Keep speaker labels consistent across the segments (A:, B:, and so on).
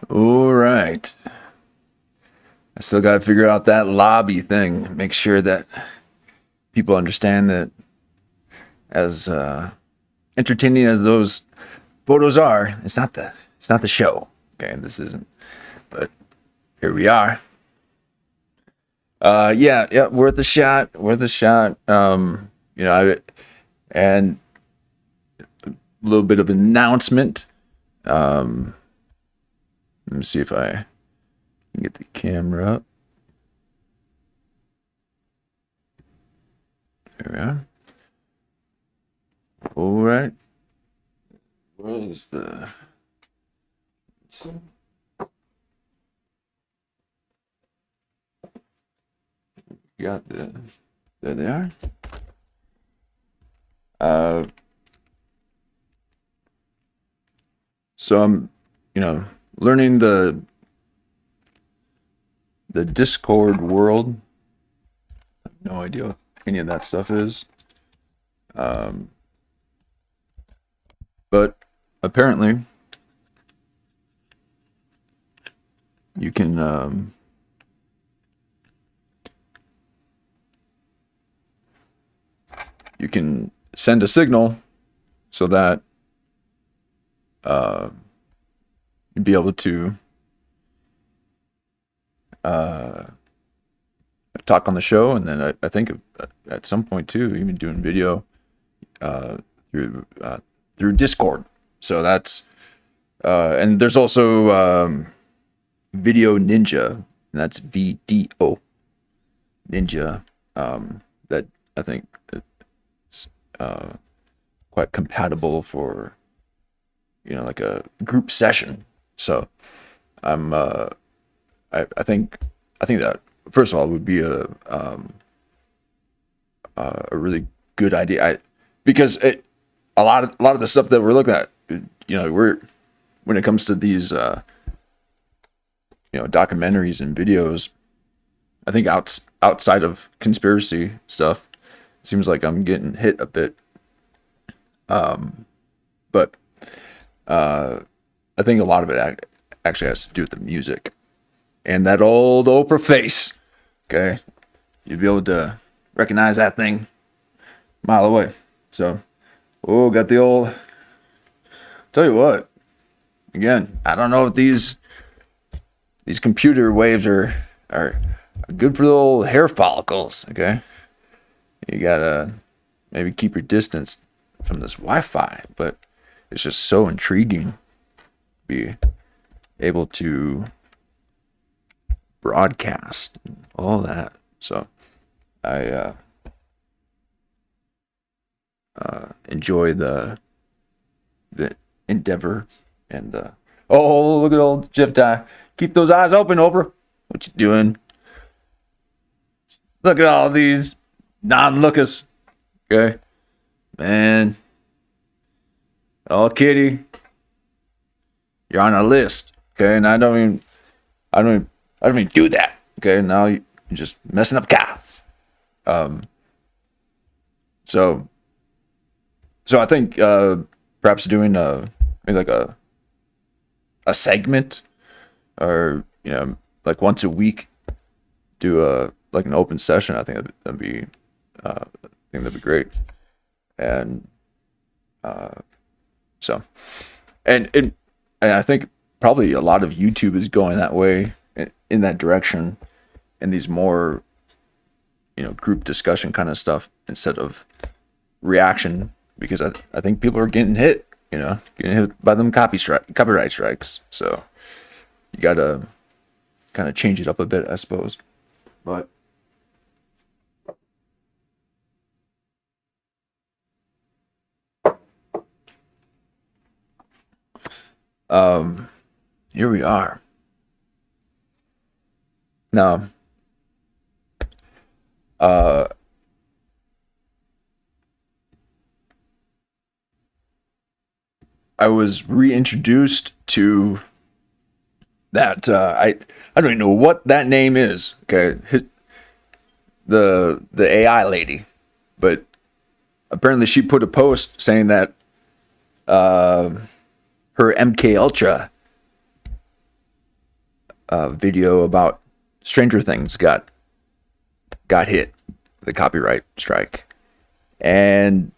A: All right. I still got to figure out that lobby thing. Make sure that people understand that as entertaining as those photos are, it's not the show. Okay, this isn't. But here we are. Yeah, worth a shot. Worth a shot. And a little bit of announcement. Um, Let me see if I can get the camera up. There we are. All right. Where is the? Got the. There they are. Uh, so I'm, learning the Discord world. I have no idea what any of that stuff is. But apparently you can send a signal so that you'd be able to talk on the show, and then I think at some point too, even doing video through Discord. So that's and there's also Video Ninja, and that's VDO Ninja. That I think it's quite compatible for like a group session. So I'm I think that first of all it would be a really good idea. Because a lot of the stuff that we're looking at, we're when it comes to these documentaries and videos, I think outside of conspiracy stuff, it seems like I'm getting hit a bit. But I think a lot of it actually has to do with the music and that old Oprah face. Okay, you'd be able to recognize that thing a mile away. So, got the old. Tell you what. Again, I don't know if these computer waves are good for the old hair follicles. Okay, you gotta maybe keep your distance from this Wi-Fi, but it's just so intriguing to be able to broadcast and all that. So I enjoy the endeavor and the look at old Jeff Dye. Keep those eyes open, Oprah. What you doing? Look at all these non-lookers. Okay, man. Oh, kitty, you're on our list. Okay, and I don't even do that. Okay, now you're just messing up Kyle. So I think perhaps doing maybe like a segment, or like once a week, do like an open session. I think that'd be great. And so and I think probably a lot of YouTube is going that way, in that direction, and these more group discussion kind of stuff instead of reaction, because I think people are getting hit by them copyright strikes. So you gotta kind of change it up a bit, I suppose. But here we are now. I was reintroduced to that. I don't even know what that name is. Okay, the AI lady, but apparently she put a post saying that her MK Ultra video about Stranger Things got hit with a copyright strike, and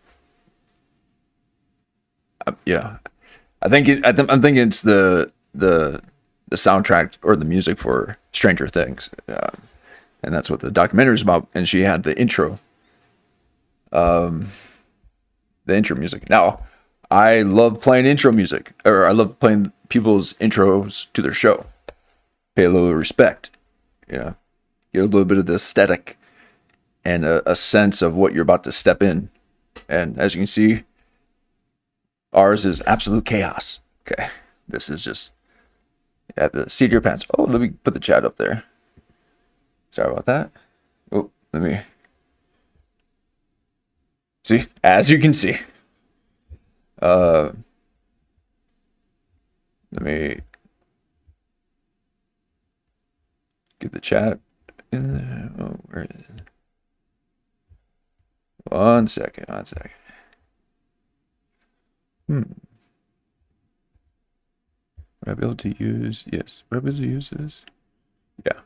A: yeah, I'm thinking it's the soundtrack or the music for Stranger Things, and that's what the documentary is about. And she had the intro music. Now, I love playing intro music, or I love playing people's intros to their show. Pay a little respect, get a little bit of the aesthetic and a sense of what you're about to step in. And as you can see, ours is absolute chaos. Okay, this is just the seat of your pants. Oh, let me put the chat up there. Sorry about that. Oh, let me see. As you can see, let me get the chat in there. Oh, where is it? One second. Would I be able to use? Yes. Would I be able to use this? Yeah.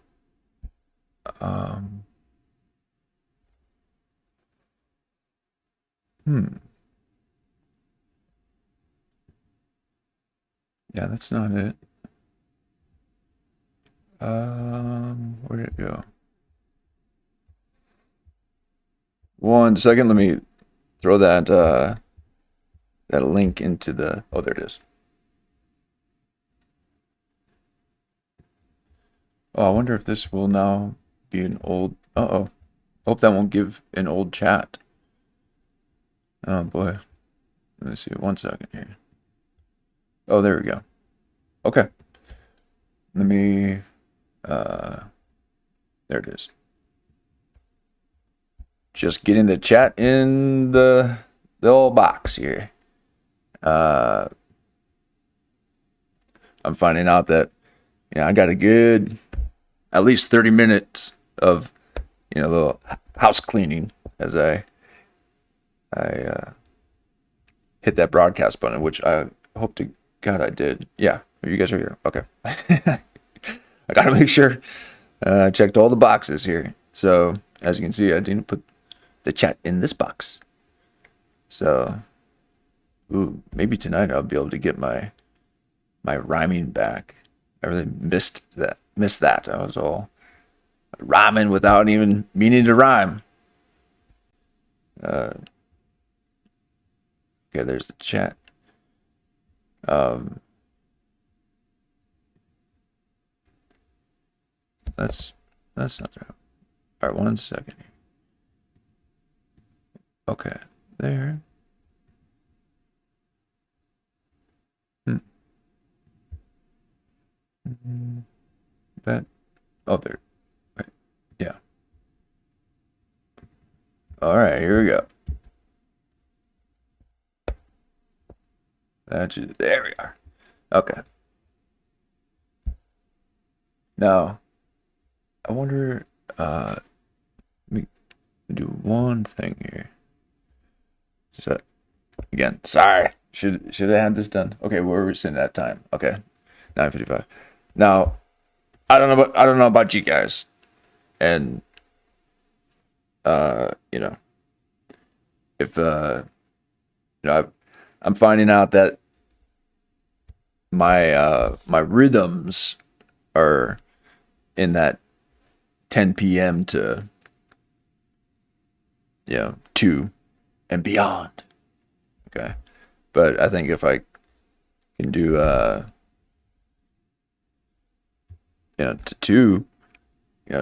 A: Yeah, that's not it. Where did it go? 1 second. Let me throw that link into the. Oh, there it is. Oh, I wonder if this will now be an old. Uh-oh. Hope that won't give an old chat. Oh boy. Let me see. 1 second here. Oh, there we go. Okay. Let me. There it is. Just getting the chat in the old box here. I'm finding out that I got a good at least 30 minutes of little house cleaning as I hit that broadcast button, which I hope to God I did. Yeah, you guys are here. Okay. I gotta make sure I checked all the boxes here. So as you can see, I didn't put the chat in this box. So, maybe tonight I'll be able to get my rhyming back. I really missed that. I was all rhyming without even meaning to rhyme. Okay, there's the chat. That's not right. All right, 1 second. Okay, there. That. Oh, there. Right. Yeah. All right, here we go. There we are. Okay. Now, I wonder. Let me do one thing here. So, again, sorry. Should have had this done. Okay, where are we sitting at time? Okay, 9:55. Now, I don't know about you guys, and if I'm finding out that my rhythms are in that 10 p.m. to 2 and beyond. Okay, but I think if I can do to 2,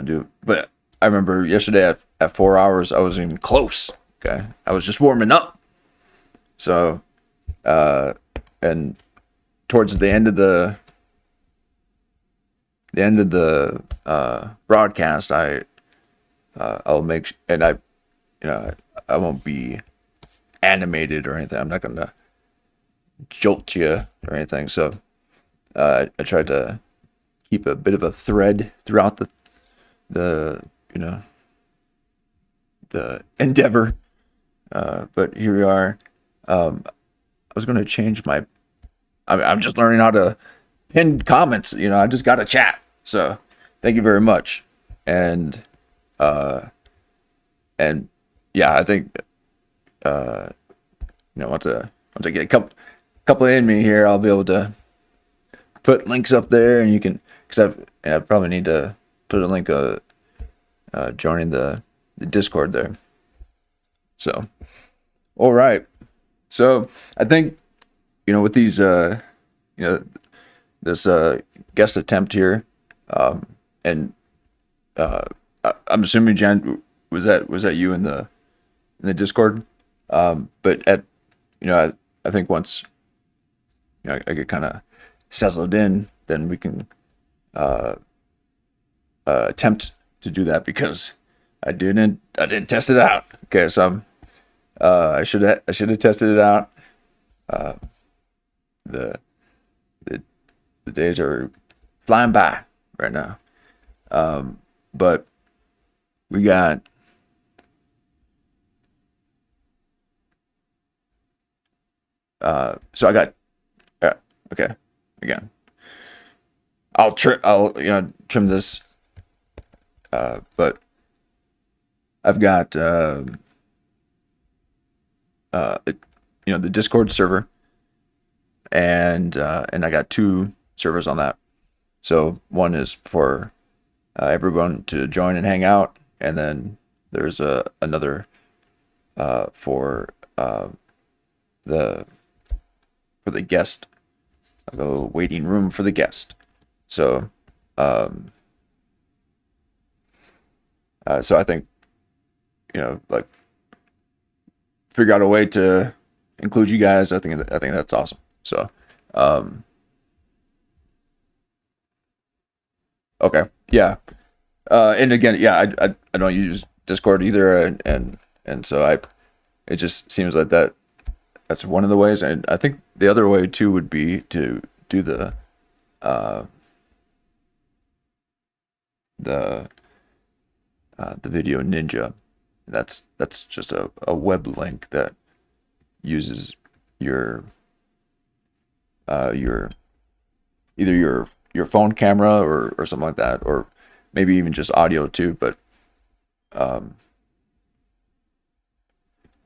A: do. But I remember yesterday at 4 hours I wasn't even close. Okay, I was just warming up. So and towards the end of the broadcast, I'll make and I won't be animated or anything. I'm not gonna jolt you or anything. So I tried to keep a bit of a thread throughout the endeavor. But here we are. I was going to change my. I'm just learning how to pin comments. I just got a chat. So thank you very much. And and yeah, I think once I get a couple in me here, I'll be able to put links up there, and you can, because I probably need to put a link joining the Discord there. So all right. So I think with these this guest attempt here, and I'm assuming, Jen, was that you in the Discord? But I think once I get kind of settled in, then we can attempt to do that, because I didn't test it out. Okay, so I should have tested it out. The the days are flying by right now. But we got so I got okay, again. I'll trim this, but I've got the Discord server, and I got two servers on that. So one is for everyone to join and hang out, and then there's another for the guest, the waiting room for the guest. So so I think like figure out a way to include you guys. I think that's awesome. So okay, yeah. And again, yeah, I don't use Discord either, and so it just seems like that's one of the ways. And I think the other way too would be to do the video ninja. That's just a web link that uses your either your phone camera or something like that, or maybe even just audio too. But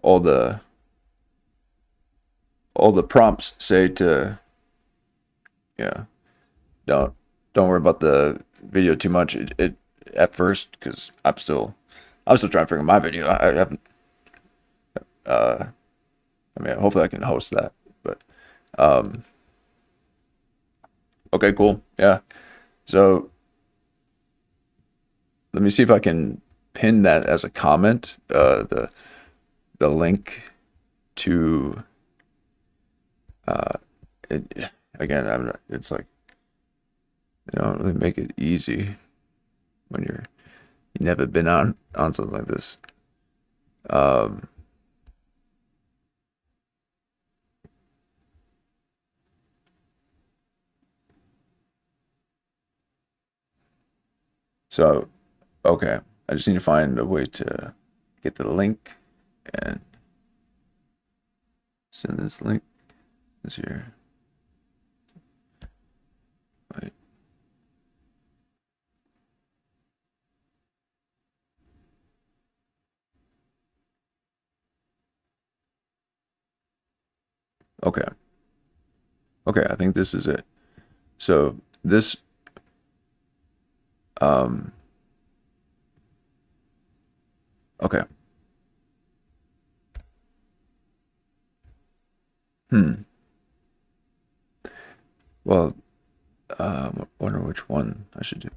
A: all the prompts say to don't worry about the video too much. It at first, because I'm still trying to figure out my video. I haven't. I mean, hopefully I can host that. But okay, cool. Yeah. So let me see if I can pin that as a comment. The link to it again. It's like they don't really make it easy when you've never been on something like this. So okay, I just need to find a way to get the link and send this link. This here. Wait. Okay. Okay, I think this is it. So this okay. Well, wonder which one I should do.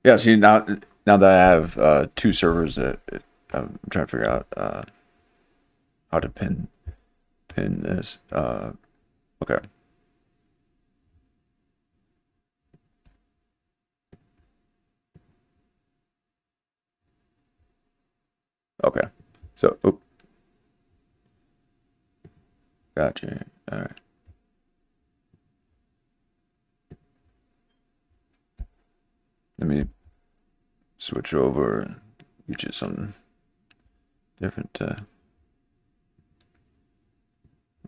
A: Yeah, see, now that I have two servers, I'm trying to figure out how to pin this. Okay. Okay. So, gotcha. All right. Let me switch over and get you something different to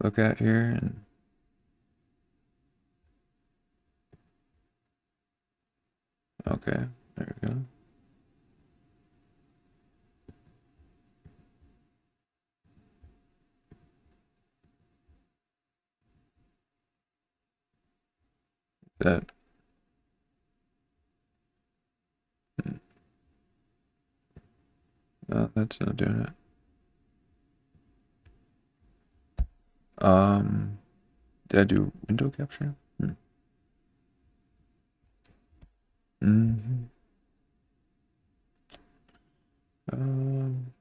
A: look at here. And Okay, there we go. That. No, that's not doing it. Did I do window capture? Mm-hmm. Um,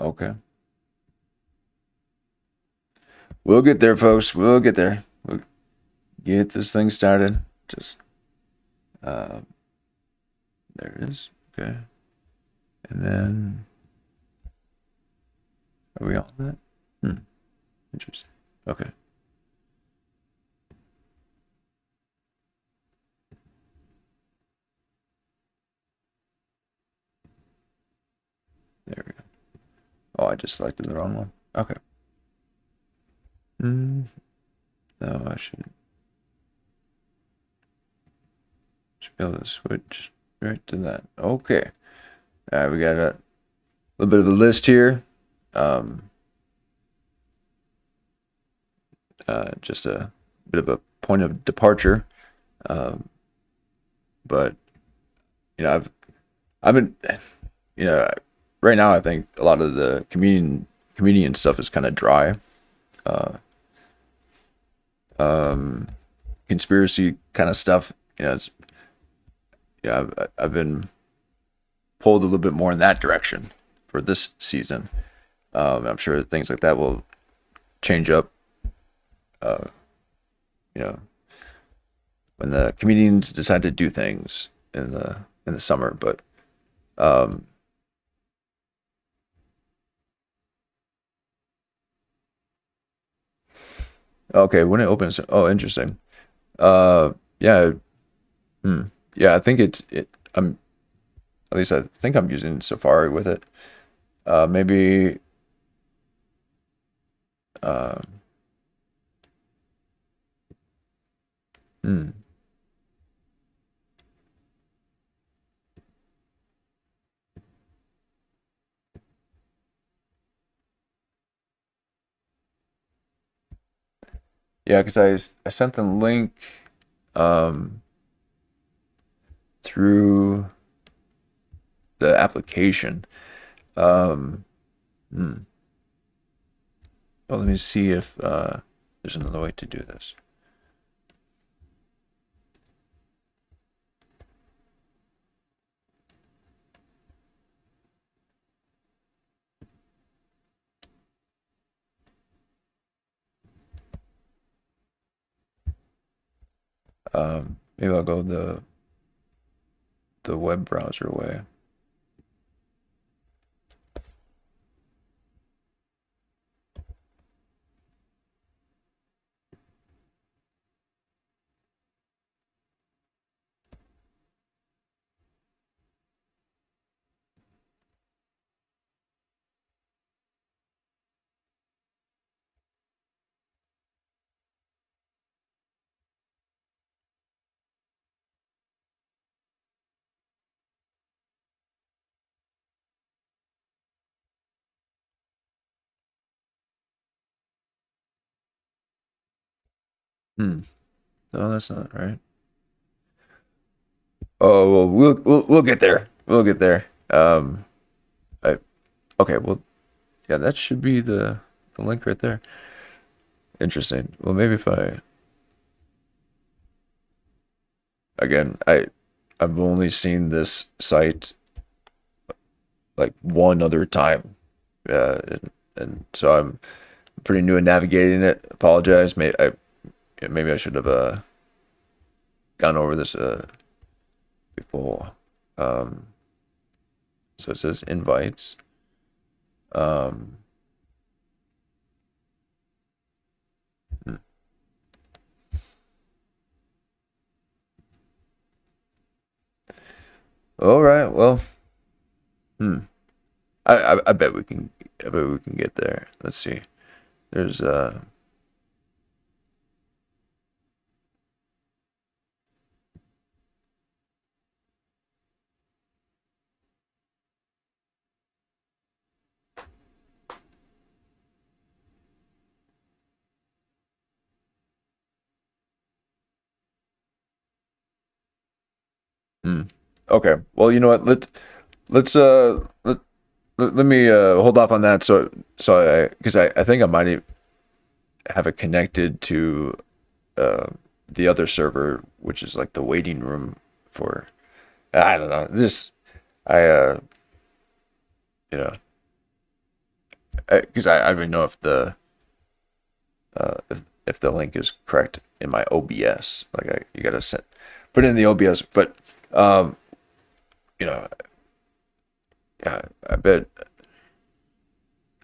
A: okay. We'll get there, folks. We'll get there. We'll get this thing started. Just, uh, there it is. Okay. And then, are we on that? Interesting. Okay. There we go. Oh, I just selected the wrong one. Okay. No, I should be able to switch right to that. Okay. All right, we got a little bit of a list here. Just a bit of a point of departure. But I've been, you know, right now I think a lot of the comedian stuff is kind of dry. Uh, Conspiracy kind of stuff. It's I've been pulled a little bit more in that direction for this season. I'm sure things like that will change up. Uh, you know, when the comedians decide to do things in the summer, but um, okay, when it opens. Oh, interesting. Yeah, hmm. Yeah, I think I'm at least I think I'm using Safari with it. Maybe. Uh, hmm. Yeah, because I sent the link um, through the application. Um, hmm. Well, let me see if there's another way to do this. Maybe I'll go the web browser way. Hmm. No, that's not right. Oh well, we'll get there. We'll get there. I okay. Well, yeah, that should be the link right there. Interesting. Well, maybe if I again, I've only seen this site like one other time, and so I'm pretty new at navigating it. Apologize. Maybe I should have gone over this before. Um, so it says invites. Um, hmm. All right. Well, hmm. I bet we can. I bet we can get there. Let's see. There's Okay. Well, you know what? Let's let me hold off on that. So I because I think I might have it connected to uh the other server, which is like the waiting room for I don't know. This I you know because I don't even know if the link is correct in my OBS. Like you gotta put it in the OBS, but um you know yeah I bet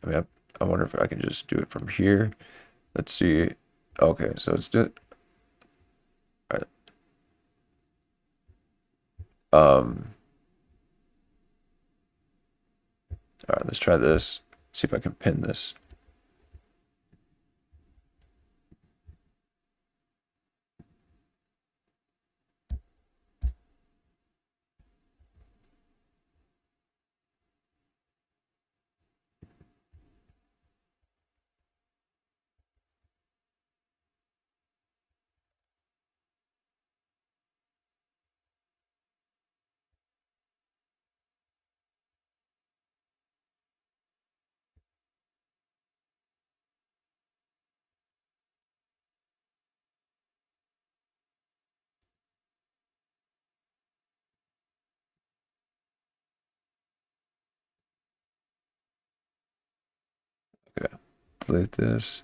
A: I mean I wonder if I can just do it from here. Let's see. Okay, so let's do it. All right. All right, let's try this. See if I can pin this. Okay, delete this.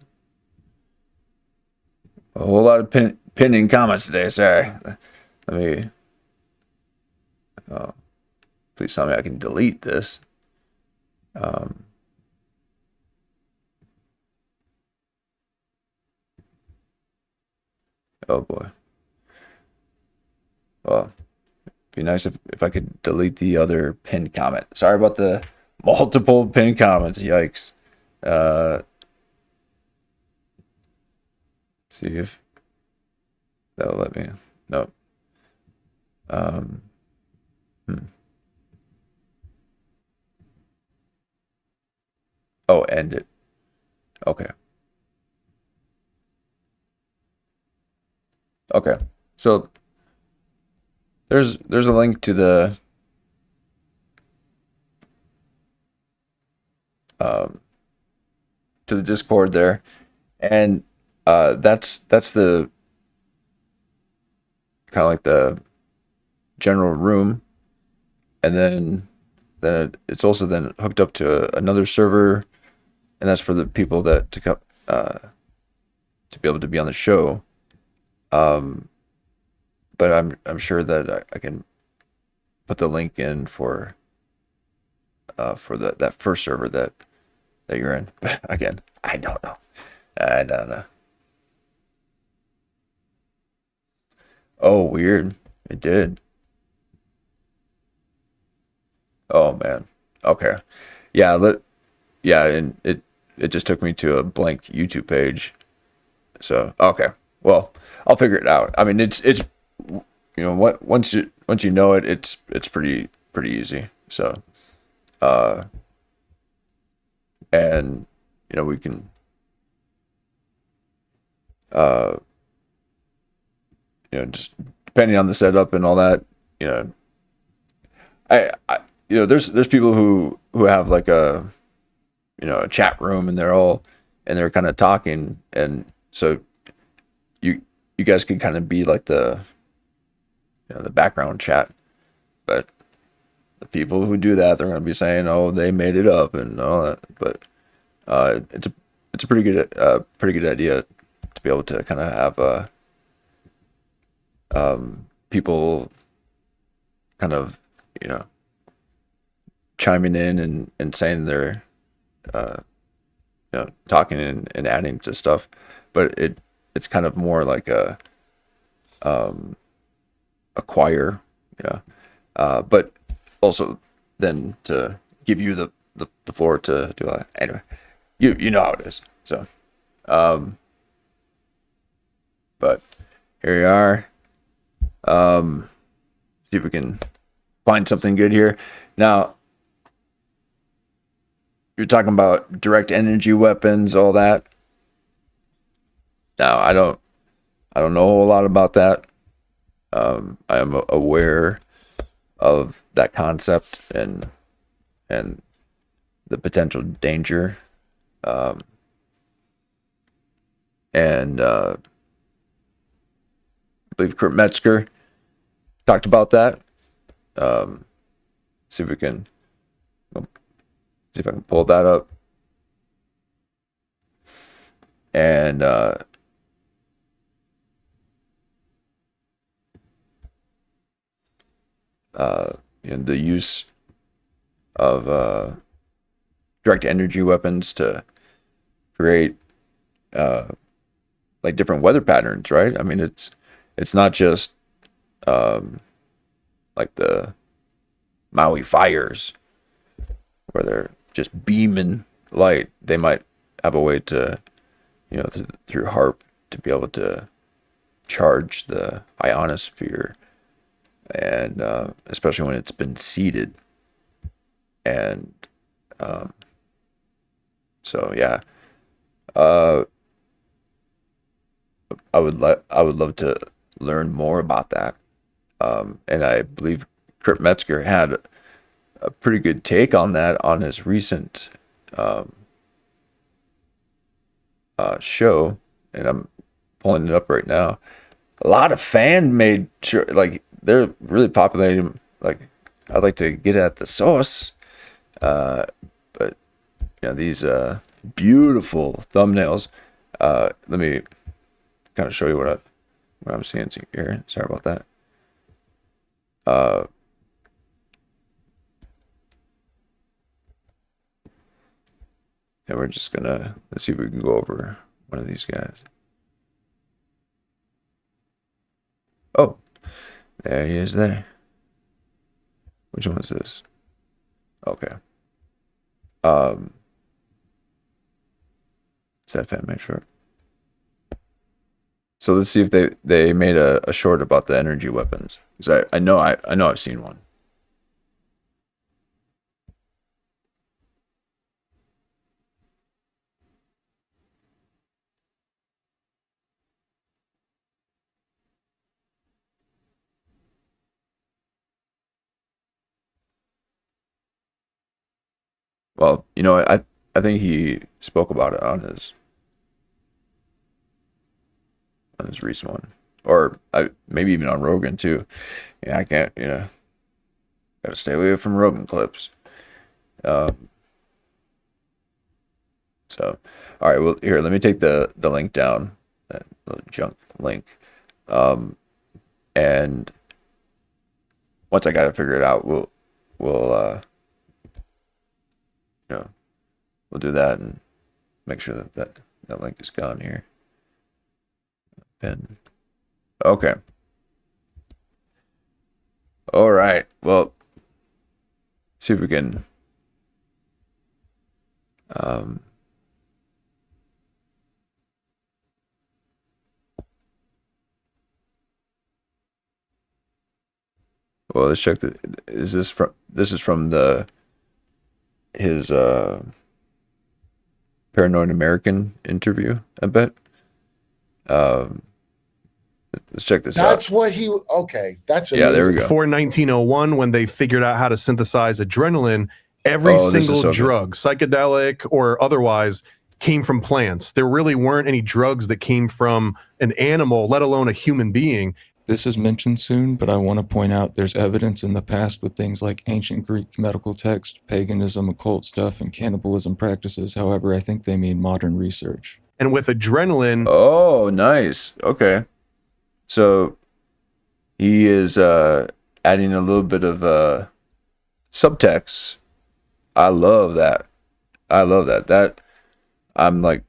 A: A whole lot of pinning comments today. Sorry. Let me. Oh, please tell me I can delete this. Um, oh boy. Well, be nice if I could delete the other pinned comment. Sorry about the multiple pinned comments. Yikes. Uh, see if that'll let me. No. Um, hmm. Oh, end it. Okay. Okay. So there's a link um to the Discord there, and that's the kind of like the general room, and then it's also then hooked up to another server, and that's for the people that to come to be able to be on the show. Um, but I'm sure that I can put the link in for that first server that you're in. But again, I don't know. I don't know. Oh, weird. It did. Oh man. Okay. Yeah. Yeah, and it just took me to a blank YouTube page. So okay. Well, I'll figure it out. I mean, it's what once you know it, it's pretty easy. So uh, and we can uh just depending on the setup and all that, you know, I there's people who have like a chat room and they're kind of talking, and so you you guys can kind of be like the background chat, but the people who do that, they're going to be saying, oh, they made it up and all that. But it's a pretty good idea to be able to kind of have people kind of you know chiming in and saying they're uh, talking and adding to stuff, but it's kind of more like a choir, but also then to give you the floor to do that. Anyway, you know how it is. So, um, but here we are. See if we can find something good here. Now, you're talking about direct energy weapons, all that. Now, I don't know a whole lot about that. I am aware of that concept and the potential danger. And I believe Kurt Metzger talked about that. See if we can see if I can pull that up. And the use of direct energy weapons to create like different weather patterns, right? I mean, it's not just like the Maui fires where they're just beaming light. They might have a way to, through HARP to be able to charge the ionosphere, and especially when it's been seeded. And so yeah, I would love to learn more about that. And I believe Kurt Metzger had a pretty good take on that on his recent show, and I'm pulling it up right now. A lot of fan made sure, like they're really populating. Like I'd like to get at the source, but these beautiful thumbnails. Let me kind of show you what I'm seeing here. Sorry about that. And we're just gonna, let's see if we can go over one of these guys. Oh, there he is there. Which one is this? Okay. Is that fan make sure? So let's see if they made a short about the energy weapons. Because I know I've seen one. Well, I think he spoke about it on his recent one, or maybe even on Rogan too. Yeah, I can't, gotta stay away from Rogan clips. So, all right, well, here, let me take the link down, that little junk link, and once I got to figure it out, we'll do that and make sure that link is gone here. Pen. Okay. All right. Well, see if we can. Well, let's check the. Is this from? This is from his Paranoid American interview, I bet. Let's check this out.
B: That's what he. Okay, that's
A: amazing. Yeah. There we go.
C: Before 1901, when they figured out how to synthesize adrenaline, every single drug, psychedelic or otherwise, came from plants. There really weren't any drugs that came from an animal, let alone a human being.
D: This is mentioned soon, but I want to point out there's evidence in the past with things like ancient Greek medical text, paganism, occult stuff, and cannibalism practices. However, I think they mean modern research.
C: And with adrenaline...
A: Oh, nice. Okay. So he is adding a little bit of subtext. I love that. I'm like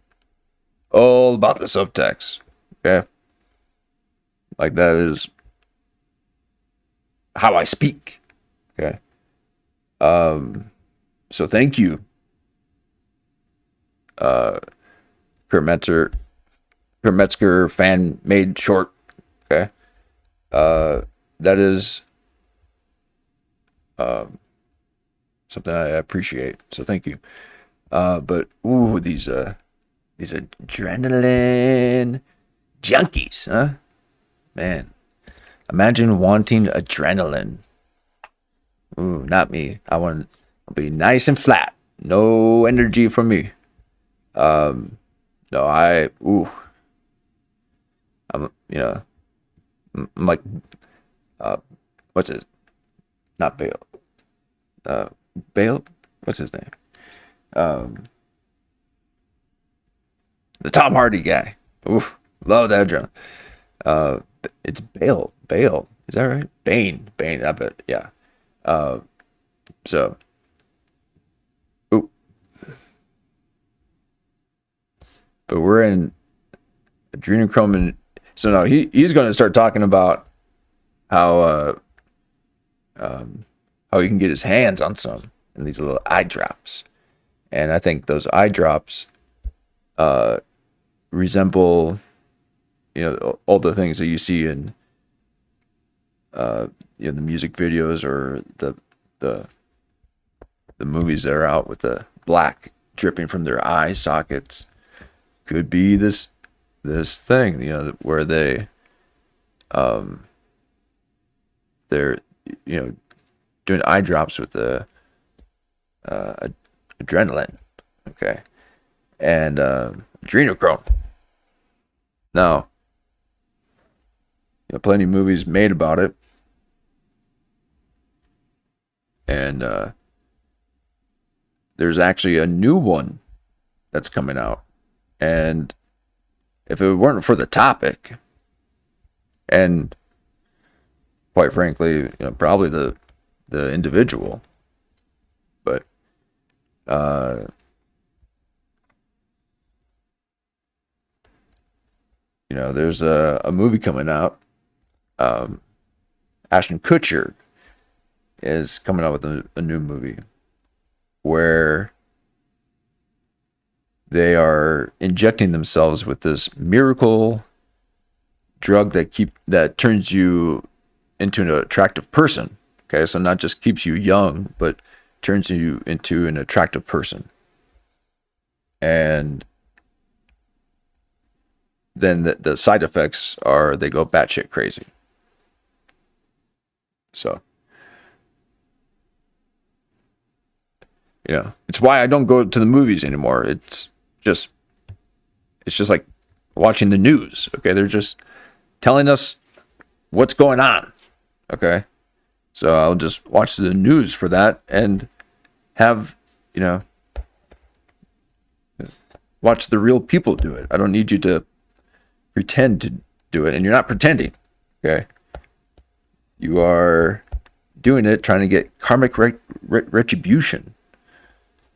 A: all about the subtext. Okay. Like that is how I speak. Okay. So thank you. Kurt Metzger fan made short. Okay. That is something I appreciate. So thank you. But these adrenaline junkies, huh? Man, imagine wanting adrenaline Ooh, not me. I want to be nice and flat. No energy from me. No, I'm, I'm like, what's it? Not Bale. Bale? What's his name? The Tom Hardy guy. Oof, love that drum. It's Bale. Bale. Is that right? Bane. I bet. Yeah. So. Ooh. But we're in adrenochrome, and so no, he's going to start talking about how he can get his hands on some and these little eye drops, and I think those eye drops resemble, all the things that you see in the music videos or the movies that are out with the black dripping from their eye sockets. Could be this thing, where they're doing eye drops with the adrenaline, okay, and adrenochrome. Now, plenty of movies made about it, and there's actually a new one that's coming out. And if it weren't for the topic, and quite frankly, probably the individual, but there's a movie coming out. Ashton Kutcher is coming out with a new movie where they are injecting themselves with this miracle drug that turns you into an attractive person. Okay, so not just keeps you young, but turns you into an attractive person. And then the side effects are they go batshit crazy. So, it's why I don't go to the movies anymore. It's just like watching the news. Okay, they're just telling us what's going on. Okay, so I'll just watch the news for that and have watch the real people do it. I don't need you to pretend to do it, and you're not pretending. Okay, you are doing it trying to get karmic retribution,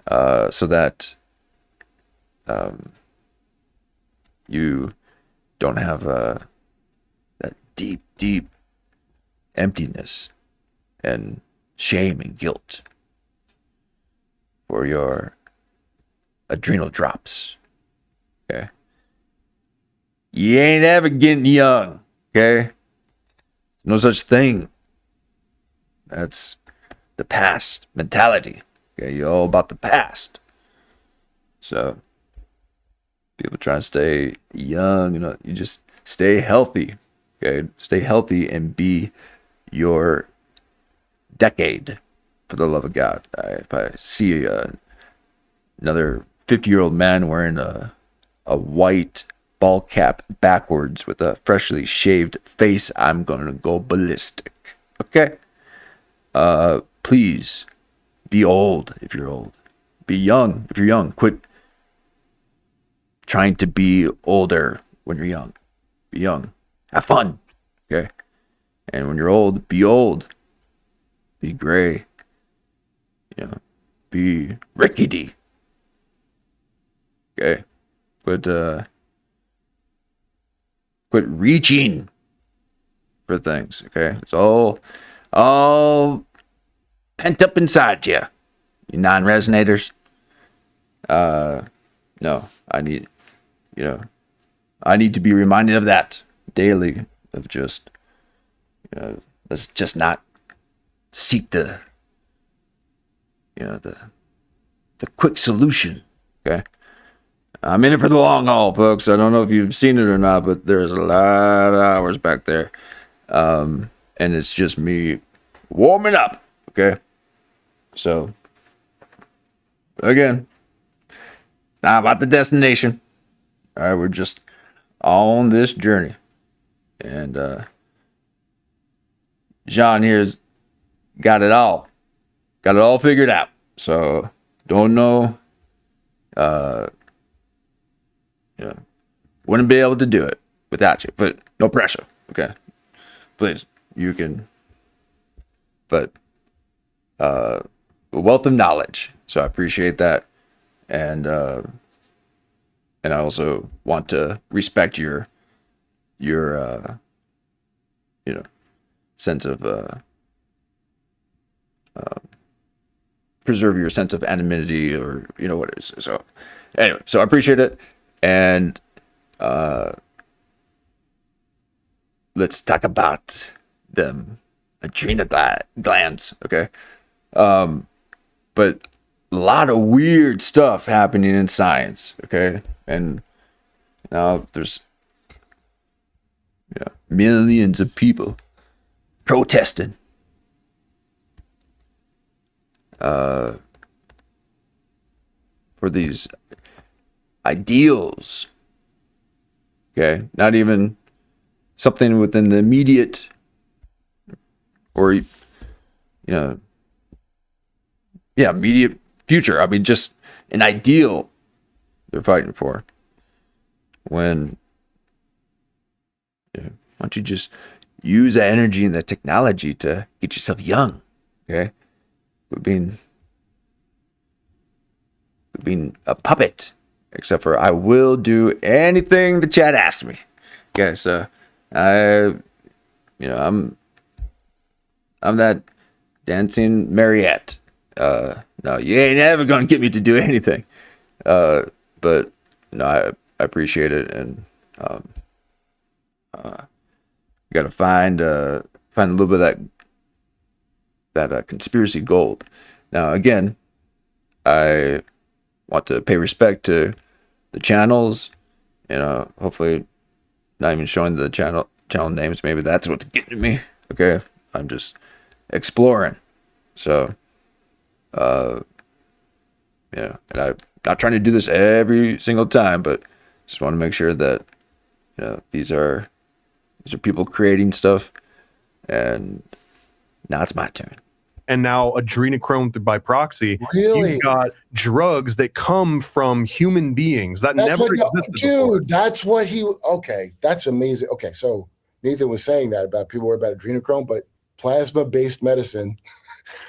A: so that you don't have that deep emptiness and shame and guilt for your adrenal drops. Okay, you ain't ever getting young. Okay, no such thing. That's the past mentality. Okay, you're all about the past. So people try to stay young, you just stay healthy. Okay, stay healthy and be your decade, for the love of God. If I see another 50-year-old man wearing a white ball cap backwards with a freshly shaved face, I'm gonna go ballistic. Okay, please be old if you're old. Be young if you're young. Quit trying to be older when you're young. Be young. Have fun. Okay? And when you're old, be old. Be gray. Be rickety. Okay? Quit reaching for things. Okay? It's all pent up inside you. You non-resonators. No, I need to be reminded of that daily, of just, let's just not seek the quick solution. Okay. I'm in it for the long haul, folks. I don't know if you've seen it or not, but there's a lot of hours back there. And it's just me warming up. Okay. So again, not about the destination. All right, we're just on this journey, and John here's got it all figured out. So don't know, wouldn't be able to do it without you, but no pressure. Okay, please, you can, but wealth of knowledge. So I appreciate that, and I also want to respect your sense of preserve your sense of anonymity, or what it is. So anyway, so I appreciate it, and let's talk about them adrenal glands, okay? But a lot of weird stuff happening in science, okay? And now there's millions of people protesting for these ideals, okay? Not even something within the immediate or immediate future. I mean, just an ideal they're fighting for. When why don't you just use that energy and that technology to get yourself young, okay? But being a puppet, except for I will do anything the chat asks me. Okay, so I'm that dancing Mariette. No, you ain't ever gonna get me to do anything. But no, I appreciate it, and you gotta find a little bit of that conspiracy gold. Now, again, I want to pay respect to the channels. Hopefully, not even showing the channel names. Maybe that's what's getting to me. Okay, I'm just exploring. So, and I'm not trying to do this every single time, but just want to make sure that these are people creating stuff, and now it's my turn.
C: And now adrenochrome by proxy.
B: Really?
C: You've got drugs that come from human beings that
B: That's
C: never
B: what,
C: existed
B: dude,
C: before.
B: that's what okay, that's amazing. Okay, so Nathan was saying that about people worry about adrenochrome, but plasma-based medicine.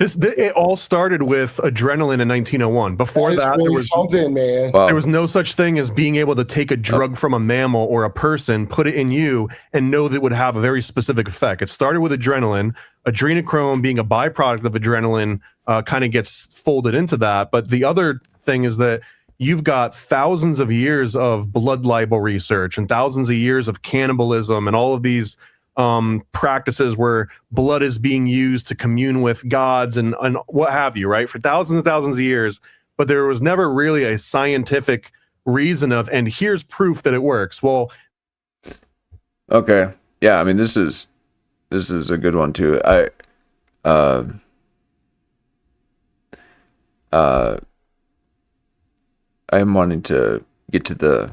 C: It all started with adrenaline in 1901. Before
B: That is
C: that,
B: really
C: there was
B: something, man.
A: Wow.
C: there was no such thing as being able to take a drug from a mammal or a person, put it in you, and know that it would have a very specific effect. It started with adrenaline. Adrenochrome, being a byproduct of adrenaline, kind of gets folded into that. But the other thing is that you've got thousands of years of blood libel research and thousands of years of cannibalism and all of these practices where blood is being used to commune with gods and what have you, right? For thousands and thousands of years. But there was never really a scientific reason of, and here's proof that it works. Well,
A: okay, yeah. I mean, this is a good one too. I am wanting to get to the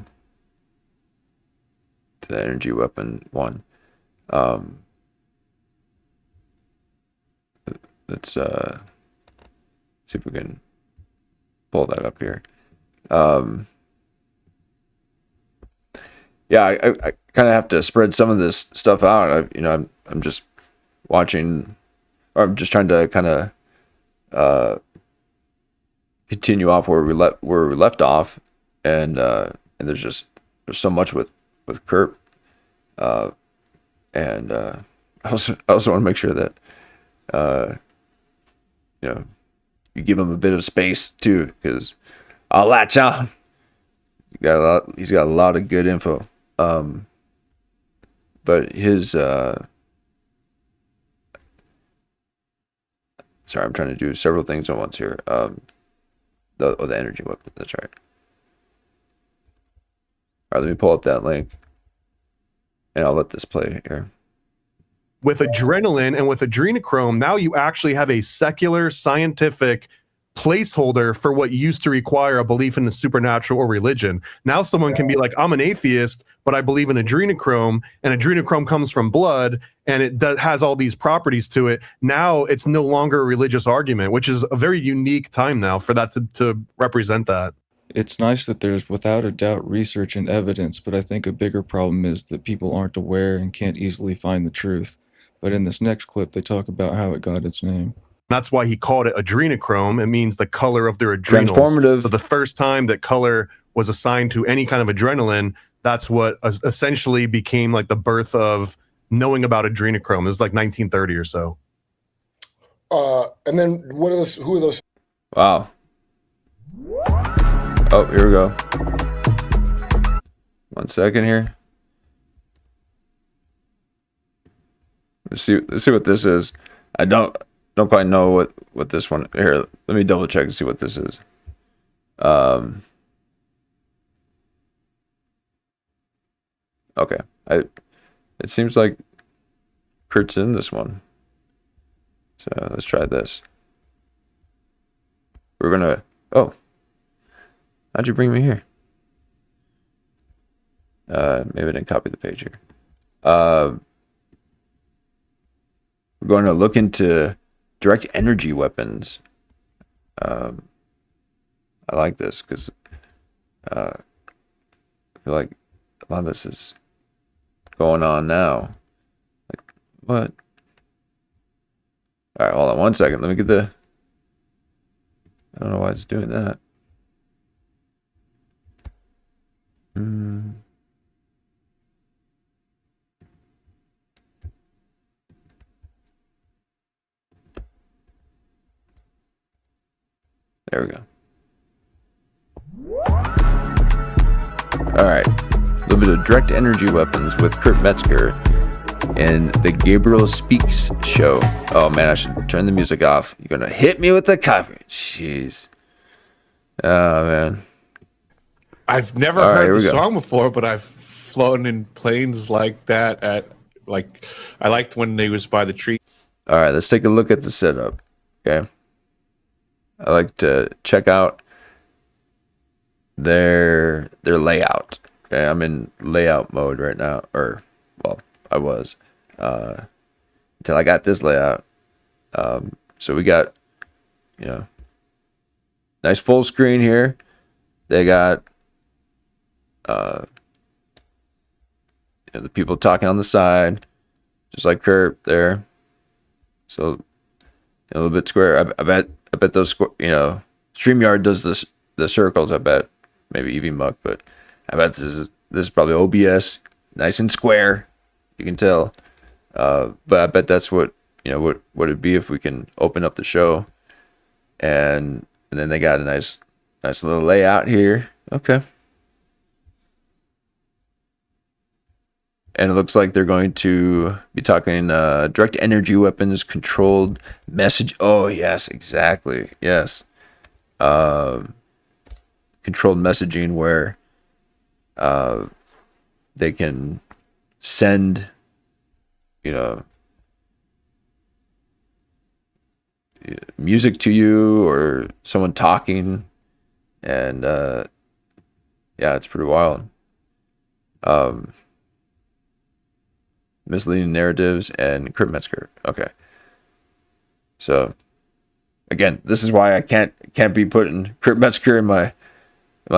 A: energy weapon one. Let's see if we can pull that up here. Yeah, I kind of have to spread some of this stuff out. I'm just watching, or I'm just trying to kind of continue off where we left off, and there's so much with Kurt, and I also want to make sure that you give him a bit of space too, because I'll latch on. He's got a lot of good info. But his sorry, I'm trying to do several things at once here. The energy weapon, that's right. All right, let me pull up that link, and I'll let this play here.
C: With adrenaline and with adrenochrome, now you actually have a secular, scientific placeholder for what used to require a belief in the supernatural or religion. Now someone can be like, I'm an atheist, but I believe in adrenochrome, and adrenochrome comes from blood, and it has all these properties to it. Now it's no longer a religious argument, which is a very unique time now for that to represent that.
D: It's nice that there's without a doubt research and evidence, but I think a bigger problem is that people aren't aware and can't easily find the truth. But in this next clip, they talk about how it got its name.
C: That's why he called it adrenochrome. It means the color of their adrenals.
A: Transformative.
C: So the first time that color was assigned to any kind of adrenaline, that's what essentially became like the birth of knowing about adrenochrome. This is like 1930 or so.
B: And then what are those? Who are those?
A: Wow. Oh, here we go. 1 second here. Let's see what this is. I don't quite know what this one here. Let me double check and see what this is. Okay. It seems like Kurt's in this one. So let's try this. We're gonna. Oh, how'd you bring me here? Maybe I didn't copy the page here. We're going to look into direct energy weapons. I like this because I feel like a lot of this is going on now. Like, what? All right, hold on 1 second. Let me get the... I don't know why it's doing that. There we go. All right. A little bit of direct energy weapons with Kurt Metzger in the Gabriel Speaks show. Oh man, I should turn the music off. You're gonna hit me with the copy. Jeez. Oh man.
E: I've never heard the song before, but I've flown in planes like that I liked when they was by the tree.
A: All right, let's take a look at the setup. Okay. I like to check out their layout. Okay, I'm in layout mode right now, or well, I was until I got this layout. So we got, nice full screen here. They got the people talking on the side, just like Kurt there. So a little bit square. I bet those StreamYard does the circles. I bet maybe EVMuck, but I bet this is probably OBS, nice and square. You can tell, but I bet that's what it'd be if we can open up the show, and then they got a nice little layout here. Okay. And it looks like they're going to be talking direct energy weapons, controlled message. Oh, yes, exactly. Yes. Controlled messaging where they can send, music to you or someone talking. And, yeah, it's pretty wild. Misleading narratives and Kurt Metzger. Okay. So again, this is why I can't be putting Kurt Metzger in my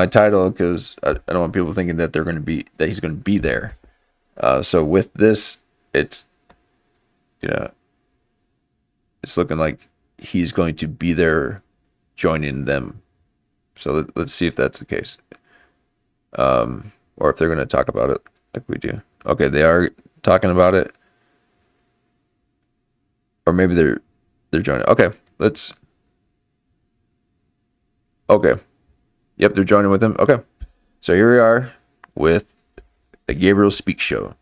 A: title, because I don't want people thinking that he's going to be there. So with this, it's it's looking like he's going to be there joining them. So let's see if that's the case. Or if they're going to talk about it like we do. Okay, they are talking about it, or maybe they're joining. Okay, okay, yep, they're joining with them. Okay, so here we are with the Gabriel Speak show.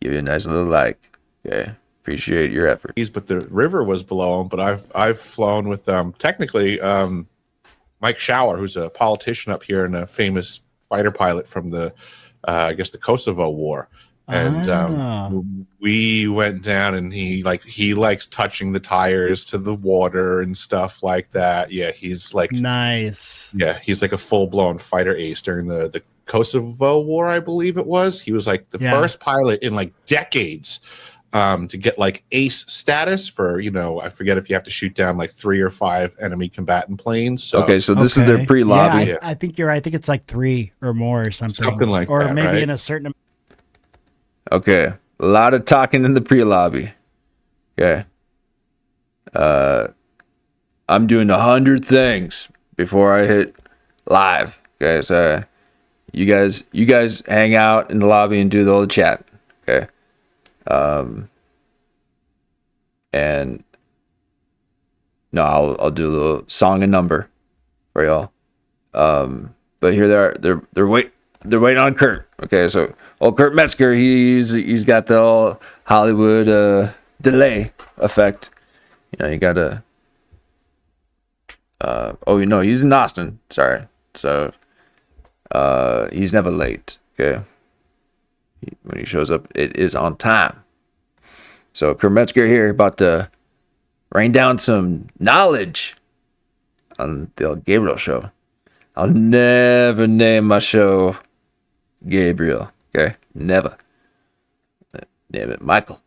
A: Give you a nice little like. Okay, appreciate your effort.
E: But the river was below them. But I've flown with technically Mike Schauer, who's a politician up here and a famous fighter pilot from the I guess the Kosovo War. And we went down, and he likes touching the tires to the water and stuff like that. Yeah, he's like
F: nice.
E: Yeah, he's like a full-blown fighter ace during the Kosovo War, I believe it was. He was like the first pilot in like decades to get like ace status for, I forget if you have to shoot down like 3 or 5 enemy combatant planes. So,
A: okay, so this is their pre-lobby.
F: Yeah, I think you're right. I think it's like 3 or more or something.
E: Something like
F: or
E: that,
F: maybe
E: right?
F: in a certain.
A: Okay, a lot of talking in the pre-lobby. Okay. I'm doing 100 things before I hit live. Okay, so you guys hang out in the lobby and do the old chat. Okay. And no, I'll do a little song and number for y'all. But here they are. They're waiting on Kurt. Okay, so old Kurt Metzger, he's got the all Hollywood delay effect. You gotta. He's in Austin. Sorry. So, he's never late. Okay. When he shows up, it is on time. So Kurt Metzger here about to rain down some knowledge on the old Gabriel show. I'll never name my show Gabriel. Okay, never. Name it Michael.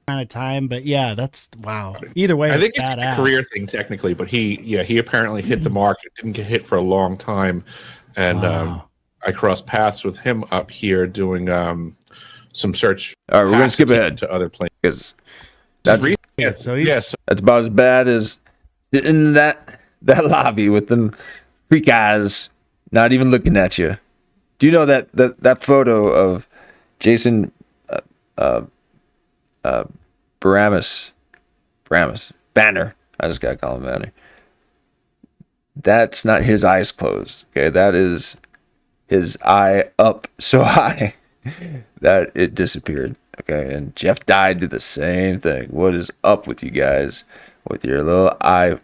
F: Kind of time, but yeah, that's wow. Either way,
E: I think
F: it's
E: it's
F: badass.
E: a career thing technically, but he apparently hit the mark. It didn't get hit for a long time, and I crossed paths with him up here doing some search.
A: All right, we're gonna skip ahead
E: to other planes
A: because that's
E: yes.
A: That's about as bad as sitting in that lobby with them freak eyes, not even looking at you. Do you know that photo of Jason Baramis Banner? I just gotta call him Banner. That's not his eyes closed. Okay, that is his eye up so high that it disappeared. Okay, and Jeff Dye did the same thing. What is up with you guys with your little eye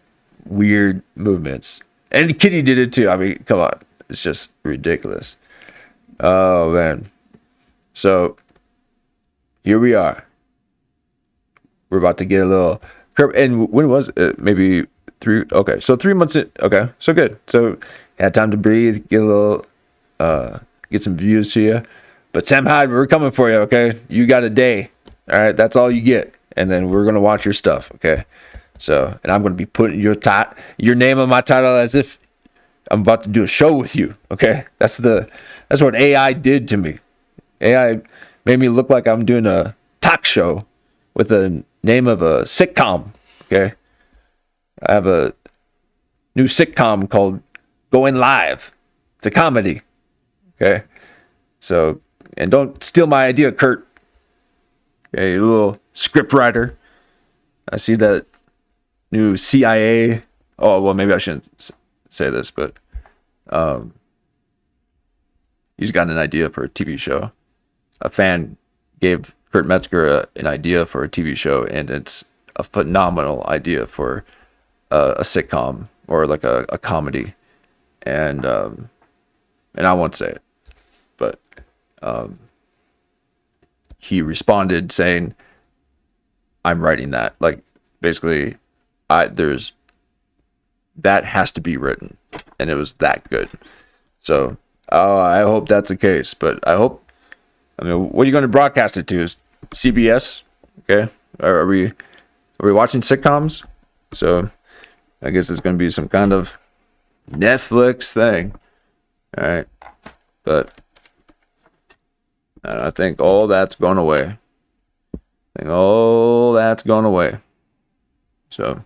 A: weird movements? And Kitty did it too. I mean, come on, it's just ridiculous. Oh man. So here we are. We're about to get a little curve. And when was it? Maybe 3. Okay, so 3 months in. Okay, so good. So had time to breathe, get a little, get some views to you. But Sam Hyde, we're coming for you. Okay, you got a day. All right, that's all you get, and then we're gonna watch your stuff. Okay, so and I'm gonna be putting your name on my title as if I'm about to do a show with you. Okay, that's what AI did to me. AI made me look like I'm doing a talk show with the name of a sitcom. Okay, I have a new sitcom called Going Live. It's a comedy. Okay, so and don't steal my idea, Kurt. Okay, you little script writer. I see that new CIA. Oh well, maybe I shouldn't say this, but he's got an idea for a TV show. A fan gave Kurt Metzger an idea for a TV show, and it's a phenomenal idea for a sitcom or like a comedy. And I won't say it, but he responded saying, "I'm writing that." Like basically, that has to be written, and it was that good. So I hope that's the case. But I mean, what are you going to broadcast it to? CBS? Okay, are we watching sitcoms? So I guess it's going to be some kind of Netflix thing. All right, but I think all that's gone away. So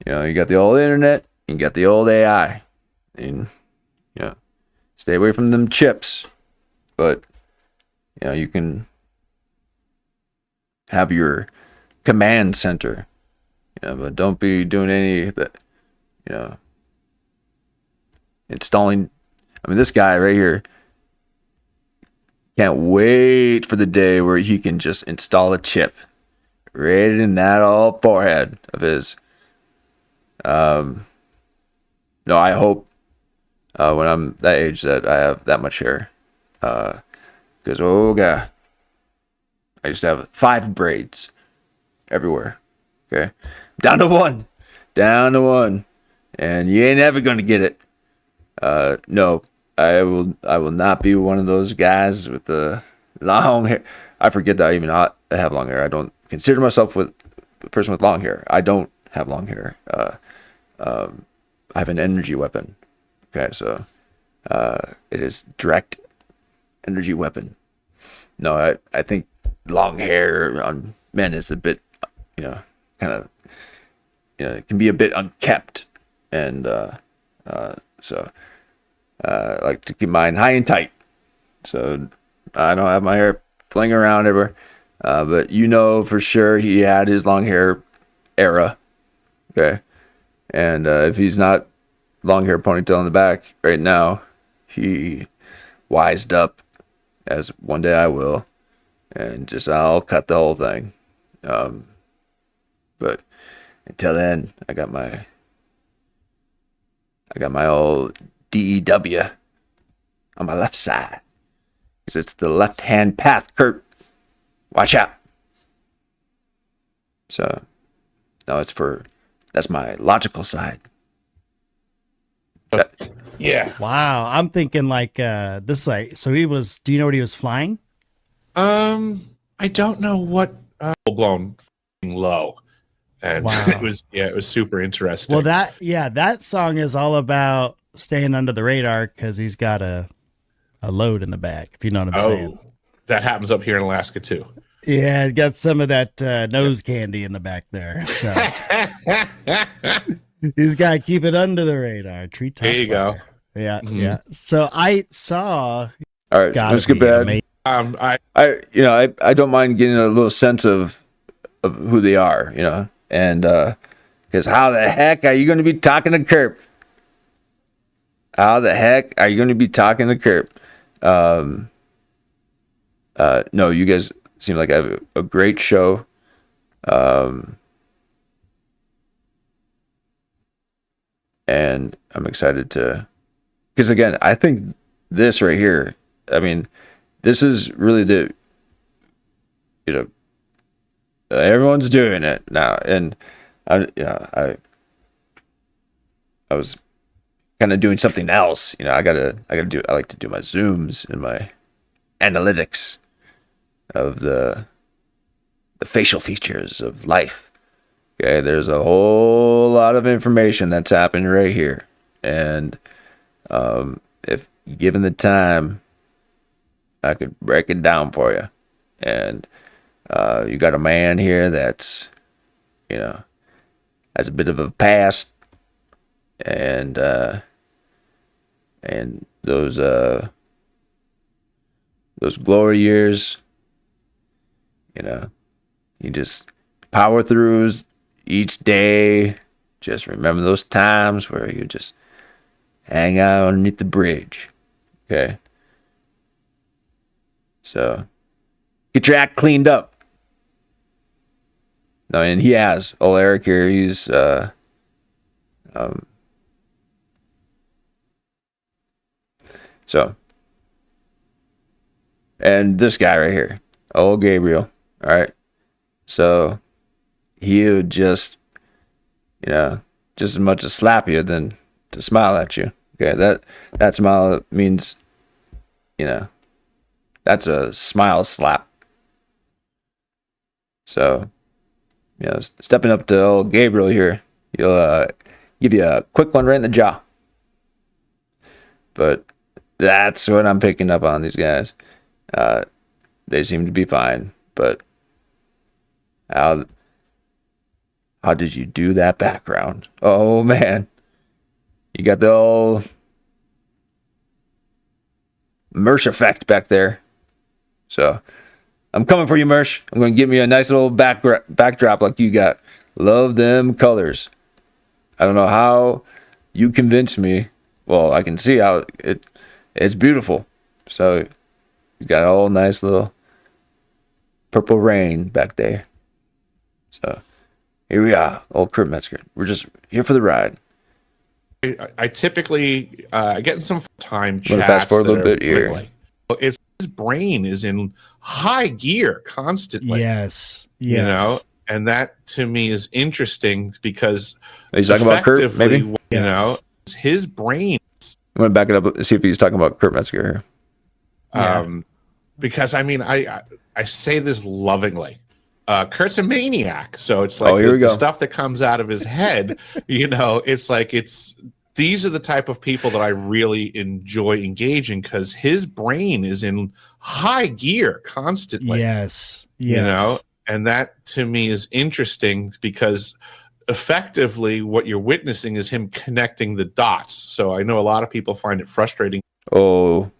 A: you got the old internet, you got the old AI, and stay away from them chips. But you can have your command center, but don't be doing any of that, installing. I mean, this guy right here can't wait for the day where he can just install a chip right in that old forehead of his. No, I hope when I'm that age that I have that much hair. Because, oh, God. I used to have 5 braids everywhere. Okay? Down to 1. Down to 1. And you ain't ever going to get it. No. I will not be one of those guys with the long hair. I forget that I even have long hair. I don't consider myself a person with long hair. I don't have long hair. I have an energy weapon. Okay, so it is direct energy weapon. No, I think long hair on men is a bit, kind of, it can be a bit unkept, and so I like to keep mine high and tight. So I don't have my hair flinging around everywhere. But for sure he had his long hair era. Okay. And if he's not long hair ponytail in the back right now, he wised up, as one day I will, and I'll cut the whole thing. But until then, I got my old DEW on my left side, because it's the left-hand path, Kurt. Watch out. So, no, that's my logical side.
E: Yeah.
F: Wow. I'm thinking like this, so he was, do you know what he was flying?
E: I don't know what full blown low. And
F: Wow.
E: it was super interesting.
F: Well, that song is all about staying under the radar because he's got a load in the back, if you know what I'm saying.
E: That happens up here in Alaska too.
F: Yeah, got some of that nose candy in the back there. So he's got to keep it under the radar. Treetop.
E: There you go.
F: Yeah, yeah. So I saw.
A: All right, let's get back. I don't mind getting a little sense of who they are, and because how the heck are you going to be talking to Kurt? How the heck are you going to be talking to Kurt? No, you guys seem like I have a great show. And I'm excited because again, I think this right here, this is really everyone's doing it now. And I was kind of doing something else. I like to do my zooms and my analytics of the facial features of life. Okay, there's a whole lot of information that's happening right here, and if given the time, I could break it down for you. And you got a man here that's has a bit of a past, and those glory years, you just power through each day. Just remember those times where you just hang out underneath the bridge. Okay, so get your act cleaned up. No, and he has. Old Eric here, he's so, and this guy right here, old Gabriel. All right, so he would just as much to slap you than to smile at you. Okay, that smile means, that's a smile slap. So, stepping up to old Gabriel here, he'll give you a quick one right in the jaw. But that's what I'm picking up on these guys. They seem to be fine, but how did you do that background? Oh man, you got the old Mersh effect back there. So I'm coming for you, Mersh. I'm going to give me a nice little backdrop like you got. Love them colors. I don't know how you convinced me. Well, I can see how it's beautiful. So you got all nice little purple rain back there. So here we are, old Kurt Metzger. We're just here for the ride.
E: I typically get in some time chats.
A: Fast forward a little bit here.
E: It's brain is in high gear constantly.
F: Yes.
E: You know, and that to me is interesting because
A: he's talking about Kurt, maybe.
E: You know, his brain.
A: I'm gonna back it up and see if he's talking about Kurt Metzger
E: here. Because I mean, I say this lovingly. Kurt's a maniac, so it's like the stuff that comes out of his head. You know, it's like these are the type of people that I really enjoy engaging because his brain is in high gear constantly.
F: Yes.
E: You know, and that to me is interesting because effectively what you're witnessing is him connecting the dots. So I know a lot of people find it frustrating.
A: Oh,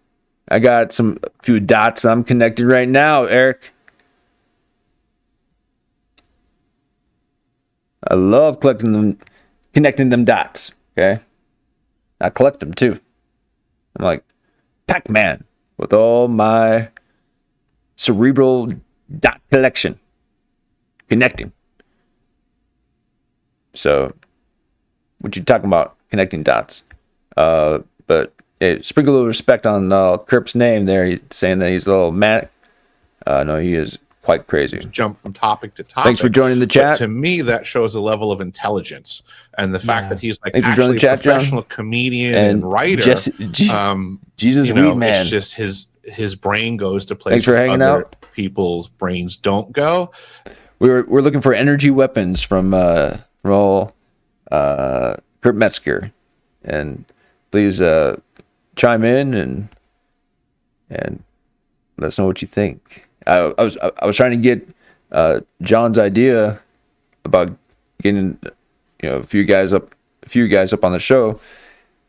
A: I got a few dots I'm connecting right now, Eric. I love connecting them dots. Okay, I collect them too. I'm like Pac-Man with all my cerebral dot collection, connecting. So, what you talking about? Connecting dots. But sprinkle a little respect on Kirp's name there. He's saying that he's a little manic. No, he is quite crazy.
E: Jump from topic to topic.
A: Thanks for joining the chat.
E: But to me, that shows a level of intelligence and the fact that he's like
A: Thanks
E: actually
A: chat,
E: a professional comedian and writer.
A: Jesus,
E: you know,
A: weed man.
E: It's just his brain goes to places
A: Thanks for hanging
E: other
A: out.
E: people's brains don't go.
A: We're looking for energy weapons from Kurt Metzger, and please chime in and let us know what you think. I was trying to get John's idea about getting a few guys up on the show,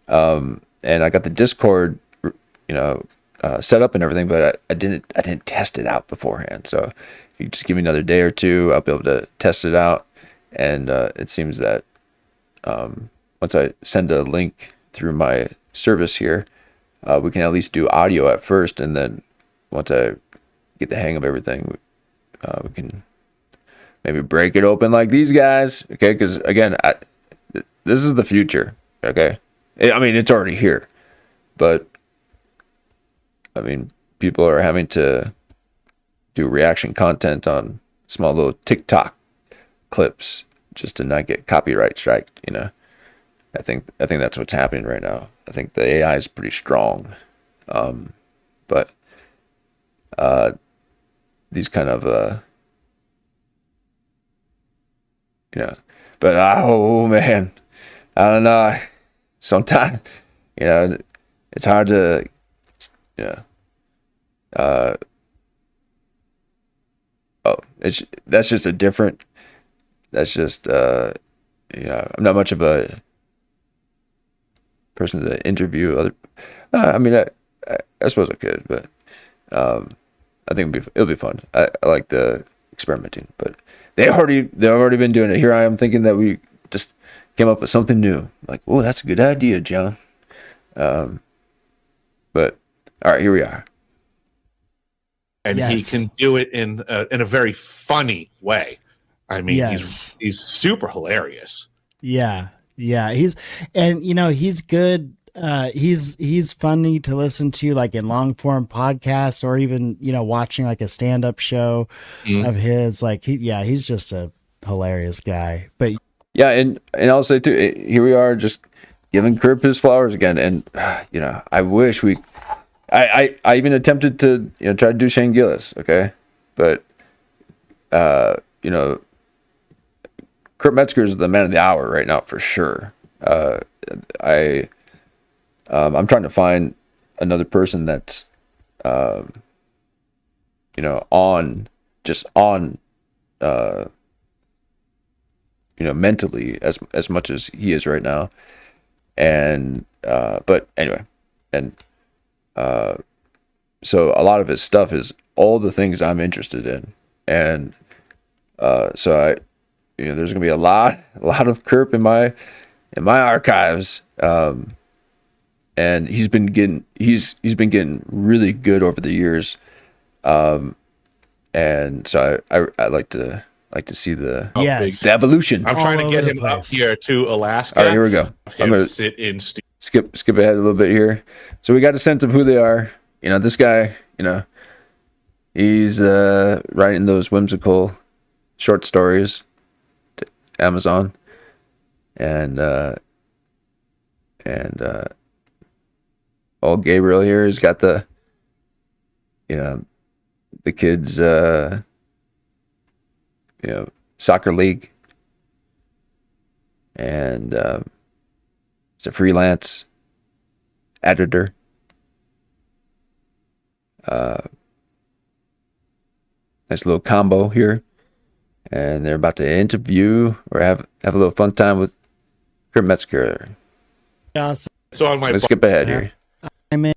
A: and I got the Discord set up and everything, but I didn't test it out beforehand. So if you just give me another day or two, I'll be able to test it out. And it seems that once I send a link through my service here, we can at least do audio at first, and then once I get the hang of everything, we can maybe break it open like these guys, okay? Because again, this is the future, okay? I mean, it's already here, but I mean, people are having to do reaction content on small little TikTok clips just to not get copyright striked, you know. I think that's what's happening right now. I think the AI is pretty strong, but these kind of but oh man, I don't know. Sometimes it's hard to that's just I'm not much of a person to interview other. I mean, I suppose I could, but I think it'll be fun. I like the experimenting, but they've already been doing it. Here I am thinking that we just came up with something new. Like, oh, that's a good idea, John. But all right, here we are.
E: And he can do it in a very funny way. I mean, he's super hilarious.
F: Yeah. He's good. He's funny to listen to, like in long form podcasts, or even watching like a stand up show of his. Like he's just a hilarious guy. But
A: yeah, and I'll say too, here we are just giving Kurt his flowers again, and I wish I even attempted to try to do Shane Gillis, okay, but Kurt Metzger is the man of the hour right now for sure. I'm trying to find another person that's on mentally as much as he is right now, and but anyway, and so a lot of his stuff is all the things I'm interested in, and so there's gonna be a lot of Kurt in my archives, and he's been getting really good over the years, and so I like to see the evolution.
E: I'm trying to get him up here to Alaska.
A: All right, here we go. I'm gonna
E: sit in
A: skip ahead a little bit here. So we got a sense of who they are. This guy, He's writing those whimsical short stories to Amazon, and old Gabriel here has got the kids soccer league, and he's a freelance editor. Nice little combo here, and they're about to interview or have a little fun time with Kurt Metzger.
F: Awesome.
E: So on my
A: Let's skip ahead here.
F: I mean,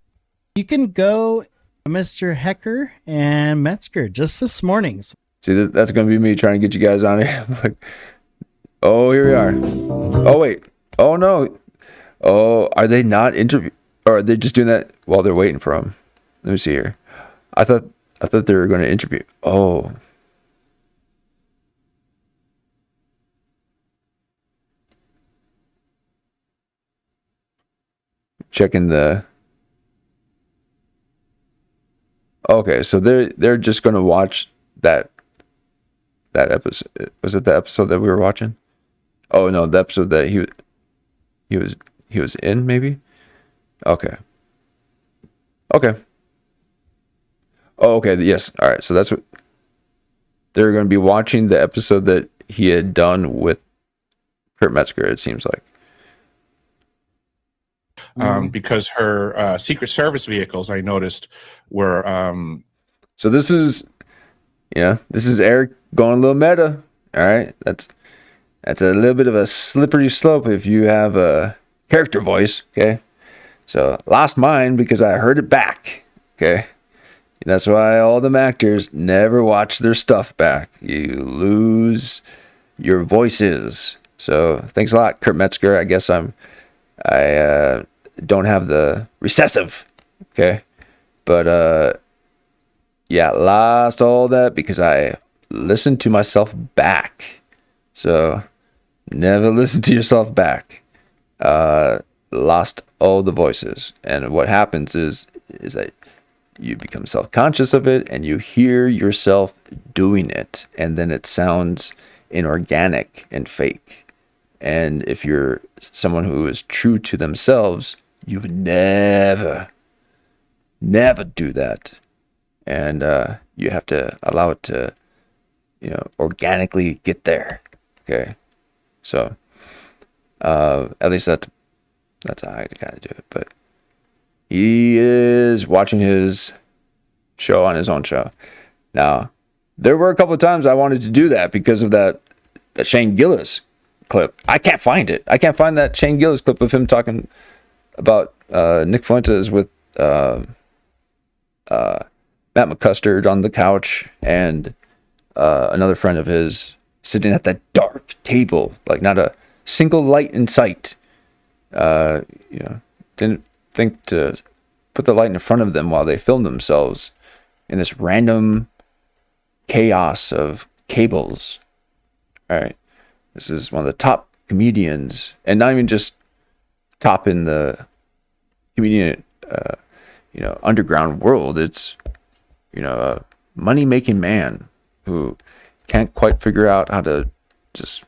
F: you can go Mr. Hecker and Metzger just this morning.
A: See, that's going to be me trying to get you guys on here. Like, oh, here we are. Oh, wait. Oh, no. Oh, are they not interview? Or are they just doing that while they're waiting for him? Let me see here. I thought they were going to interview. Oh. Checking the. Okay, so they're just going to watch that episode. Was it the episode that we were watching? Oh no, the episode that he was in, maybe. Okay. Oh, okay. Yes. All right. So that's what they're going to be watching, the episode that he had done with Kurt Metzger. It seems like.
E: Because her Secret Service vehicles, I noticed, were.
A: So this is Eric going a little meta. All right, that's a little bit of a slippery slope if you have a character voice. Okay, so lost mine because I heard it back. Okay, that's why all them actors never watch their stuff back. You lose your voices. So thanks a lot, Kurt Metzger. I guess I don't have the recessive. Okay, but yeah, lost all that because I listened to myself back. So never listen to yourself back. Lost all the voices, and what happens is that you become self-conscious of it, and you hear yourself doing it, and then it sounds inorganic and fake. And if you're someone who is true to themselves, you would never do that. And you have to allow it to, organically get there. Okay, so at least that's how I gotta do it. But he is watching his show on his own show. Now, there were a couple of times I wanted to do that because of that Shane Gillis clip. I can't find it. I can't find that Shane Gillis clip of him talking about Nick Fuentes with Matt McCustard on the couch and another friend of his sitting at that dark table, like not a single light in sight. Didn't think to put the light in front of them while they filmed themselves in this random chaos of cables. All right, this is one of the top comedians, and not even just top in the comedian, underground world. It's a money-making man who can't quite figure out how to just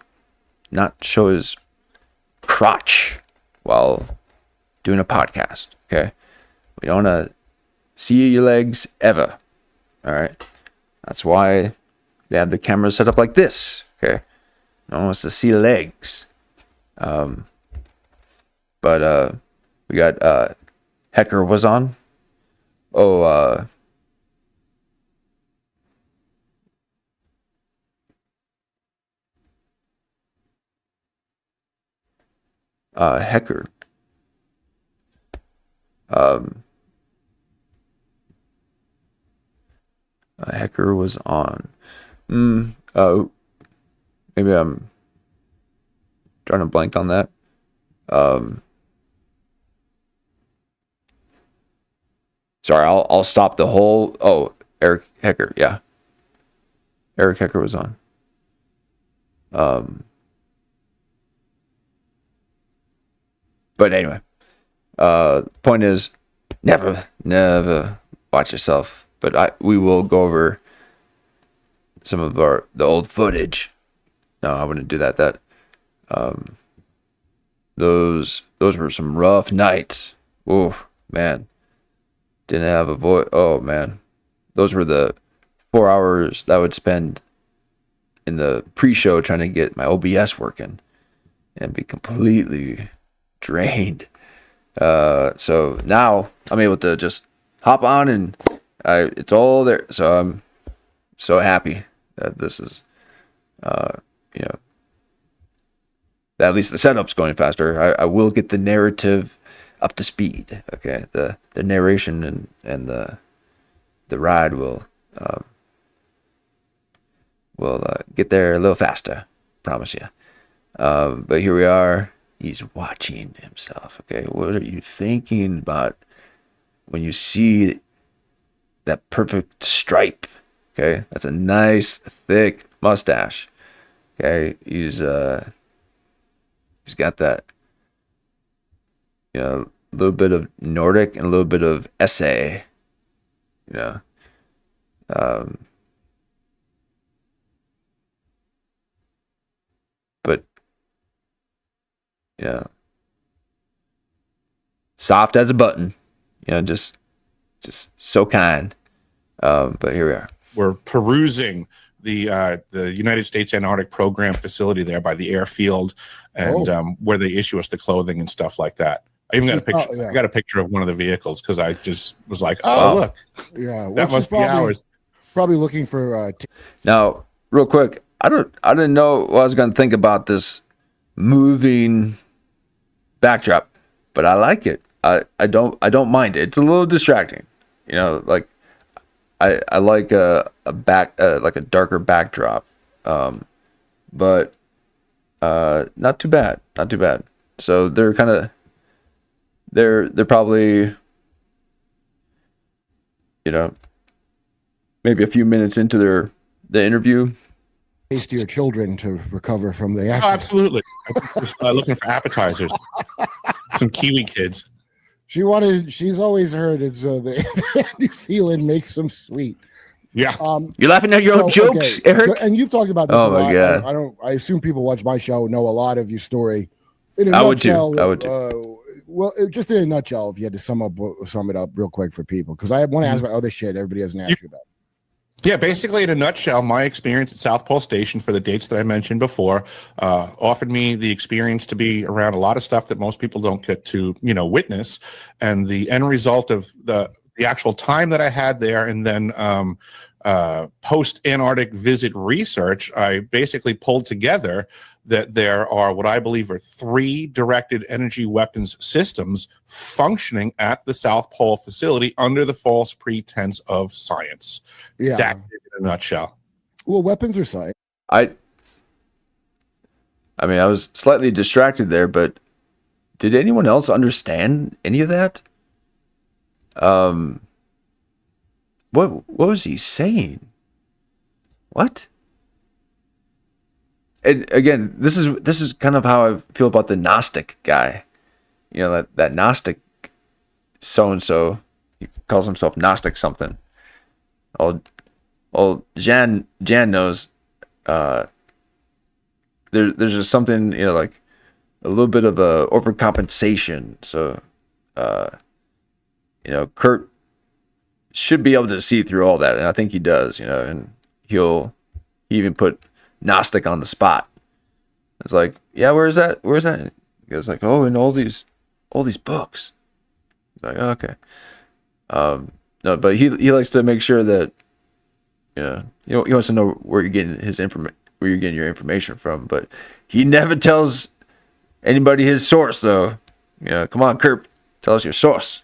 A: not show his crotch while doing a podcast. Okay, we don't want to see your legs ever. All right, that's why they have the camera set up like this. Okay, no one wants to see legs. But we got Hecker was on. Hecker. Hecker was on. Maybe I'm drawing a blank on that. Sorry, I'll stop the whole. Oh, Eric Hecker, yeah. Eric Hecker was on. But anyway, point is, never watch yourself. But we will go over some of the old footage. No, I wouldn't do that. Those were some rough nights. Oh man, didn't have a voice. Oh man, those were the 4 hours that I would spend in the pre-show trying to get my OBS working and be completely drained. So now I'm able to just hop on and it's all there. So I'm so happy that this is, you know, that at least the setup's going faster. I will get the narrative up to speed. Okay, the narration and the ride will get there a little faster. Promise you. But here we are. He's watching himself. Okay, what are you thinking about when you see that perfect stripe? Okay, that's a nice thick mustache. Okay, he's got that, you know, a little bit of Nordic and a little bit of essay, you know. But yeah, soft as a button, you know, just so kind. But here we are.
E: We're perusing the United States Antarctic Program facility there by the airfield, and where they issue us the clothing and stuff like that. I even got a picture. I got a picture of one of the vehicles because I just was like, "Oh, look,
B: yeah,
E: that must be ours."
B: Probably looking for.
A: Now, real quick, I didn't know what I was going to think about this moving backdrop, but I like it. I don't mind it. It's a little distracting, you know. Like I like a darker backdrop, but not too bad. Not too bad. So they're kind of they're probably, you know, maybe a few minutes into the interview.
B: To your children to recover from the accident.
E: Oh, absolutely. Just looking for appetizers. Some Kiwi kids.
B: She's always heard it's New Zealand makes them sweet.
E: Yeah.
A: You're laughing at your own jokes, Eric.
B: So, and you've talked about this a lot.
A: My God.
B: I assume people watch my show know a lot of your story. In a
A: I
B: nutshell,
A: would too.
B: Well, just in a nutshell, if you had to sum it up real quick for people, because I want to ask about other shit everybody hasn't asked you about.
E: Yeah, basically, in a nutshell, my experience at South Pole Station for the dates that I mentioned before offered me the experience to be around a lot of stuff that most people don't get to, you know, witness. And the end result of the actual time that I had there, and then post-Antarctic visit research, I basically pulled together that there are what I believe are 3 directed energy weapons systems functioning at the South Pole facility under the false pretense of science.
B: Yeah.
E: That's it in a nutshell.
B: Well, weapons are science.
A: I mean, I was slightly distracted there, but did anyone else understand any of that? What was he saying? What? And again, this is kind of how I feel about the Gnostic guy. You know, that Gnostic so-and-so, he calls himself Gnostic something. Jan knows there's just something, you know, like a little bit of a overcompensation. So you know, Kurt should be able to see through all that, and I think he does, you know, and he even put Gnostic on the spot. It's like, yeah, where's that? He goes like, oh, in all these books. It's like, oh, okay. No, but he likes to make sure that, you know, he wants to know where you're getting your information from, but he never tells anybody his source, though. You know, come on, Kurt, tell us your source.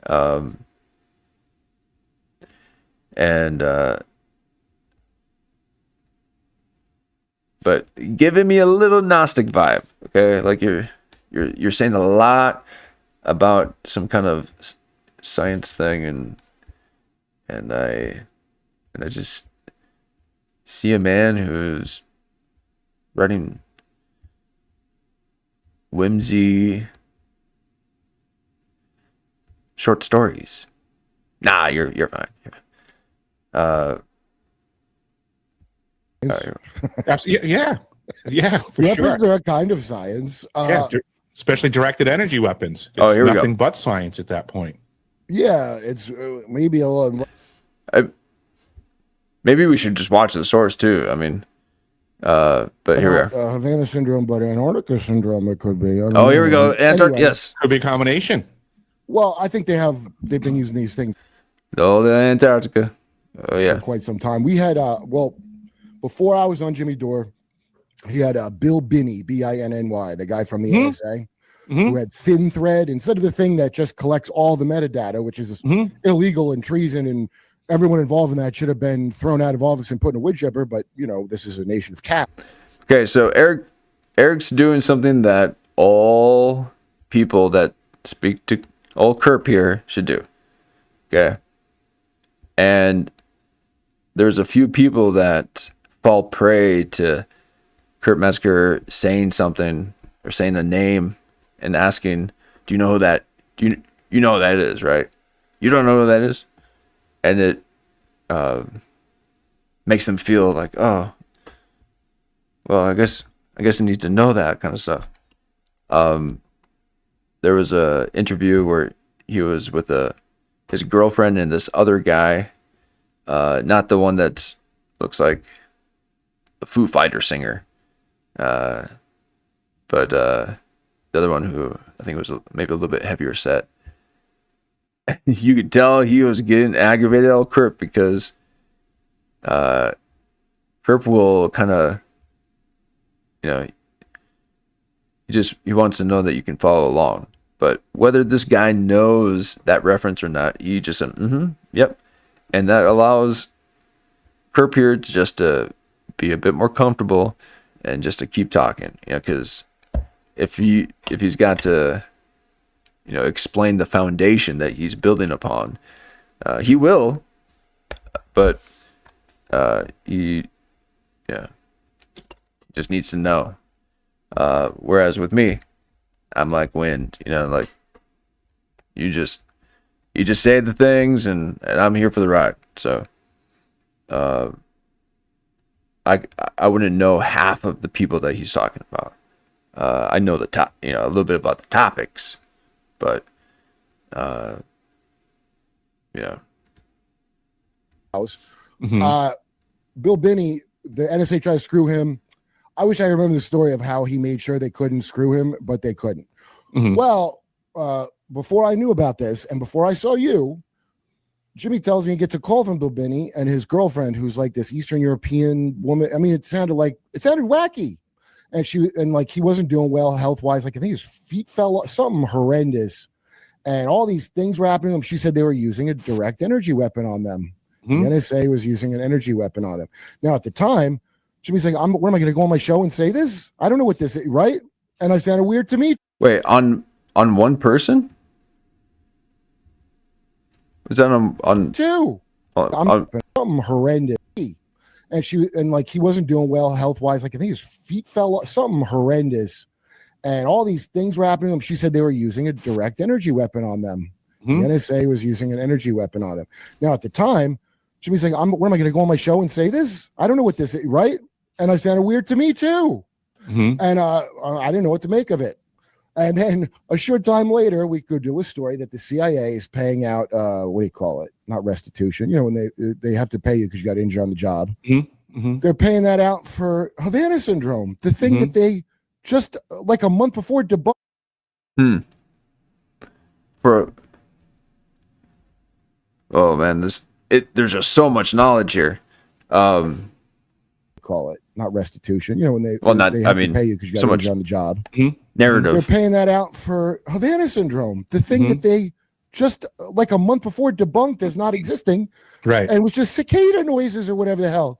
A: But giving me a little Gnostic vibe, okay? Like you're saying a lot about some kind of science thing, and I just see a man who's writing whimsy short stories, Nah, you're fine.
E: Absolutely, yeah, for
B: Weapons
E: sure.
B: are a kind of science.
E: Especially directed energy weapons.
A: Oh,
E: It's
A: here we go.
E: nothing but science at that point.
B: Yeah, it's maybe a little.
A: Maybe we should just watch the source too. I mean, but here we are.
B: Havana syndrome, but Antarctica syndrome it could be.
A: Oh, here we go.
B: Anyway.
A: Yes.
E: Could be a combination.
B: Well, I think they've been using these things
A: Oh, the Antarctica. Oh, yeah.
B: for quite some time. We had before I was on Jimmy Dore, he had Bill Binney, Binnny, the guy from the NSA, who had Thin Thread instead of the thing that just collects all the metadata, which is illegal and treason, and everyone involved in that should have been thrown out of office and put in a wood chipper. But this is a nation of cats.
A: Okay, so Eric's doing something that all people that speak to all Kerp here should do. Okay. And there's a few people that fall prey to Kurt Metzger saying something or saying a name and asking, do you know who that you know who that is, right? You don't know who that is? And it makes them feel like, oh, well, I guess I need to know that kind of stuff. There was a interview where he was with his girlfriend and this other guy, not the one that looks like the Foo Fighter singer, but the other one who I think was maybe a little bit heavier set. You could tell he was getting aggravated at Kerp because Kerp will kind of, he wants to know that you can follow along. But whether this guy knows that reference or not, he just said, yep. And that allows Kerp here to just be a bit more comfortable and just to keep talking. Because if he's got to, explain the foundation that he's building upon, he will. But he just needs to know. Whereas with me, I'm like wind, like you just say the things and I'm here for the ride. So I wouldn't know half of the people that he's talking about. I know the top, a little bit about the topics, but
B: Bill Binney, the NSA tried to screw him. I wish I remember the story of how he made sure they couldn't screw him, but they couldn't. Well, before I knew about this and before I saw you, Jimmy tells me he gets a call from Bill Binney and his girlfriend, who's like this Eastern European woman. I mean, it sounded wacky. And he wasn't doing well health-wise. Like, I think his feet fell off, something horrendous. And all these things were happening to them. She said they were using a direct energy weapon on them. The NSA was using an energy weapon on them. Now, at the time, Jimmy's like, what am I going to go on my show and say this? I don't know what this is, right? And I sounded weird to me.
A: Wait, on one person? Was that on
B: two? Something horrendous. And he wasn't doing well health-wise. Like, I think his feet fell off, something horrendous. And all these things were happening to them. She said they were using a direct energy weapon on them. The NSA was using an energy weapon on them. Now, at the time, Jimmy's like, what am I going to go on my show and say this? I don't know what this is, right? And I sounded weird to me too. And I didn't know what to make of it. And then a short time later, we could do a story that the CIA is paying out, what do you call it? Not restitution. When they have to pay you because you got injured on the job. They're paying that out for Havana syndrome, the thing that they just like a month before debunked.
A: Oh man, there's just so much knowledge here.
B: Call it not restitution. When they have to pay you because you got
A: so
B: injured on the job.
A: Narrative.
B: They're paying that out for Havana syndrome, the thing that they just like a month before debunked as not existing,
E: right?
B: And was just cicada noises or whatever the hell.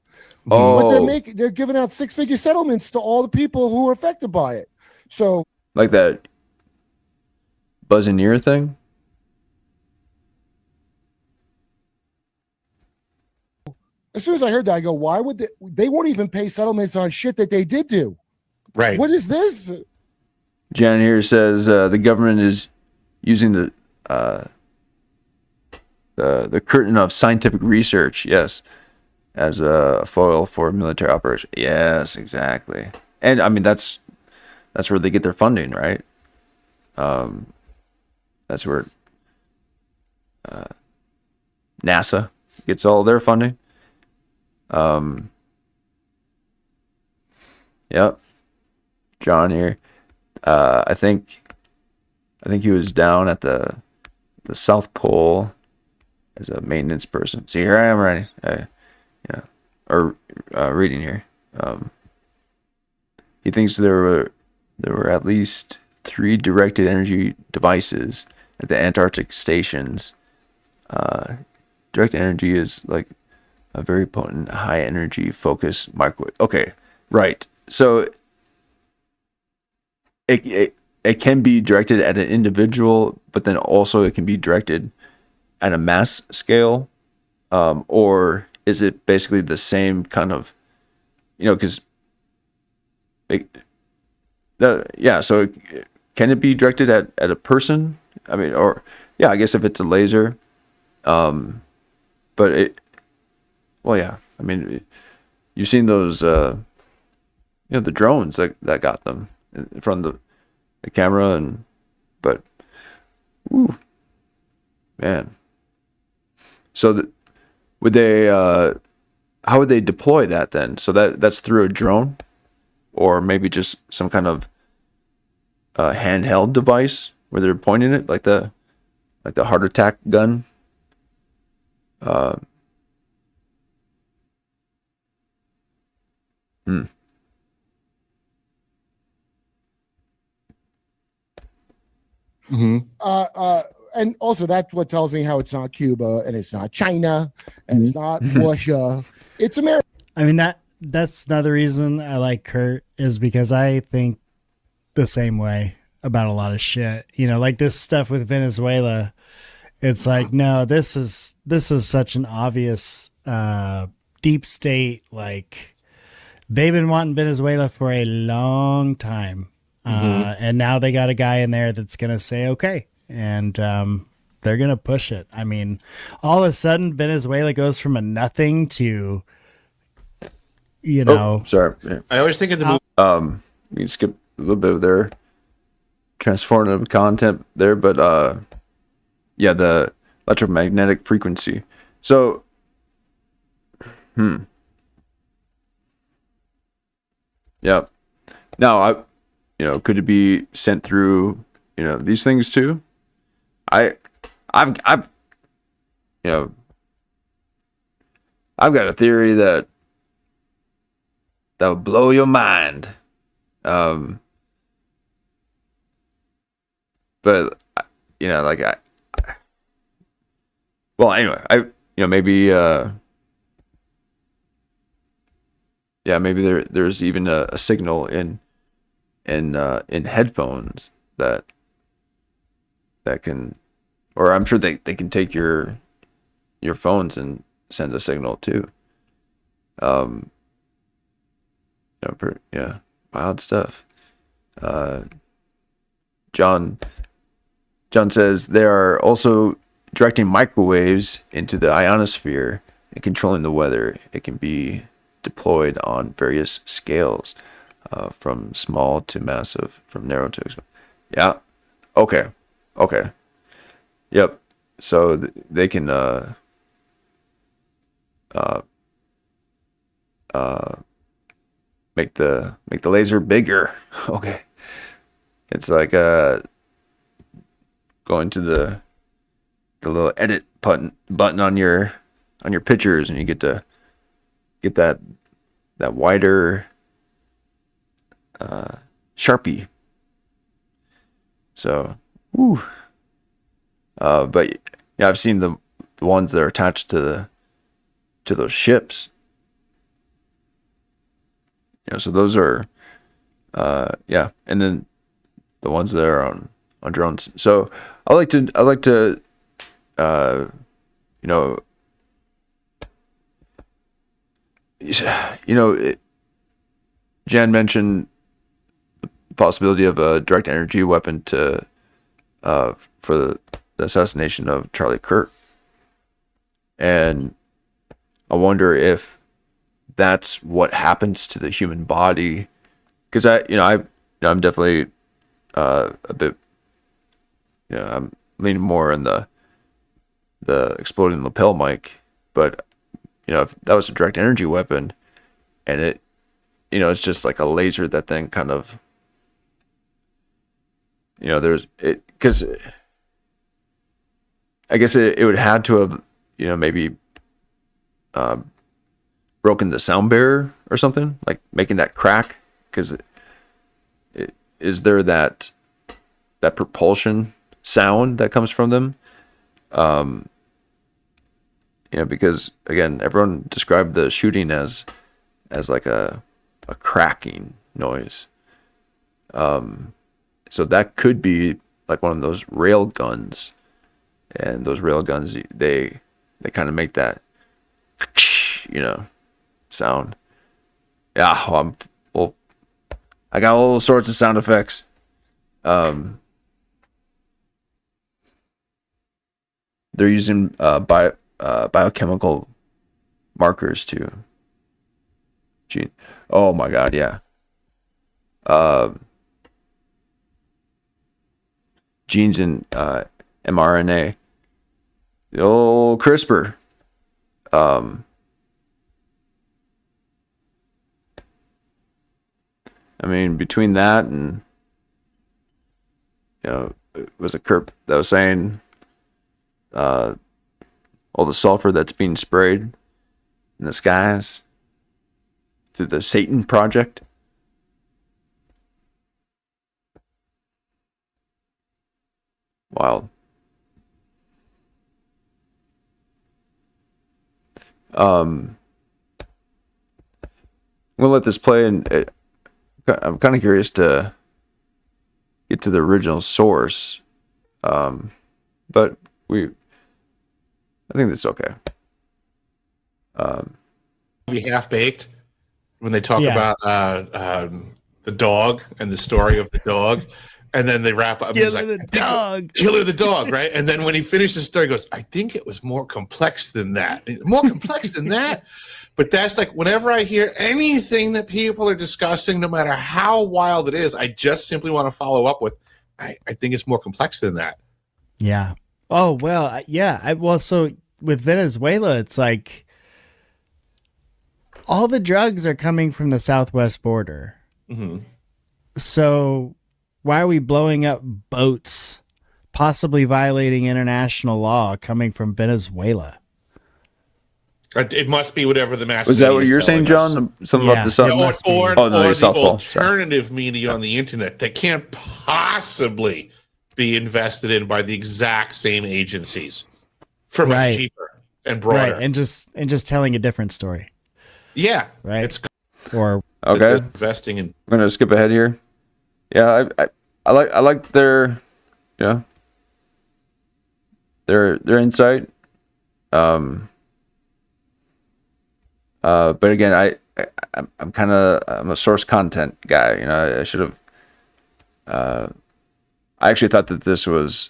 A: Oh,
B: but they're giving out 6-figure settlements to all the people who are affected by it. So
A: like that buzz in ear thing.
B: As soon as I heard that, I go, why would they won't even pay settlements on shit that they did do?
E: Right.
B: What is this?
A: Jan here says the government is using the the curtain of scientific research. Yes, as a foil for military operation. Yes, exactly. And I mean that's where they get their funding, right? That's where NASA gets all their funding. Yep. John here. I think he was down at the South Pole as a maintenance person. See, here I am writing. Yeah. Or reading here. He thinks there were at least 3 directed energy devices at the Antarctic stations. Directed energy is like a very potent, high energy focus microwave. Okay, right. So it can be directed at an individual, but then also it can be directed at a mass scale, or is it basically the same kind of, because so can it be directed at a person? I mean, or I guess if it's a laser, but I mean, you've seen those, the drones that got them in front of the camera, man. So would they, how would they deploy that then? So that's through a drone, or maybe just some kind of handheld device where they're pointing it like the heart attack gun.
B: And also that's what tells me how it's not Cuba and it's not China and it's not Russia. It's America.
F: I mean, that's another reason I like Kurt, is because I think the same way about a lot of shit. Like this stuff with Venezuela. It's like, no, this is such an obvious deep state. Like, they've been wanting Venezuela for a long time. And now they got a guy in there that's going to say, okay. And they're going to push it. I mean, all of a sudden, Venezuela goes from a nothing to,
A: Oh, sorry. Yeah.
E: I always think of the movie.
A: We can skip a little bit of their transformative content there, but the electromagnetic frequency. So, yeah. Now, could it be sent through, these things too? I've got a theory that would blow your mind. But anyway, maybe maybe there's even a signal in headphones that can, or I'm sure they can take your phones and send a signal too. Wild stuff. John says they are also directing microwaves into the ionosphere and controlling the weather. It can be deployed on various scales, from small to massive, from narrow to expensive. Yeah. Okay. Yep. So they can make the laser bigger. Okay. It's like going to the little edit button on your pictures, and you get to get that wider Sharpie. So, but yeah, I've seen the ones that are attached to those ships. So those are, and then the ones that are on drones. So I like to, Jan mentioned the possibility of a direct energy weapon for the assassination of Charlie Kirk. And I wonder if that's what happens to the human body, because I'm definitely a bit, I'm leaning more in the exploding lapel mic, but if that was a direct energy weapon, and it, it's just like a laser, that thing kind of, there's it, because I guess it would had to have, maybe broken the sound barrier or something, like making that crack, because is there that propulsion sound that comes from them? Because again, everyone described the shooting as like a cracking noise. So that could be like one of those rail guns, and those rail guns, they kind of make that sound. Yeah, I got all sorts of sound effects. They're using biochemical markers to gene. Oh my god, yeah. Genes in mRNA. The old CRISPR. I mean, between that and it was a Kurt that was saying all the sulfur that's being sprayed in the skies through the Satan Project. Wild. I'm gonna let this play, and I'm kind of curious to get to the original source, but I think that's okay.
E: Be half baked when they talk about the dog and the story of the dog, and then they wrap up.
F: Killer the dog.
E: Killer the dog, right? And then when he finished the story, he goes, I think it was more complex than that. More complex than that. But that's like, whenever I hear anything that people are discussing, no matter how wild it is, I just simply want to follow up with, I think it's more complex than that.
F: Yeah. Oh, well, yeah. So with Venezuela, it's like all the drugs are coming from the southwest border.
E: Mm-hmm.
F: So why are we blowing up boats, possibly violating international law, coming from Venezuela?
E: It must be whatever the mass.
A: Was that what you're saying, John? Something about the sun?
E: Or
A: the
E: the alternative media on the internet that can't possibly be invested in by the exact same agencies for much cheaper and broader,
F: and just telling a different story.
E: Yeah,
F: right.
E: It's
F: or
E: okay. Investing in.
A: I'm gonna skip ahead here. Yeah, I like their their insight. But again, I'm a source content guy. I should have. I actually thought that this was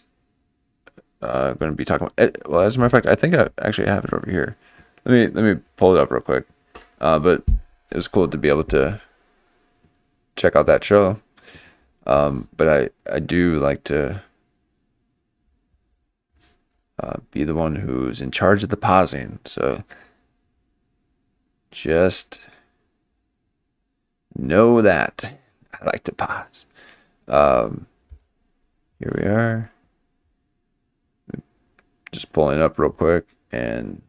A: going to be talking about. Well, as a matter of fact, I think I actually have it over here. Let me pull it up real quick. But it was cool to be able to check out that show. But I do like to be the one who's in charge of the pausing. So just know that I like to pause. Here we are. Just pulling up real quick and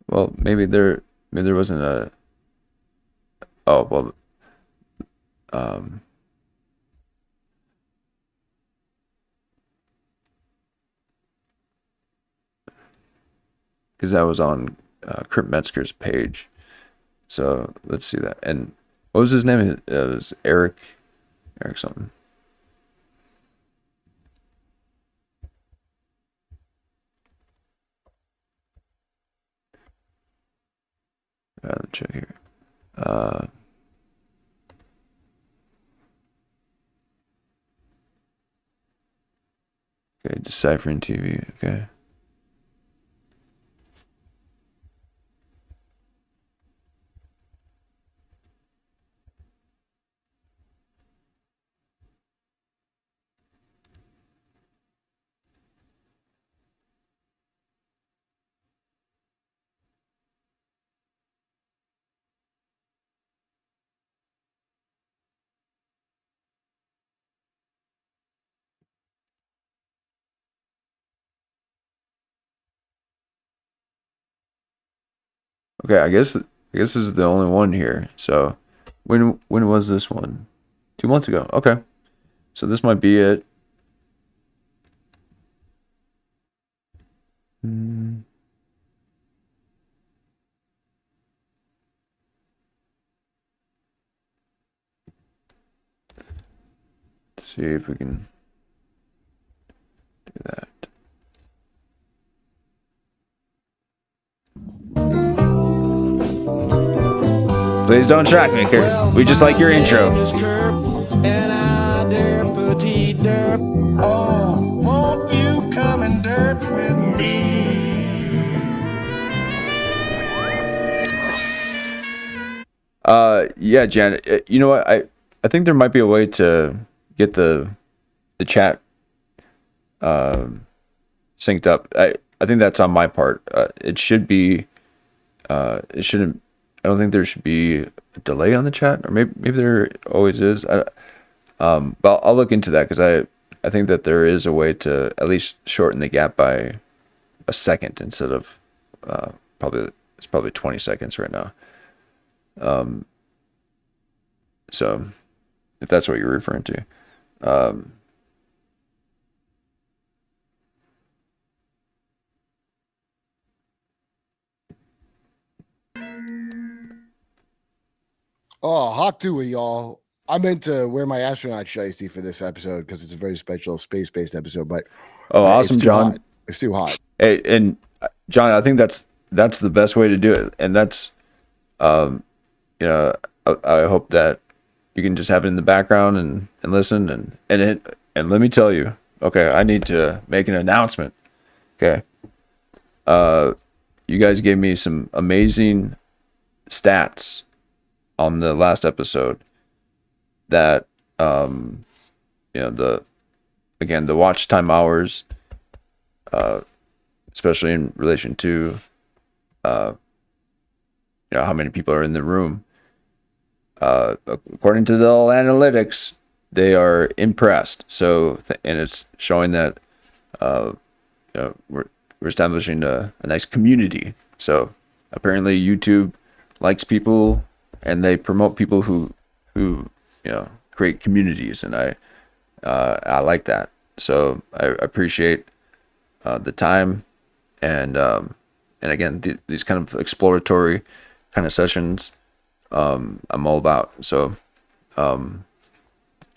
A: well, maybe there wasn't a. Oh well. Because that was on Kurt Metzger's page. So let's see that. And what was his name? It was Eric something. Let's check here. Okay, deciphering TV. Okay. Okay, I guess this is the only one here. So, when was this one? 2 months ago. Okay, so this might be it. Let's see if we can do that. Please don't track me, Kurt. We just like your intro.
G: And I dare petite derp. Oh, won't you come and derp with me?
A: Yeah, Jan. You know what? I think there might be a way to get the chat synced up. I think that's on my part. It should be. It shouldn't. I don't think there should be a delay on the chat, or maybe there always is. But I'll look into that, because I think that there is a way to at least shorten the gap by a second instead of it's probably 20 seconds right now. So if that's what you're referring to.
B: Oh, hawk to it, y'all. I meant to wear my astronaut shiesty for this episode because it's a very special space-based episode. But
A: awesome,
B: it's
A: John.
B: hot. It's too hot.
A: Hey, and John, I think that's the best way to do it, and that's, I hope that you can just have it in the background and listen and let me tell you, okay, I need to make an announcement. Okay, you guys gave me some amazing stats on the last episode that the watch time hours, especially in relation to how many people are in the room, according to the analytics, they are impressed. So and it's showing that we're establishing a nice community. So apparently YouTube likes people, and they promote people who create communities, and I like that. So I appreciate the time, and again, these kind of exploratory kind of sessions, I'm all about. So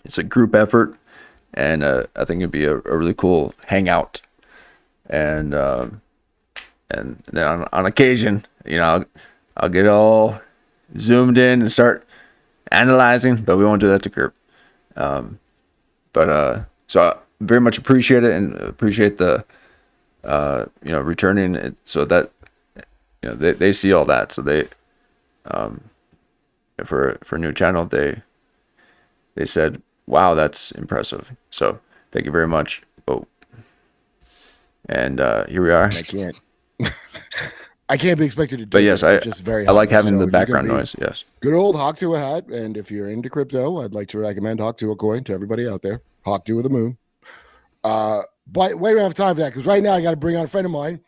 A: it's a group effort, and I think it'd be a really cool hangout, and then on occasion, I'll get all zoomed in and start analyzing, but we won't do that to Kurt. So I very much appreciate it, and appreciate the returning it, so that they see all that. So they for a new channel, they said, wow, that's impressive. So thank you very much. Oh, and here we are.
B: I can't be expected to do
A: but yes,
B: it. Just very
A: I like having
B: so
A: the background noise. Yes.
B: Good old Hawk to a hat. And if you're into crypto, I'd like to recommend Hawk to a coin to everybody out there. Hawk to the moon. But we don't have time for that, because right now I got to bring on a friend of mine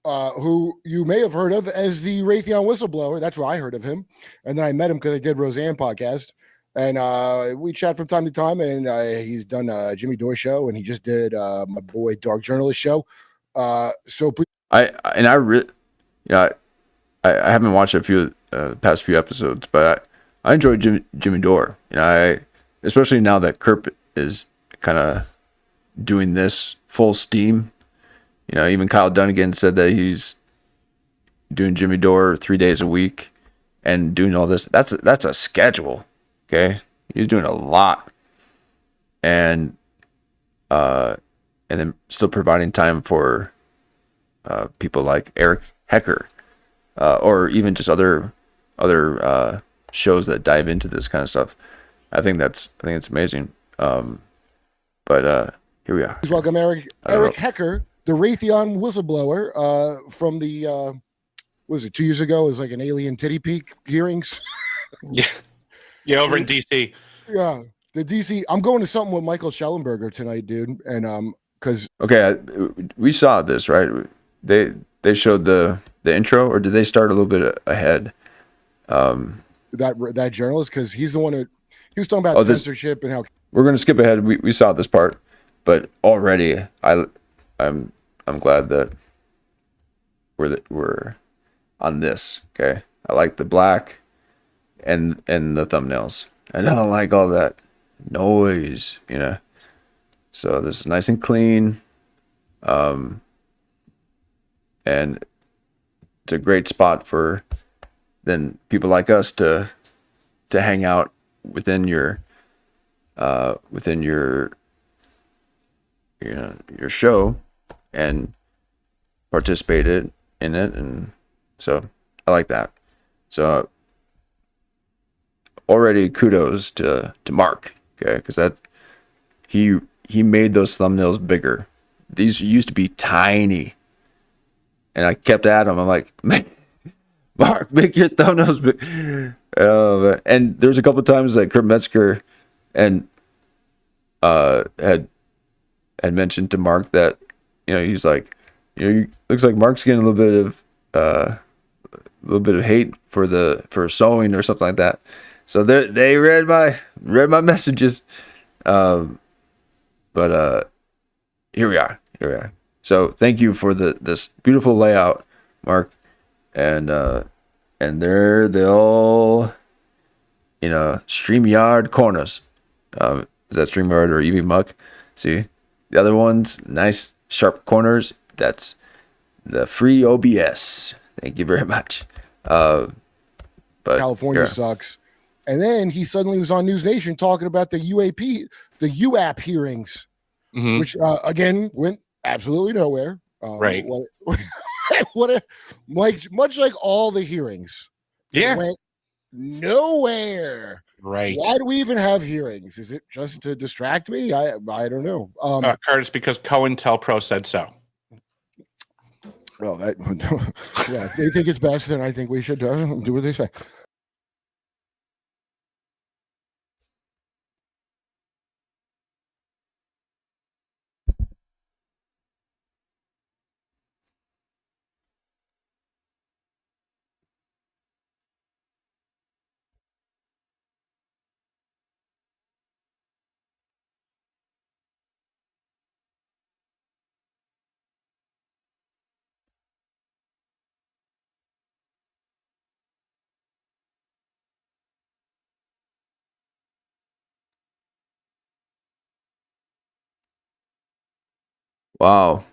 B: who you may have heard of as the Raytheon whistleblower. That's where I heard of him. And then I met him because I did Roseanne podcast. And we chat from time to time. And he's done a Jimmy Dore show, and he just did my boy Dark Journalist show. So please.
A: I haven't watched a few past few episodes, but I enjoy Jimmy Dore. Especially now that Kurt is kind of doing this full steam. Even Kyle Dunnigan said that he's doing Jimmy Dore 3 days a week. and doing all this. That's a schedule. Okay, he's doing a lot, and then still providing time for people like Eric Hecker, or even just other shows that dive into this kind of stuff. I think it's amazing. But here we are.
B: Please welcome Eric Hecker, the Raytheon whistleblower from the what was it 2 years ago? It was like an alien titty peak hearings.
E: Yeah, over in DC.
B: Yeah, the DC. I'm going to something with Michael Schellenberger tonight, dude, and because
A: we saw this, right? They showed the intro, or did they start a little bit ahead?
B: That journalist, because he's the one he was talking about censorship and how
A: we're going to skip ahead. We saw this part, but already I'm glad that we're on this. Okay, I like the black and the thumbnails, and I don't like all that noise, So this is nice and clean, and it's a great spot for then people like us to hang out within your show and participate in it, and so I like that. So already kudos to Mark, okay, because that he made those thumbnails bigger. These used to be tiny, and I kept at him. I'm like, man, Mark, make your thumbnails big. And there's a couple of times that Kurt Metzger and had mentioned to Mark that he's like, looks like Mark's getting a little bit of hate for sewing or something like that. So they read my messages, but here we are. So thank you for this beautiful layout, Mark, and they're all StreamYard corners. Is that StreamYard or EV Muck? See the other ones, nice sharp corners. That's the free OBS. Thank you very much. But
B: California sucks. And then he suddenly was on News Nation talking about the UAP hearings, which again went absolutely nowhere.
E: Right.
B: Much like all the hearings.
E: Yeah.
B: Went nowhere.
E: Right.
B: Why do we even have hearings? Is it just to distract me? I don't know.
E: Curtis, because COINTELPRO said so.
B: Well, yeah, if they think it's best, then I think we should do what they say.
A: wow.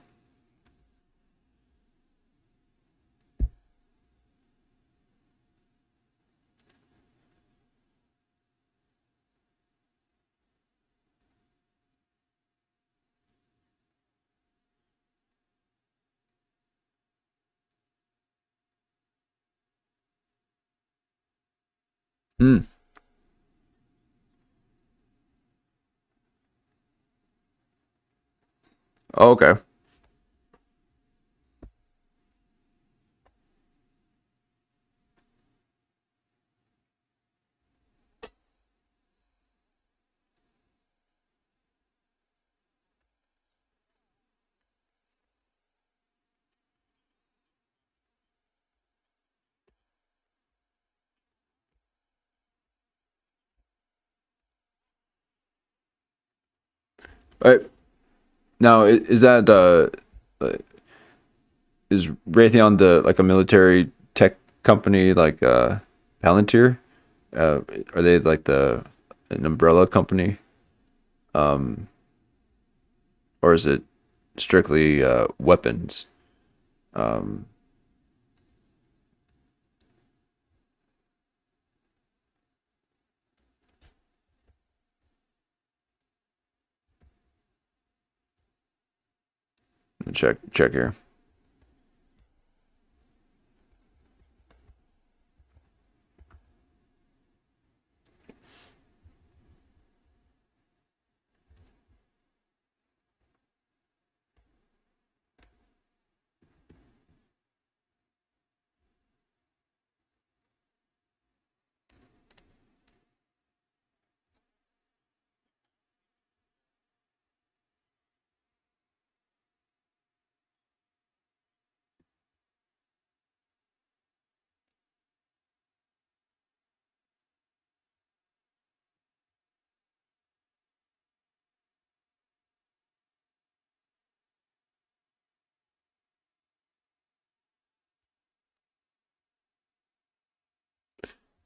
A: Hmm. Okay. Right. Now, is that is Raytheon like a military tech company like Palantir? Are they like an umbrella company? Or is it strictly weapons? check here.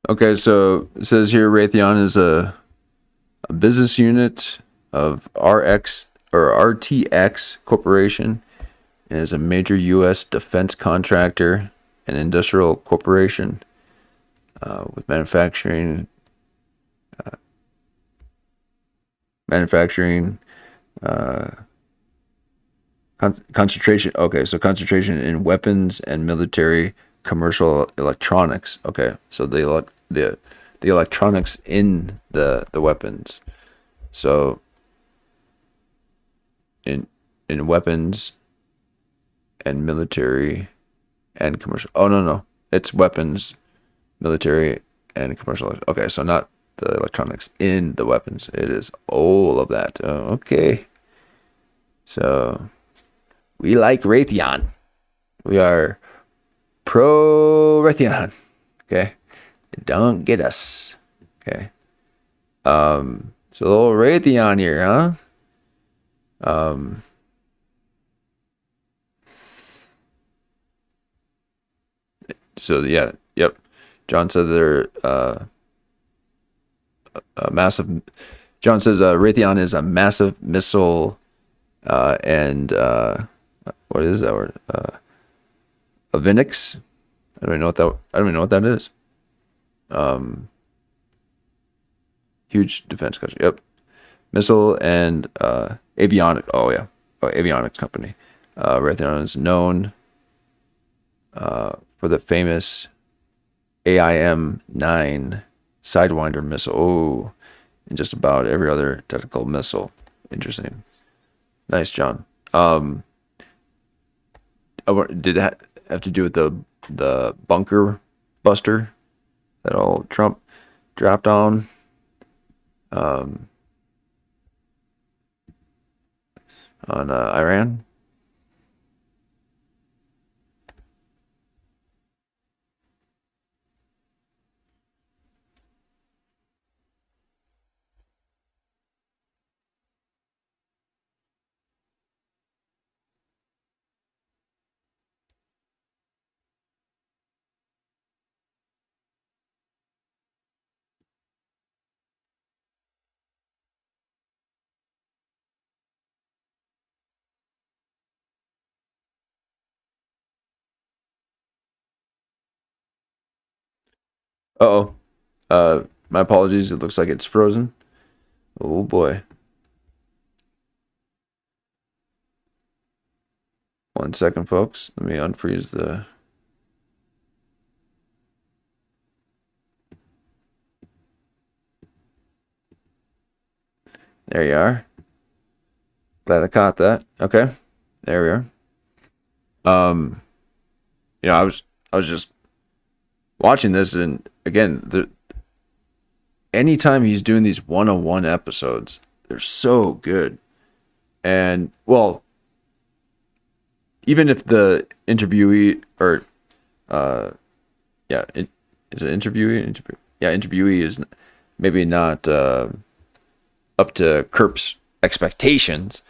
A: Okay, so it says here Raytheon is a business unit of RTX Corporation and is a major U.S. defense contractor and industrial corporation with manufacturing, concentration. Okay, so concentration in weapons and military commercial electronics. Okay, so the electronics in the weapons. So in weapons and military and commercial. Oh no, it's weapons, military and commercial. Okay, so not the electronics in the weapons. It is all of that. Okay. So we like Raytheon. We are pro Raytheon. Okay. Don't get us. Okay. So a little Raytheon here, huh? So yeah, yep. John said they're a massive. John says Raytheon is a massive missile, and what is that word? Avinix. I don't even know what that is. Huge defense country. Yep. Missile and avionics. Oh yeah. Oh, avionics company. Raytheon is known for the famous AIM-9 Sidewinder missile. Oh, and just about every other tactical missile. Interesting. Nice, John. Did that have to do with the bunker buster that all Trump dropped on? On Iran? Uh-oh. My apologies. It looks like it's frozen. Oh boy. 1 second, folks. Let me unfreeze the... There you are. Glad I caught that. Okay. There we are. I was just watching this, and again, anytime he's doing these one-on-one episodes, they're so good. And well, even if the interviewee or interviewee is maybe not up to Kerp's expectations,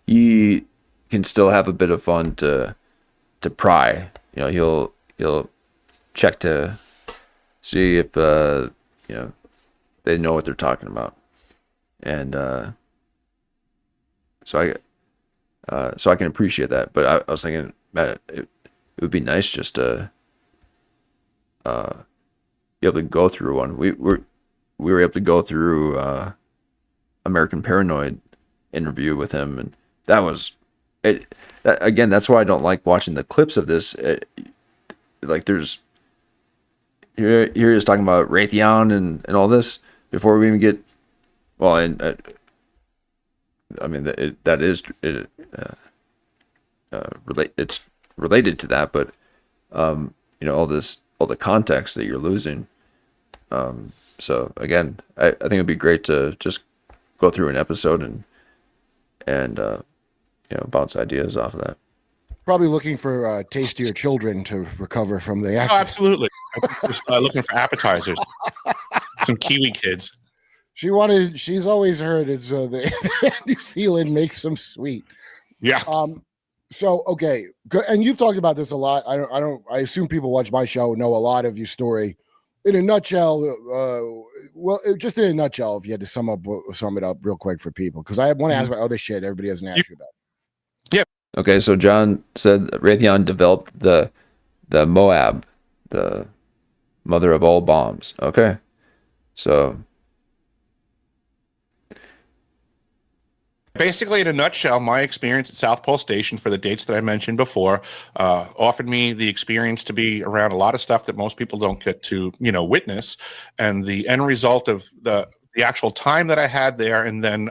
A: he can still have a bit of fun to pry. He'll check to see if they know what they're talking about, and so I can appreciate that. But I was thinking, man, it would be nice just to be able to go through one. We were able to go through American Paranoid interview with him, and that was again, that's why I don't like watching the clips of this. Like there's here is talking about Raytheon and all this before we even get well, and I mean that is it's related to that, but all the context that you're losing. So again, I think it'd be great to just go through an episode and bounce ideas off of that.
B: Probably looking for tastier children to recover from the accident.
E: Oh, absolutely. Just looking for appetizers. Some Kiwi kids.
B: She's always heard it's the New Zealand makes them sweet.
E: Yeah.
B: So okay, good. And you've talked about this a lot. I assume people watch my show know a lot of your story. In a nutshell, just in a nutshell, if you had to sum it up real quick for people, because I want to ask about other shit everybody doesn't ask you about.
E: Yeah.
A: Okay, so John said Raytheon developed the Moab, the mother of all bombs. Okay, so
E: basically, in a nutshell, my experience at South Pole Station for the dates that I mentioned before offered me the experience to be around a lot of stuff that most people don't get to, witness. And the end result of the actual time that I had there, and then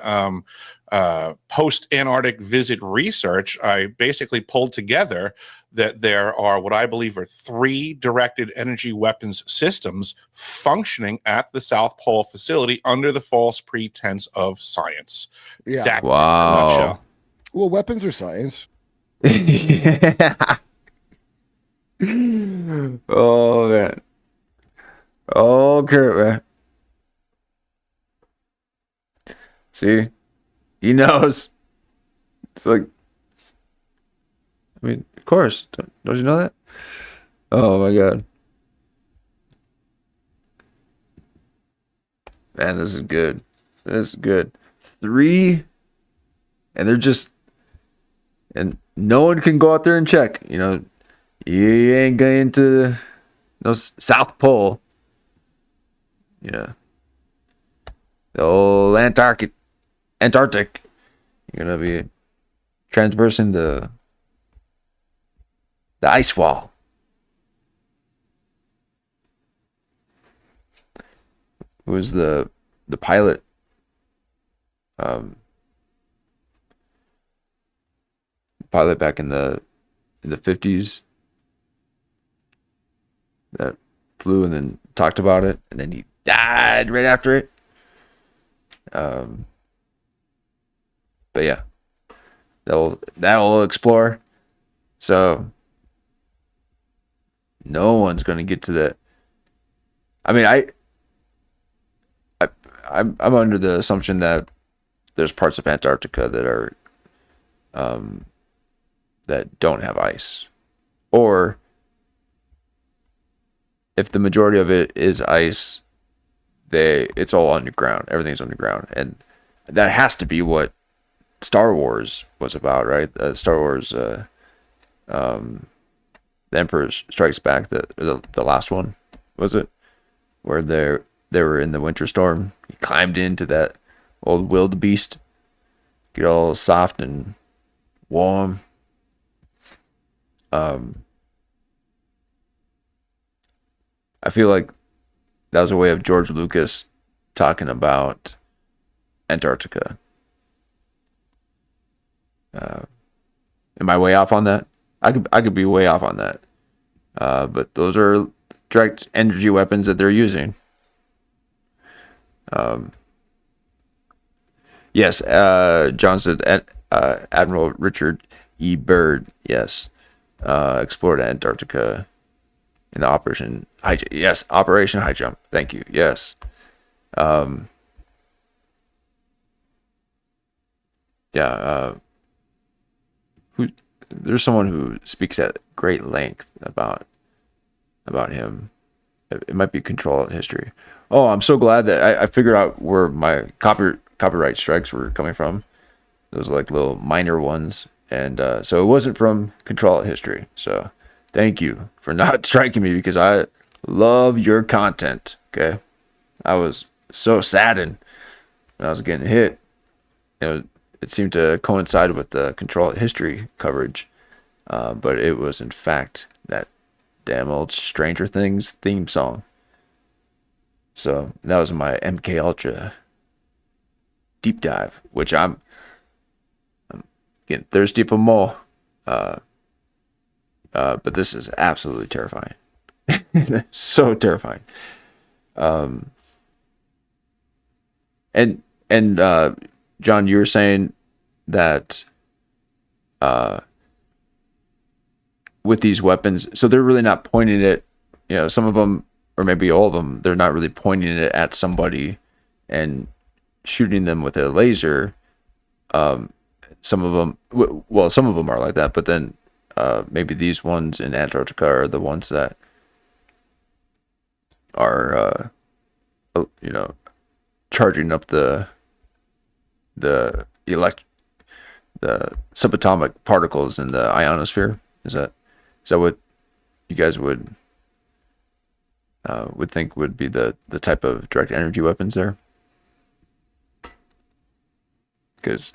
E: post-Antarctic visit research, I basically pulled together that there are what I believe are 3 directed energy weapons systems functioning at the South Pole facility under the false pretense of science.
B: Yeah.
E: That's
A: wow.
B: Well, weapons are science.
A: Oh man. Oh, Kurt, man. See, he knows. It's like, I mean, of course. Don't you know that? Oh my god. Man, this is good. This is good. 3, and no one can go out there and check. You ain't going to no South Pole. The old Antarctic. You're gonna be transversing the ice wall. Who was the pilot? Pilot back in the 50s that flew and then talked about it, and then he died right after it. But yeah, that'll explore. So no one's going to get to that. I mean, I'm under the assumption that there's parts of Antarctica that are that don't have ice, or if the majority of it is ice, it's all underground. Everything's underground, and that has to be what Star Wars was about, right? Star Wars, The Emperor Strikes Back, the last one, was it? Where they were in the winter storm. He climbed into that old wildebeest, get all soft and warm. I feel like that was a way of George Lucas talking about Antarctica. Am I way off on that? I could be way off on that. But those are direct energy weapons that they're using. Yes, John said Admiral Richard E. Byrd, yes, explored Antarctica in the Operation High Jump. Yes, Operation High Jump. Thank you. Yes. There's someone who speaks at great length about him. It might be Control Alt History. Oh, I'm so glad that I figured out where my copyright strikes were coming from. Those like little minor ones, and so it wasn't from Control Alt History. So thank you for not striking me, because I love your content. Okay, I was so saddened when I was getting hit. it seemed to coincide with the Control History coverage, but it was in fact that damn old Stranger Things theme song. So that was my MK Ultra deep dive, which I'm getting thirsty for more. But this is absolutely terrifying. So terrifying. And John, you were saying that with these weapons, so they're really not pointing it, some of them, or maybe all of them, they're not really pointing it at somebody and shooting them with a laser. Some of them, some of them are like that, but then maybe these ones in Antarctica are the ones that are, charging up the subatomic particles in the ionosphere. Is that what you guys would think would be the type of direct energy weapons there? Because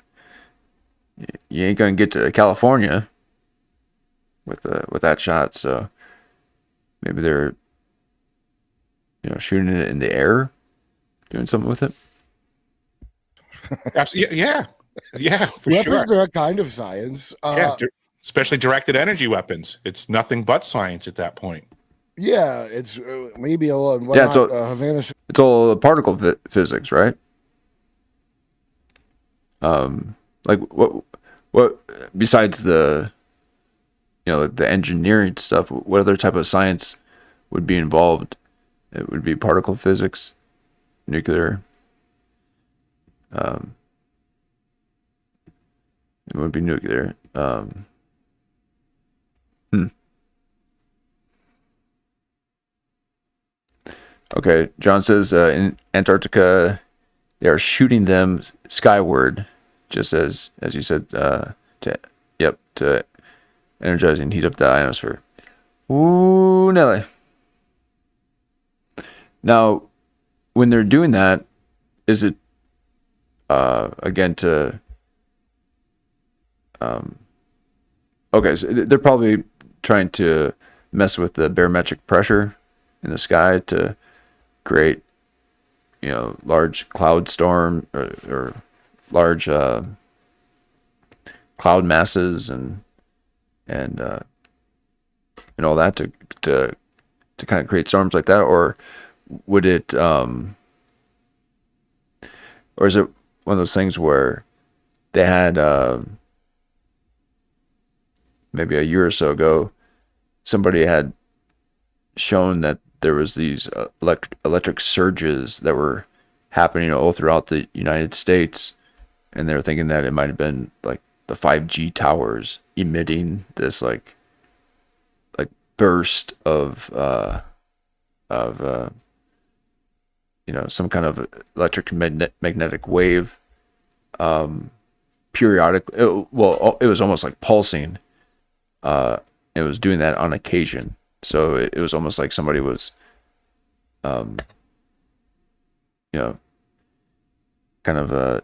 A: you ain't gonna get to California with that shot, so maybe they're shooting it in the air, doing something with it.
E: Absolutely, yeah, for
B: Weapons
E: sure.
B: are a kind of science.
E: Especially directed energy weapons. It's nothing but science at that point.
B: Yeah, it's maybe a little.
A: Havana. It's all particle physics, right? Like what besides the the engineering stuff, what other type of science would be involved? It would be particle physics, nuclear. It would be nuclear. Okay, John says in Antarctica they are shooting them skyward, just as you said, to energize and heat up the ionosphere. Ooh, Nelly. Now, when they're doing that, is it again to okay, so they're probably trying to mess with the barometric pressure in the sky to create large cloud storm or large cloud masses and all that to kind of create storms like that, or would it or is it one of those things where they had maybe a year or so ago somebody had shown that there was these electric surges that were happening all throughout the United States, and they were thinking that it might have been like the 5G towers emitting this like burst of some kind of electric magnetic wave periodically. It was almost like pulsing. It was doing that on occasion. So it was almost like somebody was, kind of,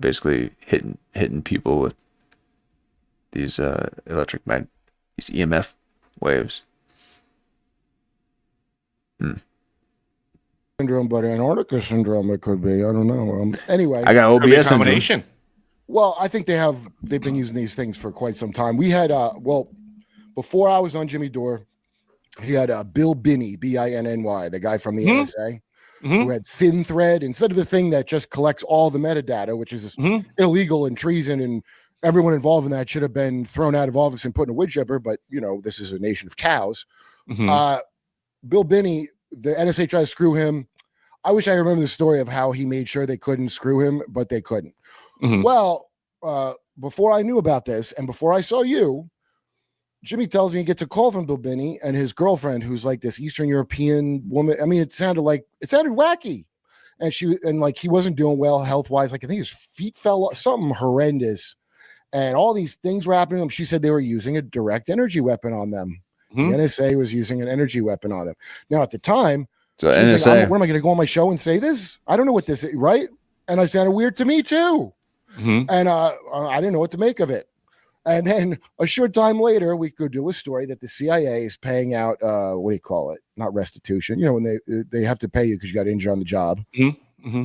A: basically hitting people with these these EMF waves.
B: Syndrome, but Antarctica syndrome it could be. I don't know. Anyway,
A: I got OBS
E: combination.
B: Well, I think they've been using these things for quite some time. We had before I was on Jimmy Dore, he had Bill Binney, Binny, the guy from the NSA, who had Thin Thread instead of the thing that just collects all the metadata, which is illegal and treason, and everyone involved in that should have been thrown out of office and put in a wood chipper. But this is a nation of cows. Bill Binney, the NSA tried to screw him. I wish I remember the story of how he made sure they couldn't screw him, but they couldn't. Well, before I knew about this and before I saw you, Jimmy tells me he gets a call from Bill Binney and his girlfriend, who's like this Eastern European woman. I mean, it sounded wacky. And he wasn't doing well health-wise. Like, I think his feet fell, something horrendous. And all these things were happening to them. She said they were using a direct energy weapon on them. The NSA was using an energy weapon on them. Now, at the time,
A: so
B: NSA, like, what am I going to go on my show and say this? I don't know what this is, right? And I sounded weird to me, too. And I didn't know what to make of it. And then a short time later, we could do a story that the CIA is paying out, what do you call it? Not restitution. You know, when they have to pay you because you got injured on the job.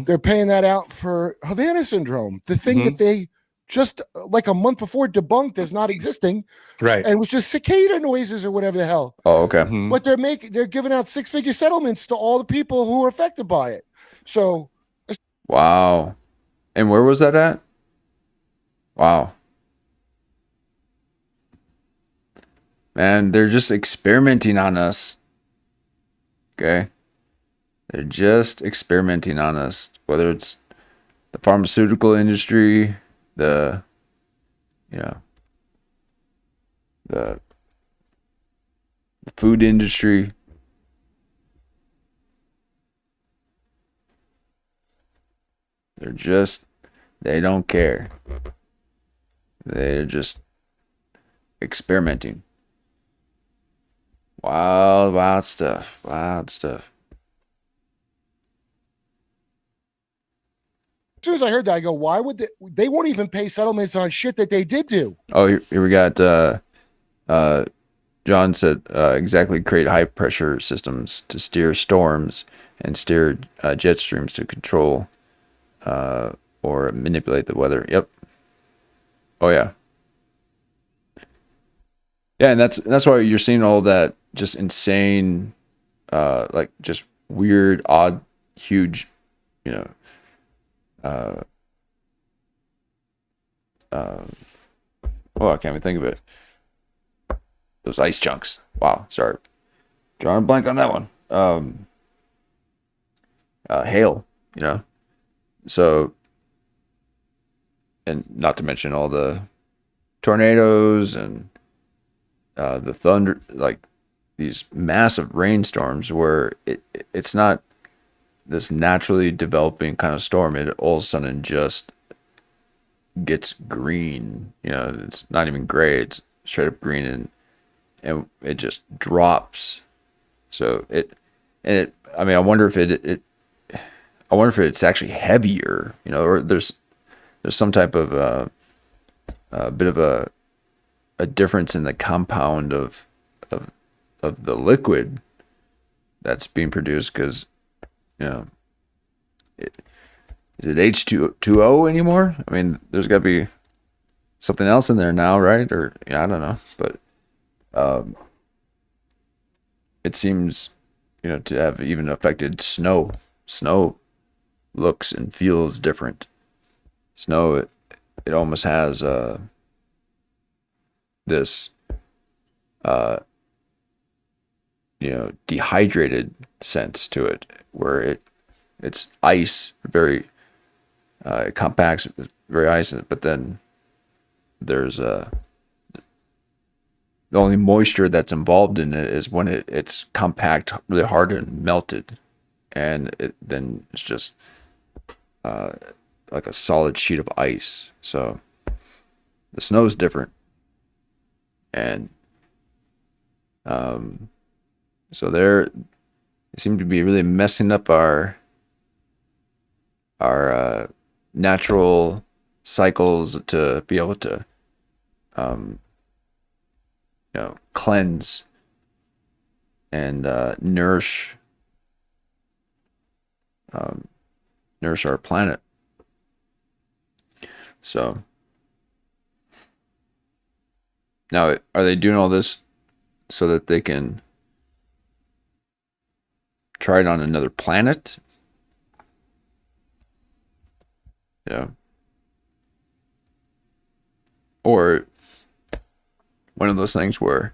B: They're paying that out for Havana syndrome, the thing that they just like a month before debunked as not existing,
E: right?
B: And was just cicada noises or whatever the hell.
A: Oh, okay.
B: But they're giving out 6-figure settlements to all the people who are affected by it. So,
A: wow. And where was that at? Wow. Man, they're just experimenting on us. Okay. They're just experimenting on us. Whether it's the pharmaceutical industry, the food industry. They don't care. They're just experimenting. Wild stuff. Wild stuff.
B: As soon as I heard that, I go, why would they won't even pay settlements on shit that they did do.
A: Oh, here we got John said exactly, create high pressure systems to steer storms and steer jet streams to control or manipulate the weather. Yep. Oh yeah. Yeah, and that's why you're seeing all that just insane, like just weird, odd, huge, I can't even think of it. Those ice chunks. Wow, sorry. Drawing a blank on that one. Hail, So, and not to mention all the tornadoes and the thunder, like these massive rainstorms where it's not this naturally developing kind of storm. It all of a sudden just gets green. It's not even gray. It's straight up green, and it just drops. So I wonder if it's actually heavier, or there's some type of bit of a difference in the compound of the liquid that's being produced, because is it H2O anymore? I mean, there's got to be something else in there now, right? Or I don't know, but it seems to have even affected snow. Snow looks and feels different. Snow, it almost has this dehydrated sense to it, where it's ice, very it compacts, very ice, but then there's the only moisture that's involved in it is when it's compact, really hard and melted, and then it's just like a solid sheet of ice. So the snow is different, and so they seem to be really messing up our natural cycles to be able to cleanse and nourish our planet. So now, are they doing all this so that they can try it on another planet? Or one of those things where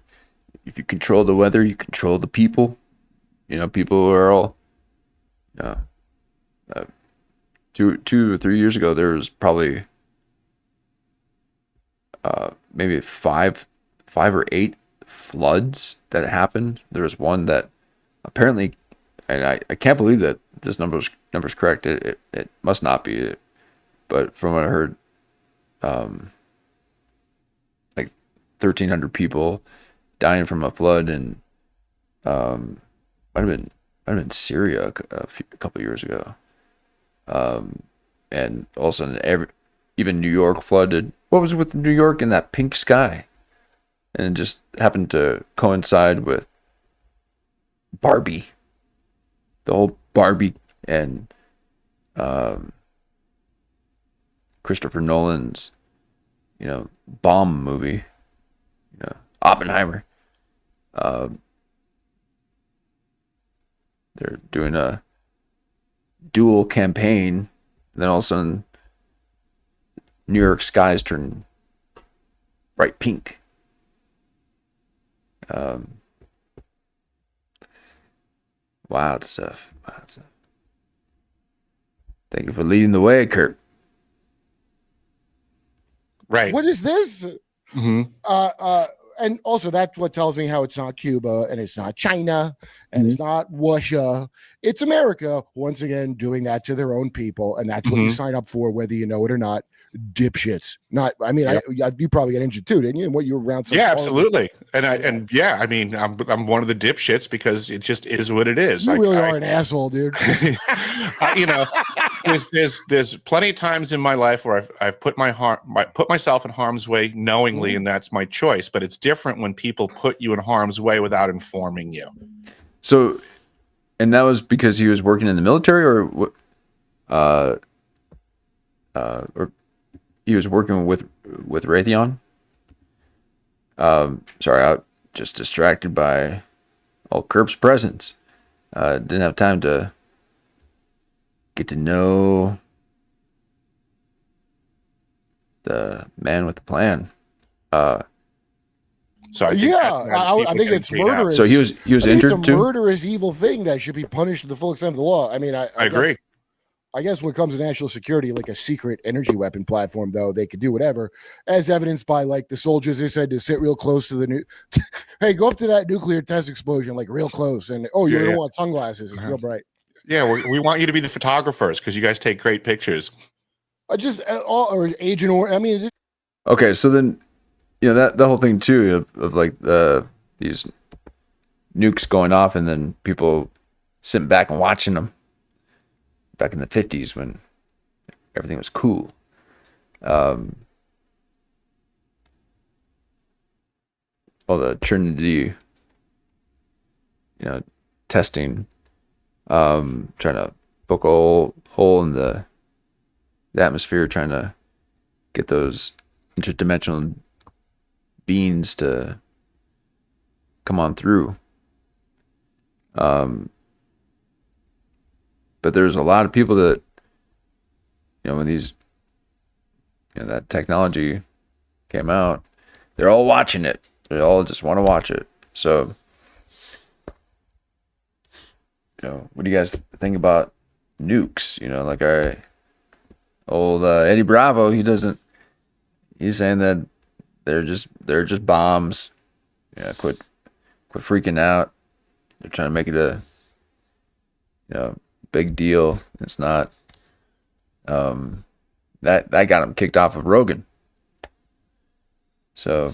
A: if you control the weather, you control the people. People are all 2 or 3 years ago, there was probably maybe five or 8 floods that happened. There was one that apparently, and I can't believe that this number's correct. It must not be, but from what I heard, like 1,300 people dying from a flood, and might have been Syria a couple of years ago. And all of a sudden, even New York flooded. What was with New York and that pink sky? And it just happened to coincide with Barbie. The whole Barbie and Christopher Nolan's, bomb movie, Oppenheimer. They're doing a dual campaign, and then all of a sudden, New York skies turn bright pink. Wild stuff. Thank you for leading the way, Kurt.
E: Right.
B: What is this?
E: Mm-hmm.
B: And also that's what tells me how it's not Cuba and it's not China and it's not Russia. It's America once again doing that to their own people, and that's what you sign up for, whether you know it or not. Dipshits. Not. I mean, you probably got injured too, didn't you? And what you were around?
E: Yeah, absolutely. And I mean, I'm one of the dipshits because it just is what it is.
B: You really are an asshole, dude.
E: There's plenty of times in my life where I've put myself in harm's way knowingly, and that's my choice. But it's different when people put you in harm's way without informing you.
A: So, and that was because he was working in the military, or he was working with Raytheon. Sorry, I just distracted by all Kirp's presence. Didn't have time to get to know the man with the plan.
E: So I
B: think it's murderous.
A: So he was injured
B: it's a
A: too.
B: Murderous, evil thing that should be punished to the full extent of the law. I mean, I
E: agree.
B: I guess when it comes to national security, like a secret energy weapon platform, though, they could do whatever, as evidenced by like the soldiers they said to sit real close to the hey, go up to that nuclear test explosion, like real close, and you're gonna want sunglasses. It's real bright.
E: Yeah, we want you to be the photographers because you guys take great pictures.
B: Or Agent or I mean.
A: Okay, so then that the whole thing too of like these nukes going off and then people sitting back and watching them. Back in the 50s when everything was cool. All the Trinity, testing, trying to poke a hole in the atmosphere, trying to get those interdimensional beings to come on through. But there's a lot of people that, when these, that technology came out, they're all watching it. They all just want to watch it. So, what do you guys think about nukes? Like our old Eddie Bravo, he's saying that they're just bombs. Quit freaking out. They're trying to make it a, big deal. It's not. That got him kicked off of Rogan. So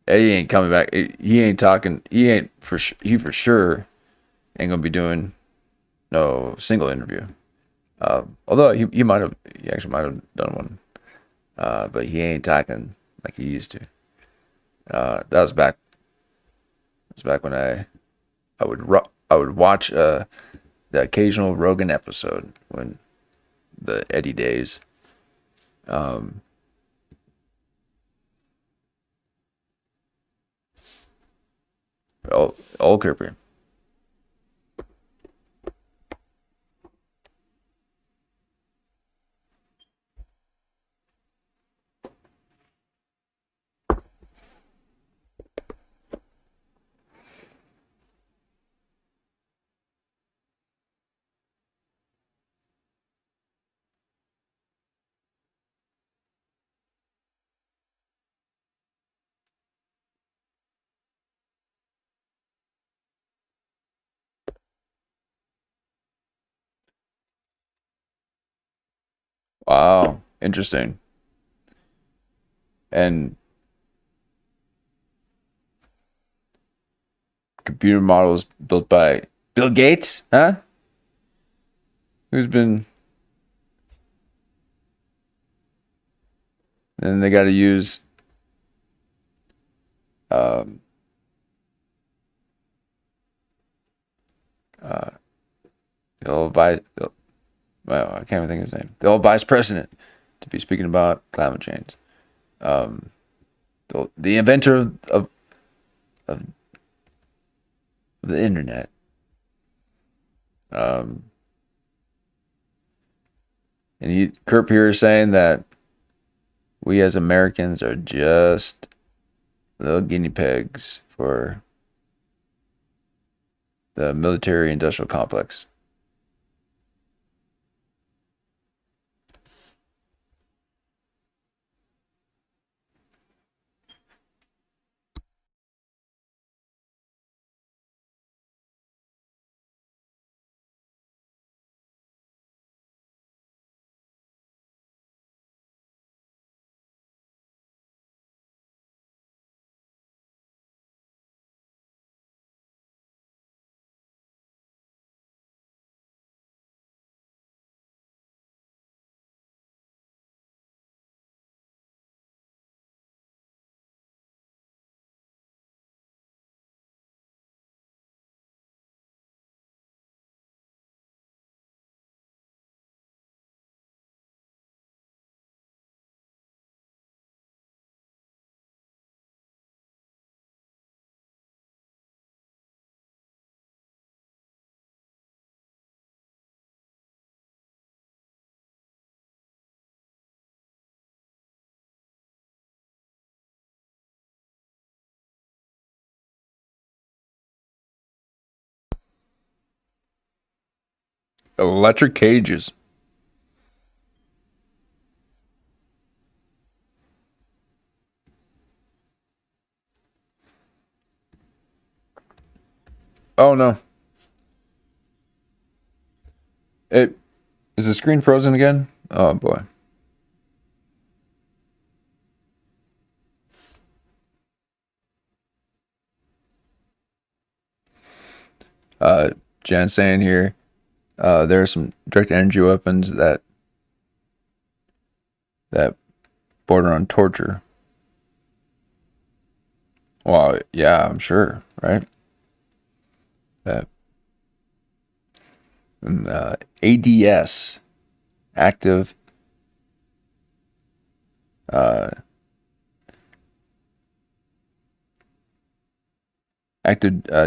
A: Eddie ain't coming back. He ain't talking. He for sure ain't gonna be doing no single interview. Although he actually might have done one. But he ain't talking like he used to. That was back. It was back when I would watch the occasional Rogan episode when the Eddie days. All Kirby. Wow, interesting. And computer models built by Bill Gates, huh? Who's been then they got to use the old vice. Well, I can't even think of his name. The old vice president to be speaking about climate change. The inventor of the internet. And Kurt here is saying that we as Americans are just little guinea pigs for the military industrial complex. Electric cages. Oh no. Is the screen frozen again? Oh boy. Jan saying here, there are some direct energy weapons that border on torture. Well, yeah, I'm sure, right? That ADS, active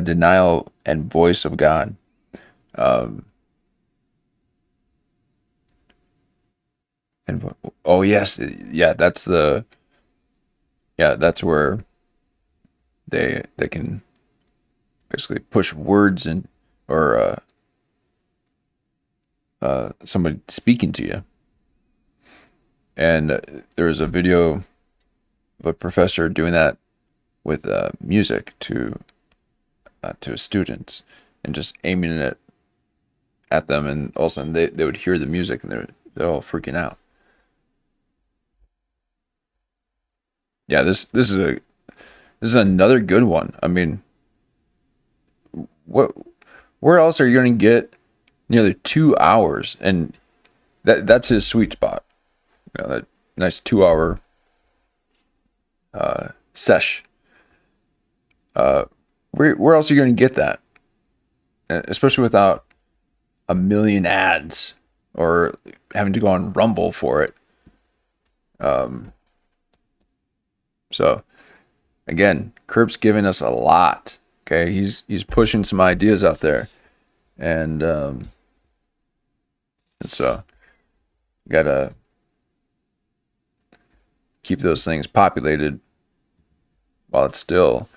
A: denial and voice of God. And oh yes, yeah, that's where they can basically push words in, or somebody speaking to you. And there was a video of a professor doing that with music to students, and just aiming it at them, and all of a sudden they would hear the music and they're all freaking out. Yeah, this is another good one. I mean, where else are you going to get nearly 2 hours? And that's his sweet spot. You know, that nice 2 hour sesh. Where else are you going to get that? Especially without a million ads or having to go on Rumble for it. So again, Kurt's giving us a lot. Okay, he's pushing some ideas out there, and so you gotta keep those things populated while it's still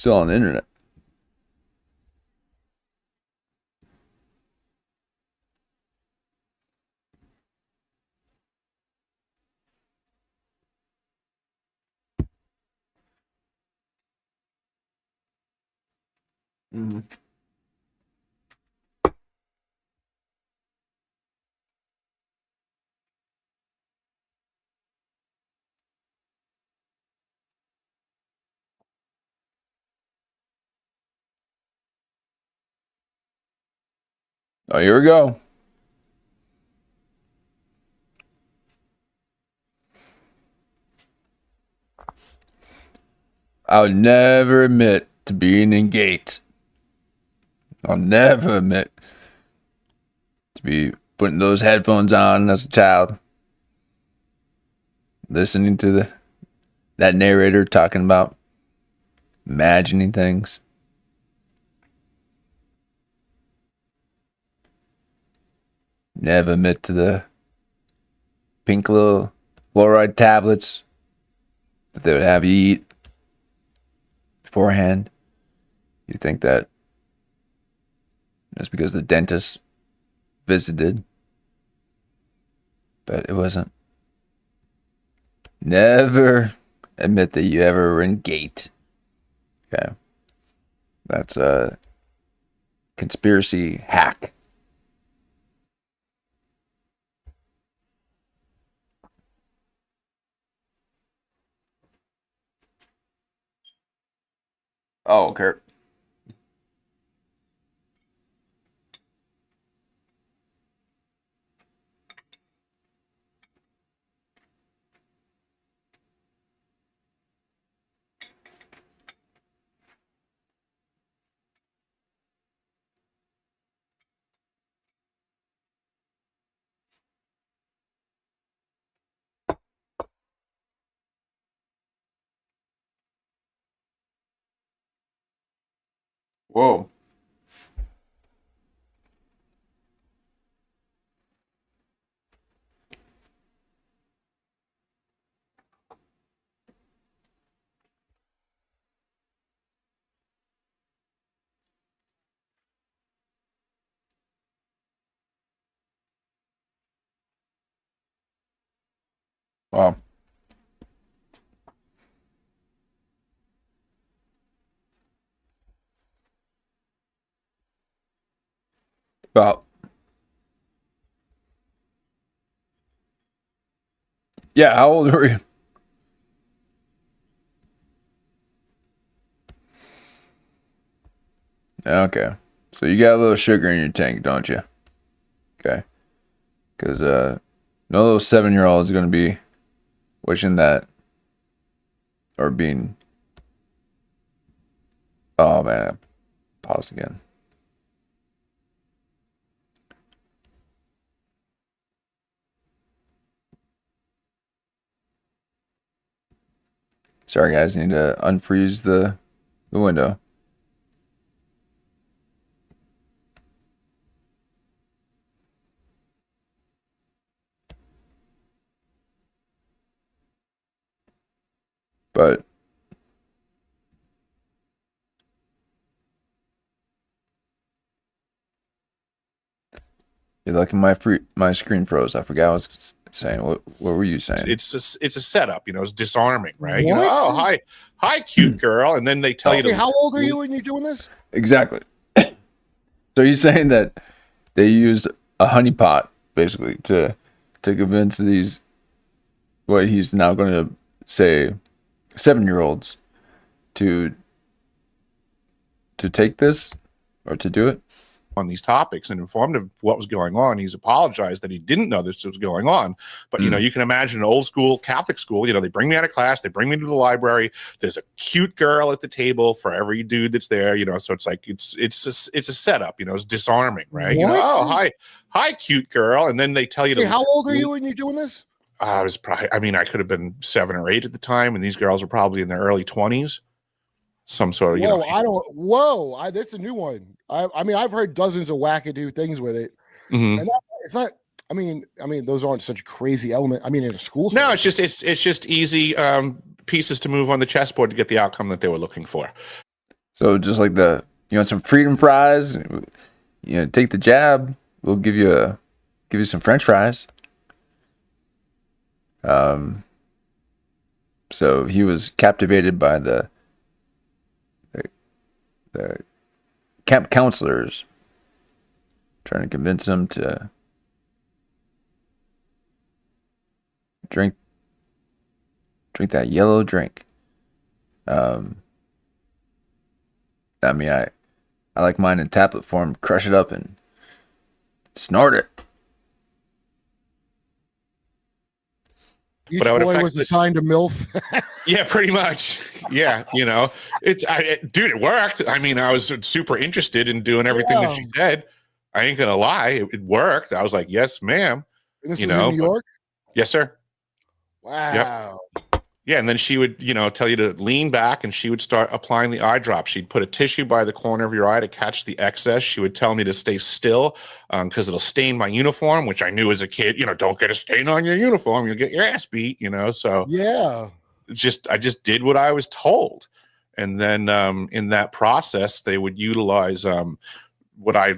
A: on the internet. Mm-hmm. Oh, here we go. I would never admit to being in gate. I'll never admit to be putting those headphones on as a child, listening to that narrator talking about imagining things. Never admit to the pink little fluoride tablets that they would have you eat beforehand. You think that that's because the dentist visited, but it wasn't. Never admit that you ever were in gate. Okay. That's a conspiracy hack. Oh, Kurt. Whoa. Wow. Well, yeah, how old were you? Okay. So you got a little sugar in your tank, don't you? Okay. Because no little 7-year-old is going to be wishing that or being. Oh, man. Pause again. Sorry, guys. Need to unfreeze the window. But you're lucky my screen froze. I forgot what I was saying. What were you saying?
E: It's a setup, it's disarming, right?
B: What?
E: Oh, hi, cute girl, and then they tell you.
B: Okay, how old are you when you're doing this?
A: Exactly. So you're saying that they used a honeypot basically to convince these, what he's now going to say, 7-year-olds to take this or to do it
E: on these topics and informed of what was going on. He's apologized that he didn't know this was going on. But, you can imagine an old school Catholic school, they bring me out of class, they bring me to the library. There's a cute girl at the table for every dude that's there, so it's like, it's a setup, it's disarming, right?
B: What?
E: Oh, hi, cute girl. And then they tell you
B: Okay, how old are you when you're doing this?
E: I was probably, I could have been 7 or 8 at the time. And these girls are probably in their early 20s. Some sort of,
B: that's a new one. I've heard dozens of wackadoo things with it.
E: Mm-hmm.
B: And it's not, I mean, those aren't such a crazy element. In a school setting.
E: No, it's just easy pieces to move on the chessboard to get the outcome that they were looking for.
A: So just like some freedom fries, take the jab. We'll give you some French fries. So he was captivated by the camp counselors trying to convince him to drink that yellow drink. I like mine in tablet form. Crush it up and snort it.
B: Each
E: but I would
B: boy
E: affect
B: was assigned a MILF.
E: Yeah, pretty much. Yeah, you know, dude, it worked. I mean, I was super interested in doing everything that she said. I ain't gonna lie, it worked. I was like, yes, ma'am.
B: And this
E: You
B: is
E: know,
B: in New York?
E: yes, sir.
B: Wow.
E: Yep. Yeah, and then she would, tell you to lean back, and she would start applying the eye drop. She'd put a tissue by the corner of your eye to catch the excess. She would tell me to stay still because it'll stain my uniform, which I knew as a kid, don't get a stain on your uniform. You'll get your ass beat, So
B: yeah,
E: I just did what I was told. And then in that process, they would utilize what I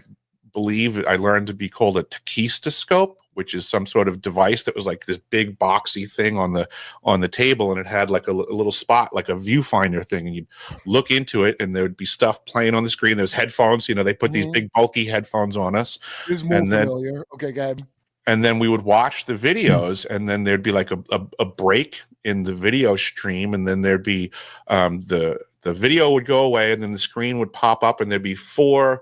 E: believe I learned to be called a tachistoscope, which is some sort of device that was like this big boxy thing on the table, and it had like a little spot, like a viewfinder thing, and you'd look into it, and there would be stuff playing on the screen. There's headphones, they put these big bulky headphones on us.
B: It's more familiar. Okay, go ahead.
E: And then we would watch the videos, and then there'd be like a break in the video stream, and then there'd be the video would go away, and then the screen would pop up, and there'd be 4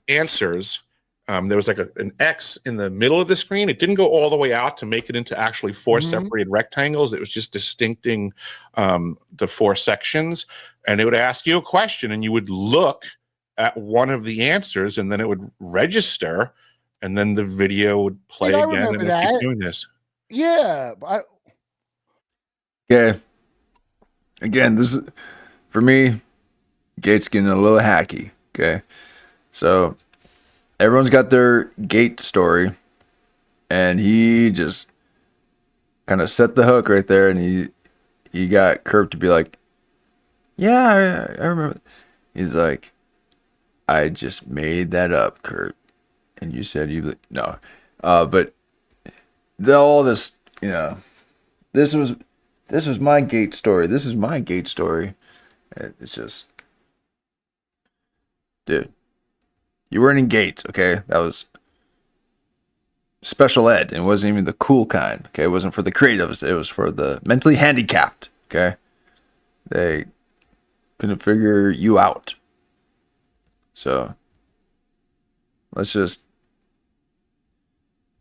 E: answers. There was like an X in the middle of the screen. It didn't go all the way out to make it into actually 4 separated rectangles. It was just distincting the 4 sections, and it would ask you a question, and you would look at one of the answers, and then it would register, and then the video would play again, and it keep doing this.
B: Yeah.
A: Okay. Again, this is for me. Gate's getting a little hacky. Okay, so everyone's got their Gate story, and he just kind of set the hook right there, and he got Kurt to be like, "Yeah, I remember." He's like, "I just made that up, Kurt," and you said you no, but all this, this was my Gate story. This is my Gate story. It's just, dude. You weren't in Gates, okay? That was special ed, and it wasn't even the cool kind, okay? It wasn't for the creatives. It was for the mentally handicapped, okay? They couldn't figure you out. So, let's just...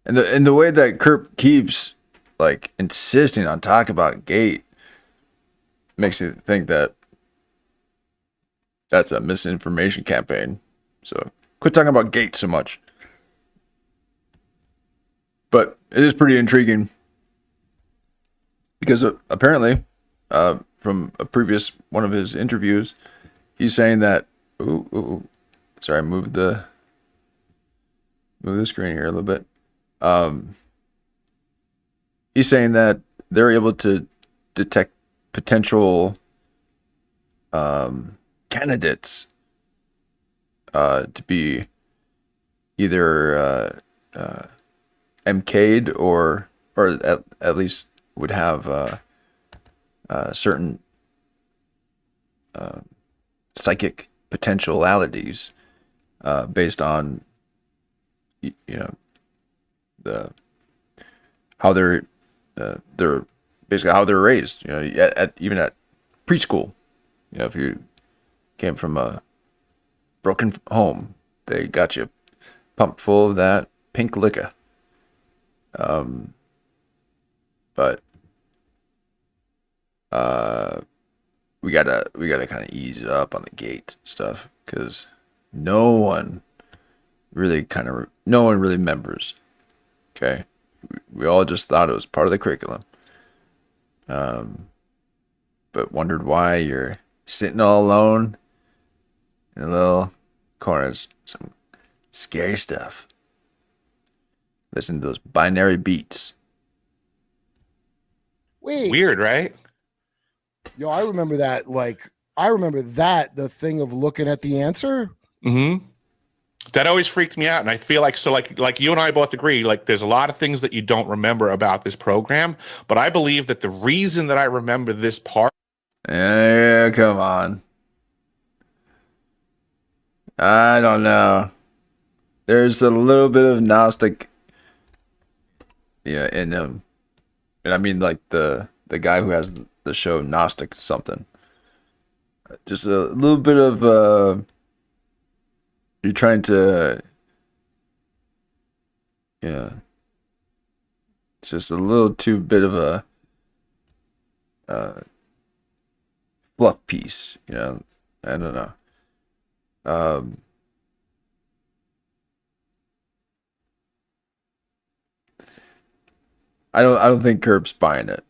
A: And the way that Kurt keeps, like, insisting on talking about Gate makes you think that that's a misinformation campaign. So... quit talking about Gate so much. But it is pretty intriguing because apparently, from a previous one of his interviews, he's saying that. Sorry, move the screen here a little bit. He's saying that they're able to detect potential candidates to be either MK'd or at least would have certain psychic potentialities based on the how they're basically how they're raised. Even at preschool, if you came from a broken home, they got you pumped full of that pink liquor. But we gotta kind of ease up on the Gate stuff because no one really remembers. Okay, we all just thought it was part of the curriculum, but wondered why you're sitting all alone in a little corners. Some scary stuff. Listen to those binary beats.
B: Wait.
E: Weird, right?
B: Yo, I remember that. The thing of looking at the answer.
E: Mm-hmm. That always freaked me out, and I feel like like you and I both agree. Like, there's a lot of things that you don't remember about this program, but I believe that the reason that I remember this part.
A: Yeah, come on. I don't know. There's a little bit of Gnostic, in him, and I mean like the guy who has the show Gnostic something. Just a little bit of you're trying to, it's just a little too bit of a fluff piece, you know. I don't know. I don't think Curb's buying it.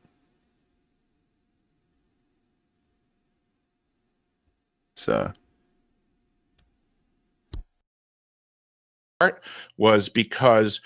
A: So
E: was because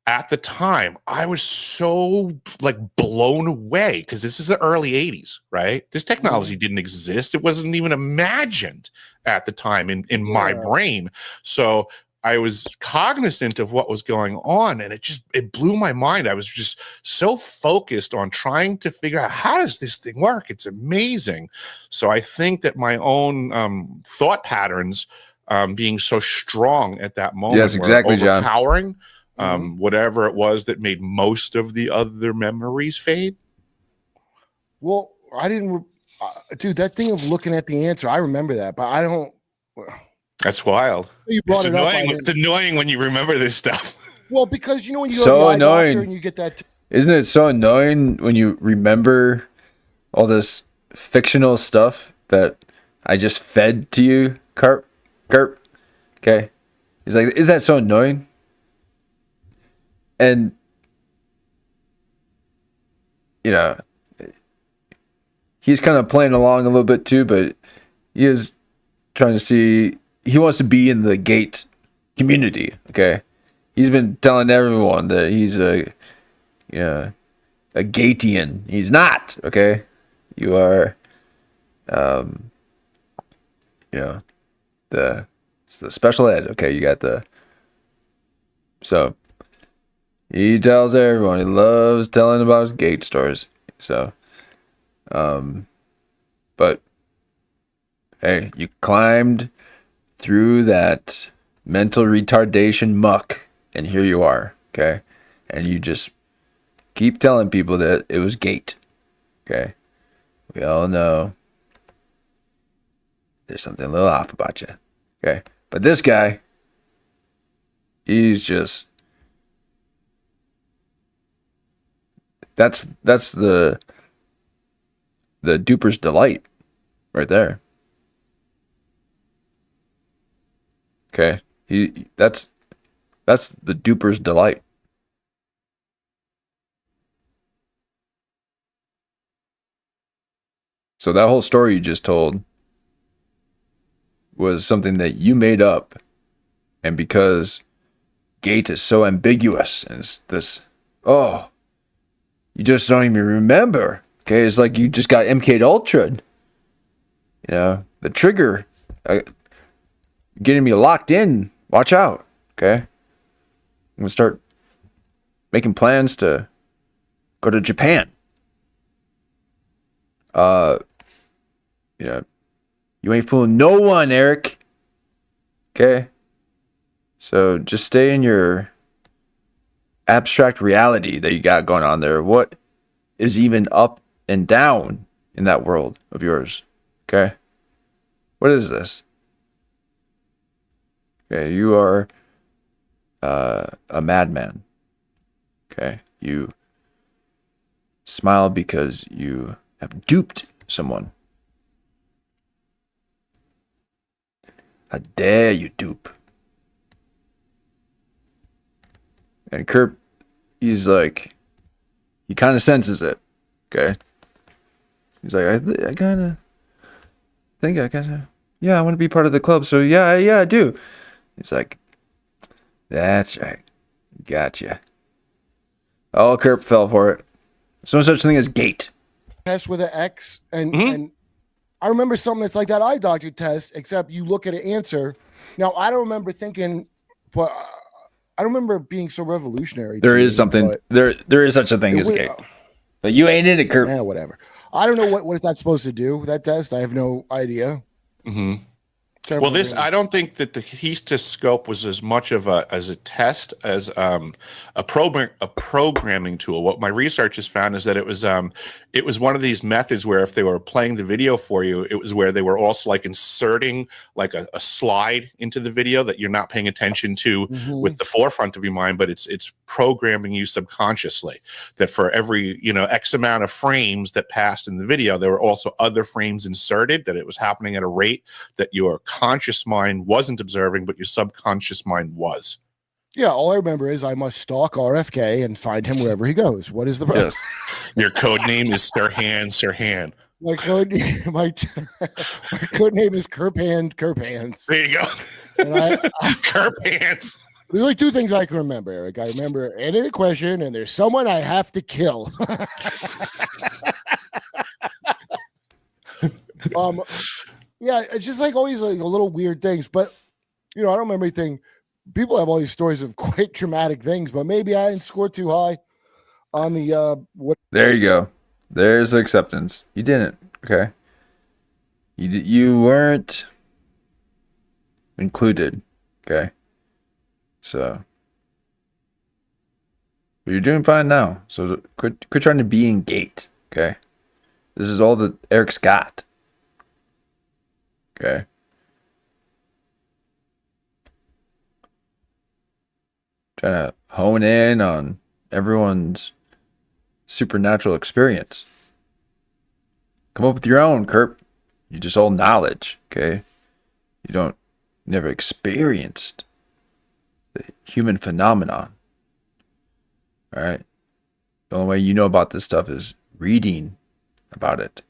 E: at the time I was so like blown away because this is the early 80s, right? This technology didn't exist. It wasn't even imagined at the time in my brain. So I was cognizant of what was going on, and it blew my mind. I was just so focused on trying to figure out, how does this thing work? It's amazing. So I think that my own thought patterns being so strong at that moment,
A: yes, exactly,
E: were overpowering
A: John.
E: whatever it was that made most of the other memories fade.
B: Well, I didn't, dude. That thing of looking at the answer, I remember that, but I don't.
E: That's wild.
B: You brought
E: It's
B: it up.
E: annoying. It's annoying when you remember this stuff.
B: Well, because you know when you go
A: So
B: to the eye
A: annoying.
B: doctor and you get that.
A: Isn't it so annoying when you remember all this fictional stuff that I just fed to you, Carp? Okay. He's like, is that so annoying? And, you know, he's kind of playing along a little bit too, but he is trying to see, he wants to be in the gate community, okay? He's been telling everyone that he's a Gatian. He's not, okay? You are, it's the special ed, okay? You got so he tells everyone, he loves telling about his gate stories. So, but hey, you climbed through that mental retardation muck, and here you are, okay? And you just keep telling people that it was gate, okay? We all know there's something a little off about you, okay? But this guy, he's just, that's the duper's delight right there. Okay, that's the duper's delight. So that whole story you just told was something that you made up, and because gate is so ambiguous and it's this, you just don't even remember. Okay, it's like you just got MK'd Ultra. You know, the trigger getting me locked in. Watch out. Okay, I'm gonna start making plans to go to Japan. You ain't fooling no one, Eric. Okay, so just stay in your abstract reality that you got going on there. What is even up and down in that world of yours? Okay, what is this? Okay, you are a madman. Okay, you smile because you have duped someone. How dare you dupe? And Kurt, he's like, he kind of senses it. Okay, he's like, I kind of think I want to be part of the club. So yeah, I do. He's like, that's right, gotcha. Oh, Kurt fell for it. There's no such thing as gate.
B: Test with an X, and I remember something that's like that eye doctor test, except you look at an answer. Now I don't remember thinking, but I don't remember it being so revolutionary.
A: There is something. There is such a thing as gate, but you ain't in it, Kurt.
B: Yeah, whatever. I don't know what is that supposed to do. That test, I have no idea.
E: Mm-hmm. Well, I don't think that the Heistoscope was as much of a test as a programming tool. What my research has found is that it it was one of these methods where if they were playing the video for you, it was where they were also like inserting like a slide into the video that you're not paying attention to with the forefront of your mind, but it's programming you subconsciously that for every, you know, X amount of frames that passed in the video, there were also other frames inserted, that it was happening at a rate that your conscious mind wasn't observing, but your subconscious mind was.
B: Yeah, all I remember is I must stalk RFK and find him wherever he goes. What is the problem?
A: Yes.
E: Your code name is Sirhan.
B: My code name is Kerpans.
E: There you go.
B: And
E: Kerpans.
B: There's only two things I can remember, Eric. I remember any the question, and there's someone I have to kill. Yeah, it's just like always like little weird things. But you know, I don't remember anything. People have all these stories of quite traumatic things, but maybe I didn't score too high on the what.
A: There you go. There's acceptance. You didn't. Okay. You weren't included. Okay. So but you're doing fine now. So quit trying to be in gate. Okay. This is all that Eric's got. Okay. Trying to hone in on everyone's supernatural experience. Come up with your own, Kurt. You just all knowledge, okay? You never experienced the human phenomenon. Alright? The only way you know about this stuff is reading about it.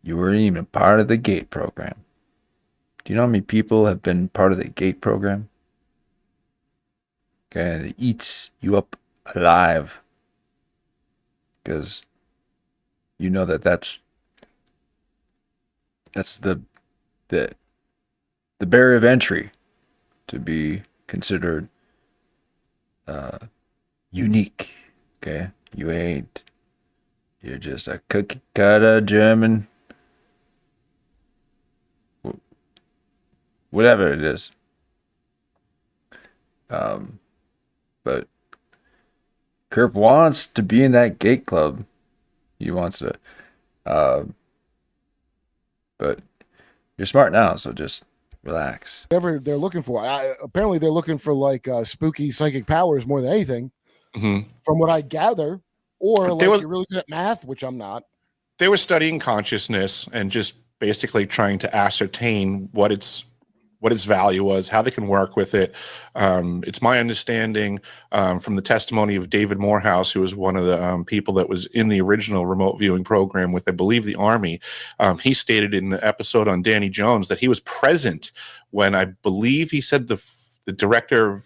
A: You weren't even part of the GATE program. Do you know how many people have been part of the GATE program? Okay, and it eats you up alive. Because you know that's the barrier of entry to be considered unique. Okay, you're just a cookie cutter German, whatever it is. But Kerp wants to be in that gate club. He wants to. But you're smart now, so just relax.
B: Whatever they're looking for. Apparently, they're looking for like spooky psychic powers more than anything, from what I gather. Or like you're really good at math, which I'm not.
E: They were studying consciousness and just basically trying to ascertain what its value was, how they can work with it. It's my understanding from the testimony of David Morehouse, who was one of the people that was in the original remote viewing program with, I believe, the Army. He stated in the episode on Danny Jones that he was present when, I believe he said the director of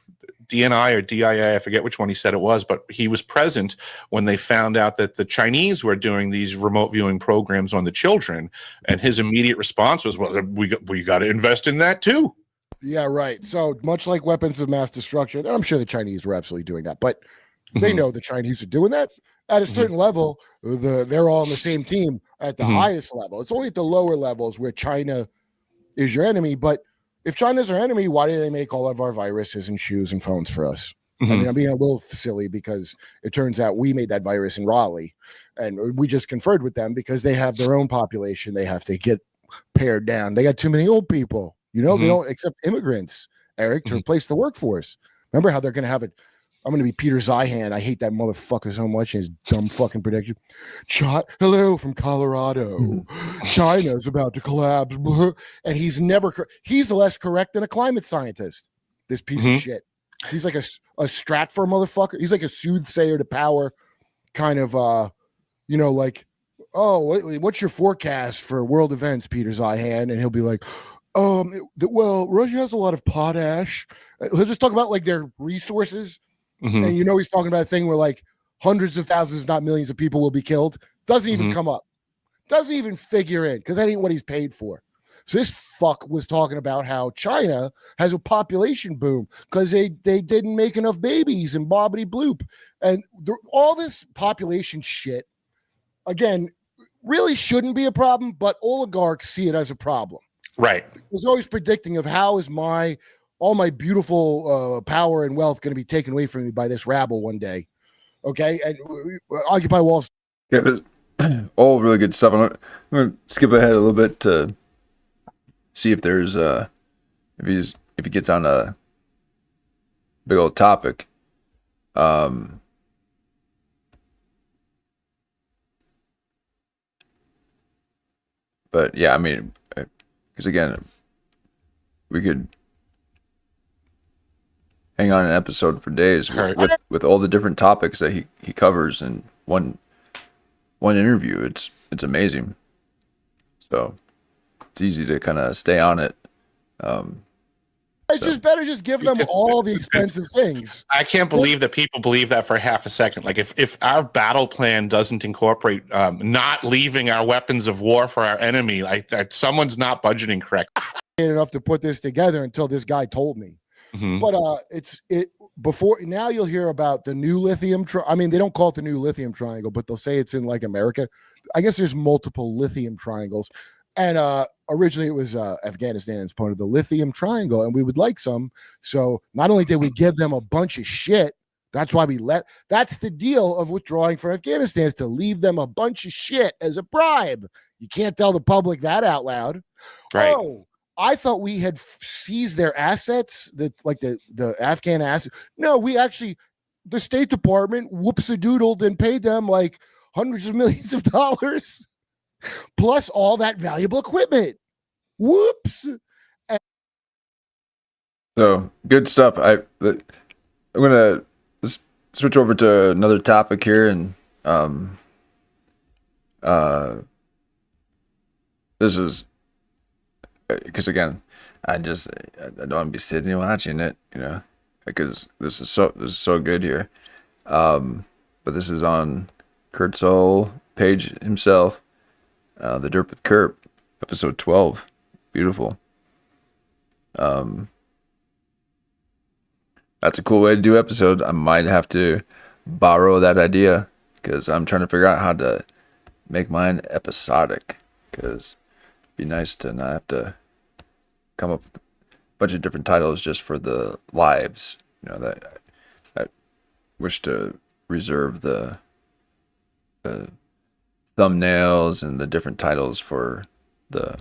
E: DNI or DIA, I forget which one he said it was, but he was present when they found out that the Chinese were doing these remote viewing programs on the children, and his immediate response was, well, we got to invest in that too.
B: Yeah, right. So much like weapons of mass destruction, and I'm sure the Chinese were absolutely doing that, but they know the Chinese are doing that. At a certain level, they're all on the same team at the highest level. It's only at the lower levels where China is your enemy, but if China's our enemy, why do they make all of our viruses and shoes and phones for us? I mean, I'm being a little silly because it turns out we made that virus in Raleigh, and we just conferred with them because they have their own population they have to get pared down. They got too many old people. You know, they don't accept immigrants, Eric, to replace the workforce. Remember how they're going to have it? I'm going to be Peter Zeihan. I hate that motherfucker so much and his dumb fucking prediction. Hello from Colorado. China's about to collapse. And he's less correct than a climate scientist. This piece of shit. He's like a Stratfor motherfucker. He's like a soothsayer to power kind of, like, oh, what's your forecast for world events, Peter Zeihan? And he'll be like, well, Russia has a lot of potash. He'll just talk about like their resources. And he's talking about a thing where like hundreds of thousands, if not millions of people will be killed. Doesn't even come up. Doesn't even figure in because that ain't what he's paid for. So this fuck was talking about how China has a population boom because they didn't make enough babies and bobbity bloop. And all this population shit, again, really shouldn't be a problem, but oligarchs see it as a problem.
E: Right.
B: He's always predicting of how is all my beautiful power and wealth going to be taken away from me by this rabble one day. Okay. And Occupy Wall Street.
A: Yeah, all really good stuff. I'm gonna skip ahead a little bit to see if there's if he gets on a big old topic. But yeah, I mean, because again, we could hang on an episode for days with all the different topics that he covers in one interview. It's amazing. So it's easy to kind of stay on it.
B: It's just better just give them all the expensive things.
E: I can't believe that people believe that for half a second. Like if our battle plan doesn't incorporate not leaving our weapons of war for our enemy, like that someone's not budgeting correct
B: enough to put this together until this guy told me.
E: Mm-hmm.
B: But before now you'll hear about the new lithium. I mean, they don't call it the new lithium triangle, but they'll say it's in like America. I guess there's multiple lithium triangles, and originally it was Afghanistan's part of the lithium triangle, and we would like some. So not only did we give them a bunch of shit, that's why that's the deal of withdrawing from Afghanistan, is to leave them a bunch of shit as a bribe. You can't tell the public that out loud.
E: Right.
B: Oh, I thought we had seized their assets, the Afghan assets. No, we actually, the State Department whoops-a-doodled and paid them like hundreds of millions of dollars, plus all that valuable equipment. Whoops.
A: So good stuff. I'm gonna switch over to another topic here, and this is because again, I don't want to be sitting and watching it, because this is so good here. But this is on Kurt's whole page himself, The Derp with Kurt, episode 12. Beautiful. That's a cool way to do episode. I might have to borrow that idea because I'm trying to figure out how to make mine episodic, because it'd be nice to not have to come up with a bunch of different titles just for the lives. That I wish to reserve the thumbnails and the different titles for the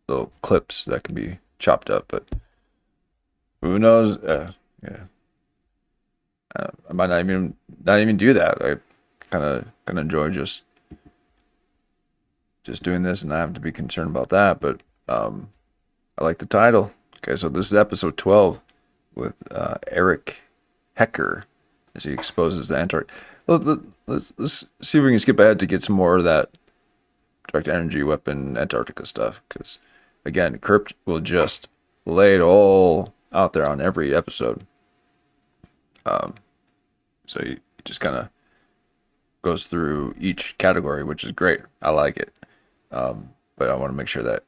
A: little clips that can be chopped up, but who knows? I might not even do that. I kind of enjoy just doing this, and I have to be concerned about that. But I like the title. Okay, so this is episode 12 with Eric Hecker as he exposes the Antarctic. Let's see if we can skip ahead to get some more of that direct energy weapon Antarctica stuff, because again, Kurt will just lay it all out there on every episode. So he just kind of goes through each category, which is great. I like it. But I want to make sure that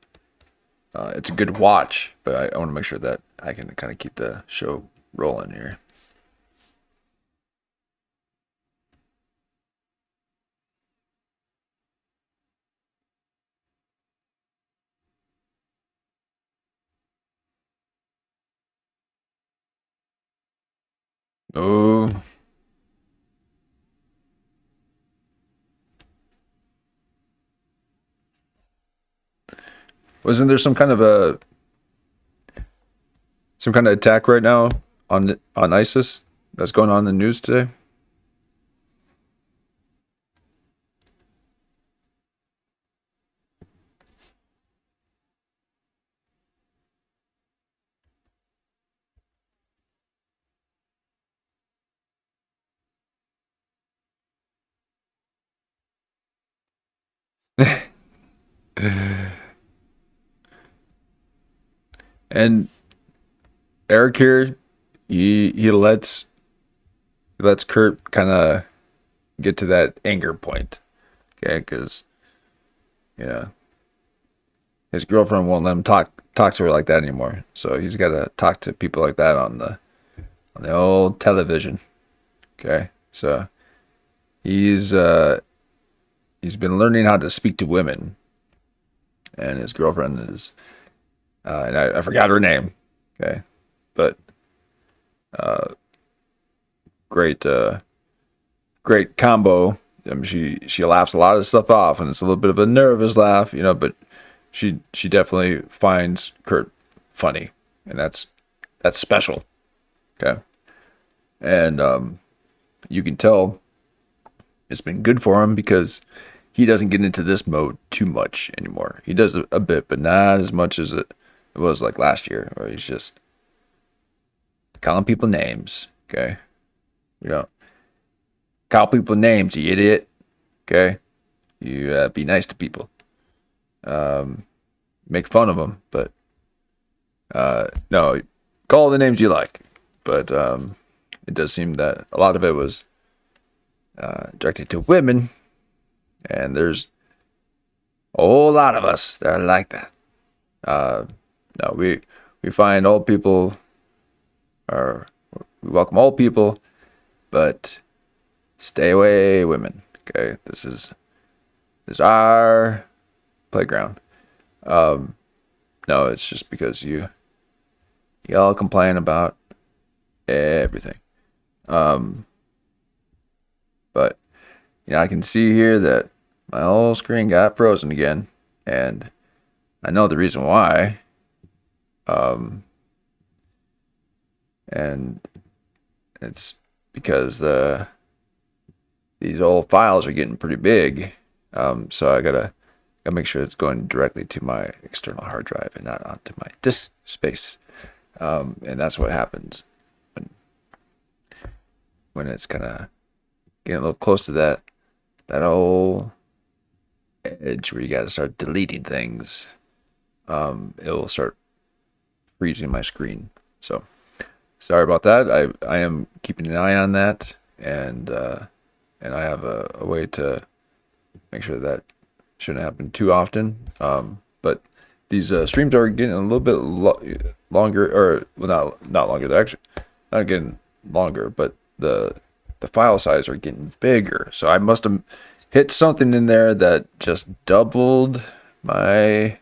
A: it's a good watch, but I want to make sure that I can kind of keep the show rolling here. Oh. Wasn't there some kind of attack right now on ISIS that's going on in the news today? And Eric here, he lets Kurt kind of get to that anger point, okay? Because his girlfriend won't let him talk to her like that anymore. So he's got to talk to people like that on the old television, okay? So he's been learning how to speak to women, and his girlfriend is. And I forgot her name. Okay. But great combo I mean, she laughs a lot of stuff off, and it's a little bit of a nervous laugh, you know, but she definitely finds Kurt funny, and that's special. Okay. And you can tell it's been good for him because he doesn't get into this mode too much anymore. He does a bit, but not as much as it was like last year, where he's just calling people names. Okay. You know, call people names, you idiot. Okay. You be nice to people. Make fun of them, but no, call the names you like. But it does seem that a lot of it was directed to women, and there's a whole lot of us that are like that. No, we find all people we welcome all people, but stay away, women. Okay, this is our playground. No, it's just because you all complain about everything. But you know, I can see here that my whole screen got frozen again, and I know the reason why. And it's because these old files are getting pretty big. So I gotta make sure it's going directly to my external hard drive and not onto my disk space. And that's what happens when it's kind of getting a little close to that old edge where you got to start deleting things. It will start freezing my screen. So sorry about that. I am keeping an eye on that, and I have a way to make sure that shouldn't happen too often. But these streams are getting a little bit longer, or well, not longer. They're actually not getting longer, but the file size are getting bigger. So I must have hit something in there that just doubled my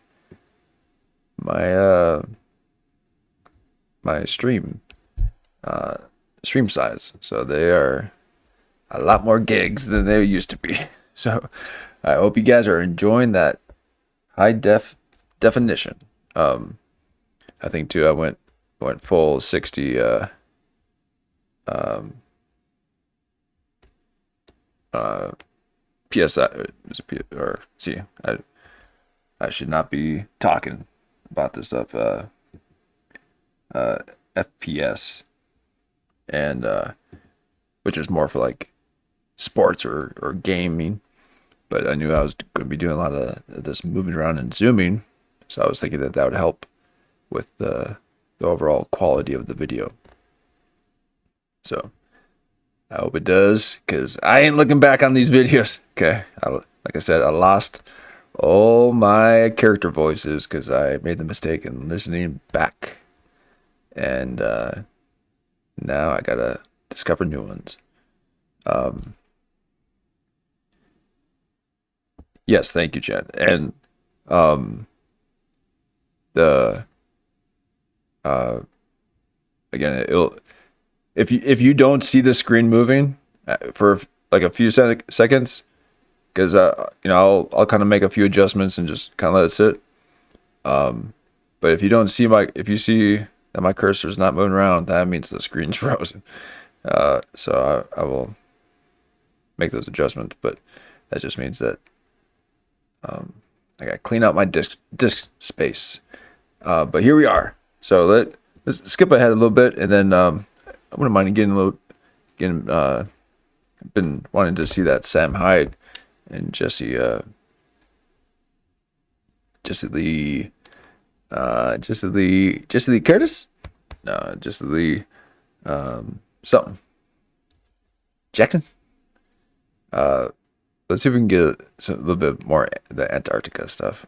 A: stream size. So they are a lot more gigs than they used to be. So I hope you guys are enjoying that high definition. I think too I went full 60 PSI or see, I should not be talking about this stuff. FPS, and which is more for like sports or gaming. But I knew I was going to be doing a lot of this moving around and zooming, so I was thinking that would help with the overall quality of the video. So I hope it does, because I ain't looking back on these videos. Okay, like I said, I lost all my character voices because I made the mistake in listening back, and now I gotta discover new ones. Yes, thank you, Chad. And again, if you don't see the screen moving for like a few seconds, because I'll kind of make a few adjustments and just kind of let it sit. But if you see that my cursor is not moving around, that means the screen's frozen. So I will make those adjustments, but that just means that I got to clean out my disk space. But here we are. So let's skip ahead a little bit, and then I wouldn't mind been wanting to see that Sam Hyde and Jesse Lee Curtis? No, Jesse Lee something. Jackson? Let's see if we can get a little bit more the Antarctica stuff.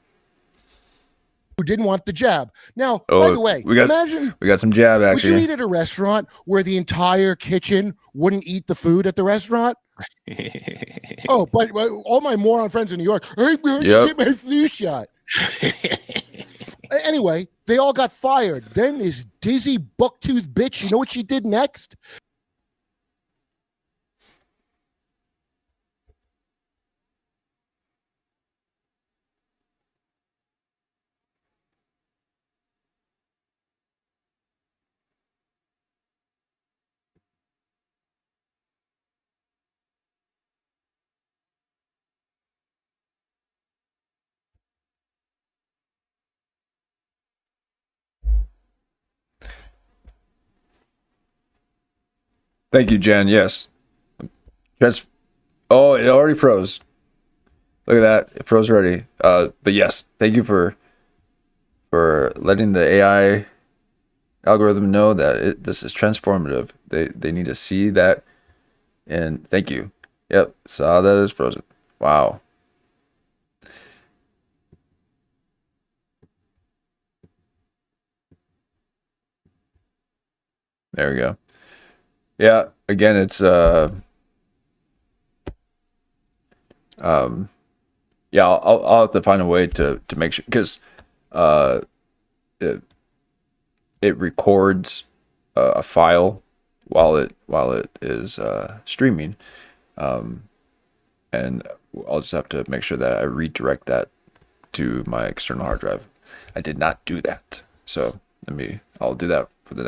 B: Who didn't want the jab. Now, by the way, imagine
A: we got some jab action.
B: Would you eat at a restaurant where the entire kitchen wouldn't eat the food at the restaurant? Oh, but all my moron friends in New York, hey man, get my flu shot. Anyway, they all got fired. Then this dizzy bucktooth bitch, you know what she did next?
A: Thank you, Jen. Yes. Oh, it already froze. Look at that. It froze already. But yes, thank you for letting the AI algorithm know that this is transformative. They need to see that. And thank you. Yep. Saw that it's frozen. Wow. There we go. Yeah. Again, it's yeah, I'll have to find a way to make sure, because it records a file while it is streaming, and I'll just have to make sure that I redirect that to my external hard drive. I did not do that, so I'll do that for the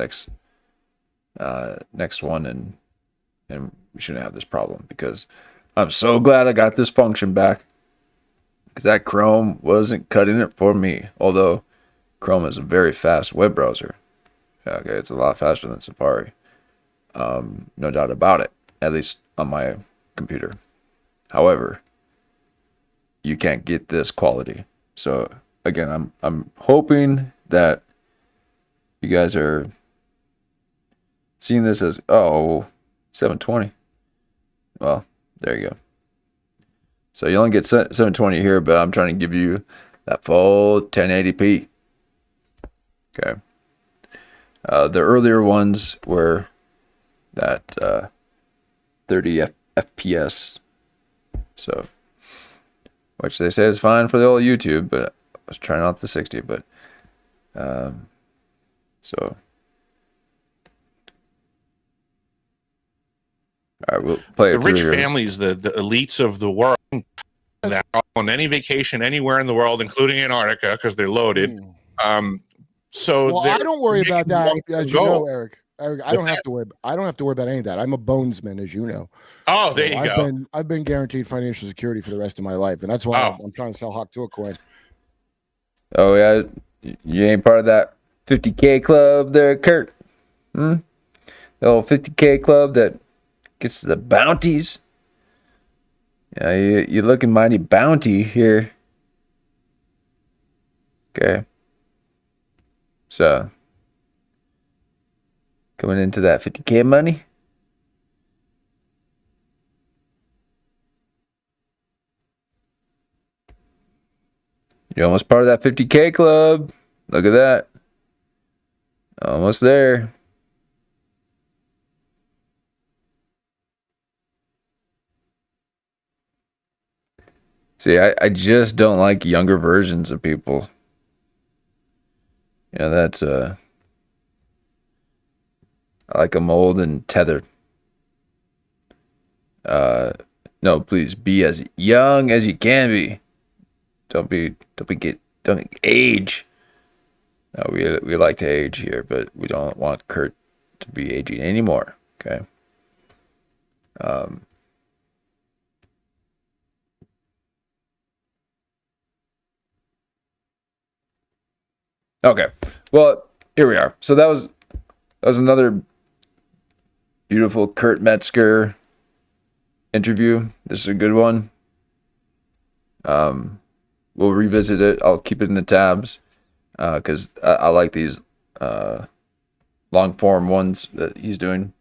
A: next one, and we shouldn't have this problem, because I'm so glad I got this function back, because that Chrome wasn't cutting it for me. Although Chrome is a very fast web browser. Okay, it's a lot faster than Safari. No doubt about it, at least on my computer. However, you can't get this quality. So again, I'm hoping that you guys are seeing this as 720. Well, there you go. So you only get 720 here, but I'm trying to give you that full 1080p. Okay. The earlier ones were that 30 FPS. So, which they say is fine for the old YouTube, but I was trying out the 60. But so. All right, we'll play
E: The
A: it through
E: rich
A: here.
E: families, the elites of the world, that are on any vacation anywhere in the world, including Antarctica, because they're loaded. So
B: well, I don't worry about that, as you know, Eric. I don't have to worry. I don't have to worry about any of that. I'm a bonesman, as you know.
E: Oh,
B: So
E: there you go.
B: I've been guaranteed financial security for the rest of my life, and that's why I'm trying to sell Hawk to a coin.
A: Oh yeah, you ain't part of that 50K club there, Kurt. The old 50K club that gets the bounties. Yeah, you're looking mighty bounty here. Okay. So, coming into that 50K money. You're almost part of that 50K club. Look at that. Almost there. See, I just don't like younger versions of people. Yeah, that's I like them old and tethered. No, please be as young as you can be. Don't age. No, we like to age here, but we don't want Kurt to be aging anymore. Okay. Okay. Well, here we are. So that was another beautiful Kurt Metzger interview. This is a good one. We'll revisit it. I'll keep it in the tabs because I like these long form ones that he's doing,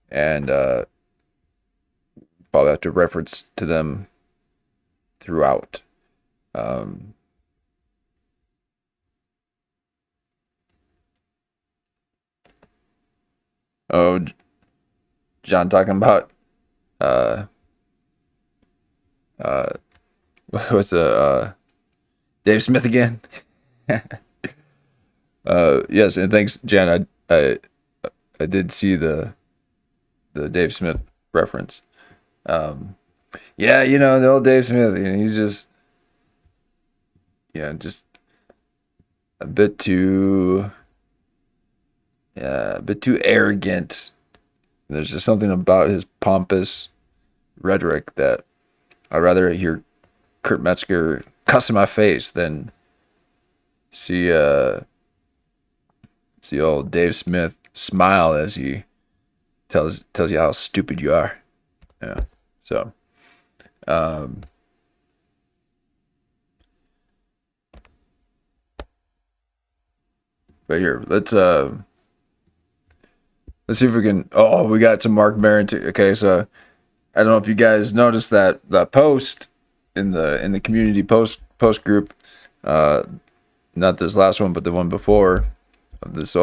A: and probably have to reference to them throughout. Oh, John talking about what's Dave Smith again? Yes, and thanks, Jen. I did see the Dave Smith reference. Yeah, you know, the old Dave Smith, he's just just a bit too arrogant. There's just something about his pompous rhetoric that I'd rather hear Kurt Metzger cuss in my face than see old Dave Smith smile as he tells you how stupid you are. Yeah. So, but here, let's see if we can. Oh, we got some Mark Maron too. Okay, so I don't know if you guys noticed that post in the community post group, not this last one, but the one before, of this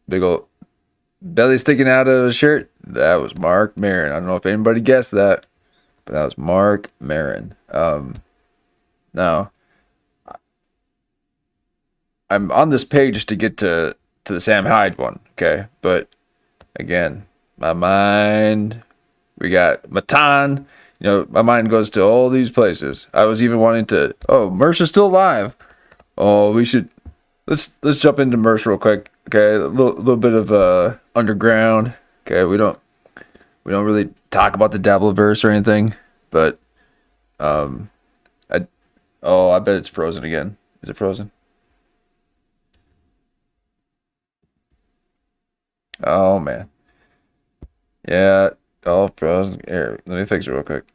A: big old belly sticking out of his shirt. That was Mark Maron. I don't know if anybody guessed that, but that was Mark Maron. Now I'm on this page to get to the Sam Hyde one, okay? But again, my mind, we got Matan. You know, my mind goes to all these places. I was even wanting to. Oh, Mersh is still alive. Oh, we should. Let's jump into Mersh real quick. Okay, a little bit of underground. Okay, we don't really talk about the Dabbleverse or anything, but I bet it's frozen again. Is it frozen? Oh man. Yeah, all frozen. Here, let me fix it real quick.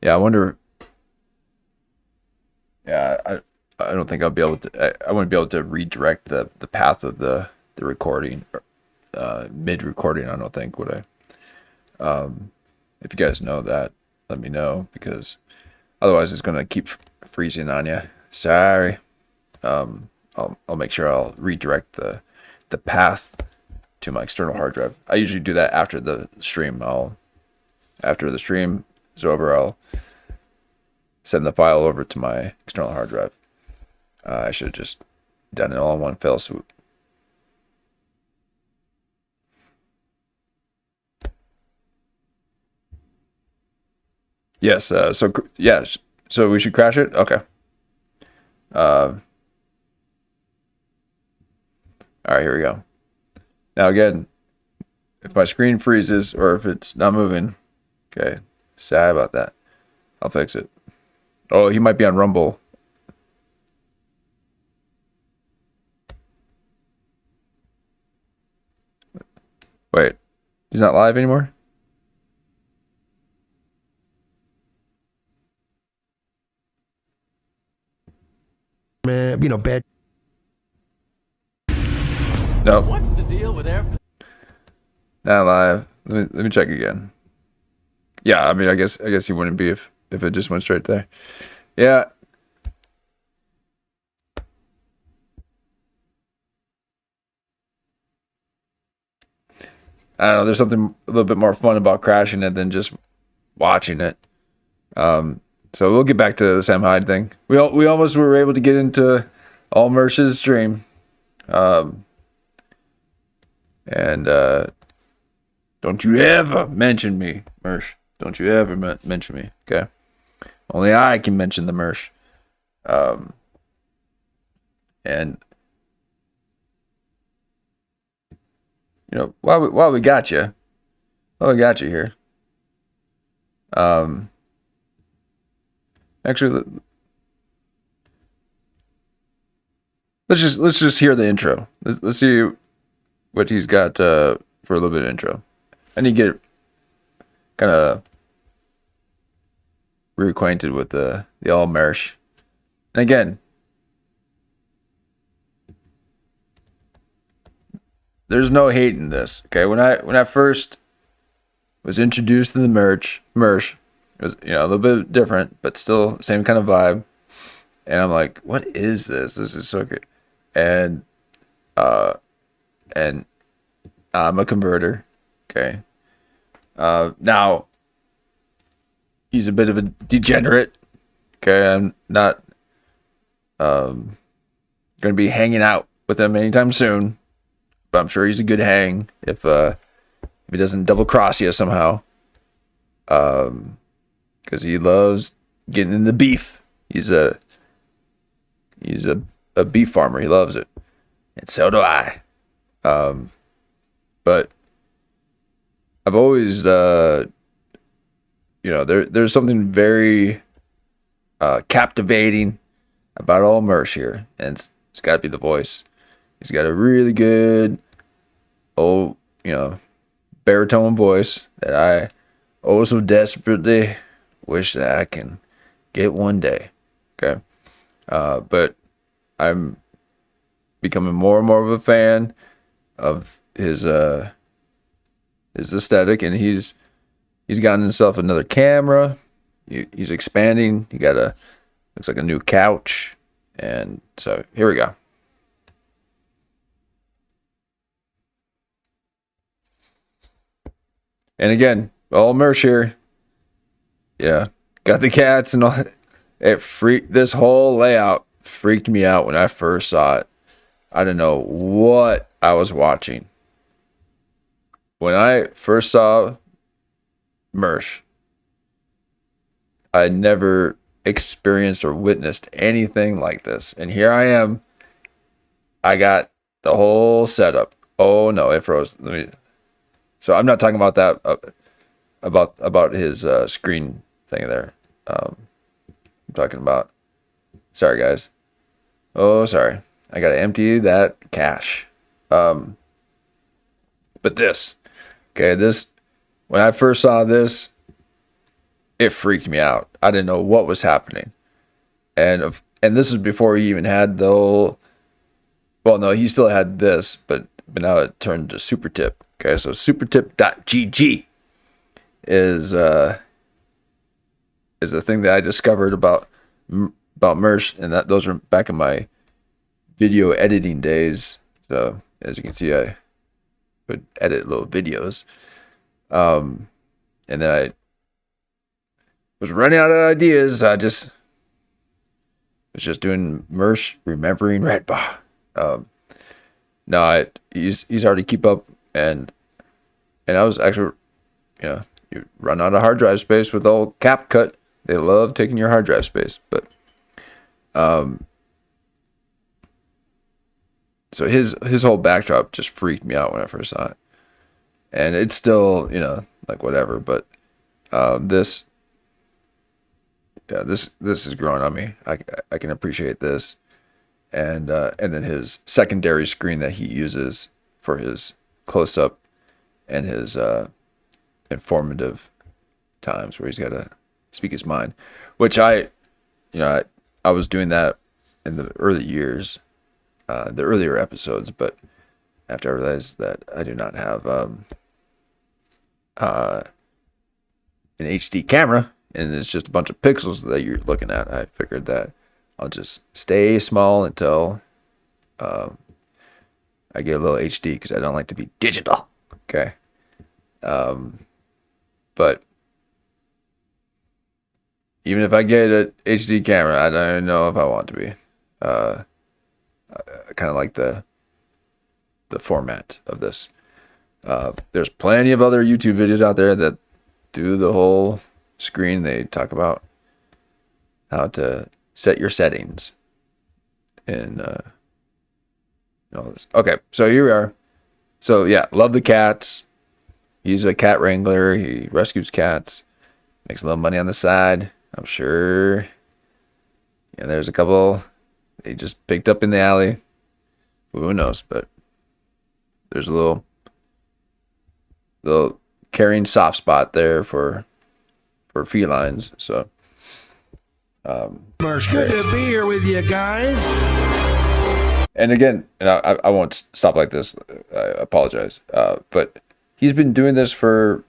A: Yeah, I wonder. Yeah, I don't think I'll be able to. I wouldn't be able to redirect the path of the recording, mid recording. I don't think, would I? If you guys know that, let me know, because otherwise it's gonna keep freezing on you. Sorry. I'll make sure I'll redirect the path to my external hard drive. I usually do that after the stream. After the stream is over, I'll send the file over to my external hard drive. I should have just done it all in one fell swoop. Yes. So we should crash it. Okay. All right. Here we go. Now again, if my screen freezes or if it's not moving, okay, sorry about that. I'll fix it. Oh, he might be on Rumble. Wait, he's not live anymore?
H: Man, bad.
A: Nope.
G: What's the deal with airplanes?
A: Not live. Let me check again. Yeah, I mean, I guess he wouldn't be if it just went straight there. Yeah. I don't know. There's something a little bit more fun about crashing it than just watching it. So we'll get back to the Sam Hyde thing. We almost were able to get into all Mersh's stream. And don't you ever mention me, Mersh. Don't you ever mention me, okay? Only I can mention the Mersh. And while we got you here, actually, let's just hear the intro. Let's see what he's got for a little bit of intro. I need to get kind of reacquainted with the all Mersh. And again, there's no hate in this. Okay, when I first was introduced to the Mersh, it was a little bit different, but still same kind of vibe. And I'm like, what is this? This is so good. And I'm a converter. Okay. Now he's a bit of a degenerate. Okay, I'm not gonna be hanging out with him anytime soon. But I'm sure he's a good hang if he doesn't double cross you somehow. Because he loves getting in the beef. He's a beef farmer. He loves it, and so do I. But I've always there's something very captivating about old Mersh here, and it's got to be the voice. He's got a really good baritone voice that I so desperately wish that I can get one day. Okay, but I'm becoming more and more of a fan of his aesthetic, and he's gotten himself another camera. He's expanding. He got looks like a new couch, and so here we go. And again, all Mersh here. Yeah, got the cats and all. This whole layout freaked me out when I first saw it. I didn't know what I was watching. When I first saw Mersh, I never experienced or witnessed anything like this. And here I am. I got the whole setup. Oh no, it froze. So I'm not talking about that, about his screen thing there. I'm talking about, sorry guys. Oh, sorry. I got to empty that cache. But this, when I first saw this, it freaked me out. I didn't know what was happening. And this is before he even had the whole, well, no, he still had this, but now it turned to SuperTip. Okay, so supertip.gg is a thing that I discovered about Mersh, and those are back in my video editing days. So as you can see, I would edit little videos, and then I was running out of ideas. I was just doing Mersh remembering Redbar. No, he's already keep up, and I was actually, you run out of hard drive space with old CapCut. They love taking your hard drive space, but so his whole backdrop just freaked me out when I first saw it, and it's still like whatever, but this is growing on me. I can appreciate this, and then his secondary screen that he uses for his close up and his informative times where he's got to speak his mind, which I was doing that in the early years, the earlier episodes, but after I realized that I do not have an HD camera and it's just a bunch of pixels that you're looking at, I figured that I'll just stay small until I get a little HD, because I don't like to be digital. Okay. But even if I get an HD camera, I don't know if I want to be. I kind of like the format of this. There's plenty of other YouTube videos out there that do the whole screen. They talk about how to set your settings and all this. Okay, so here we are. So yeah, love the cats. He's a cat wrangler. He rescues cats. Makes a little money on the side, I'm sure. And there's a couple they just picked up in the alley. Who knows? But there's a little caring soft spot there for felines. So
H: good to be here with you guys.
A: And again, and I won't stop like this. I apologize. But he's been doing this for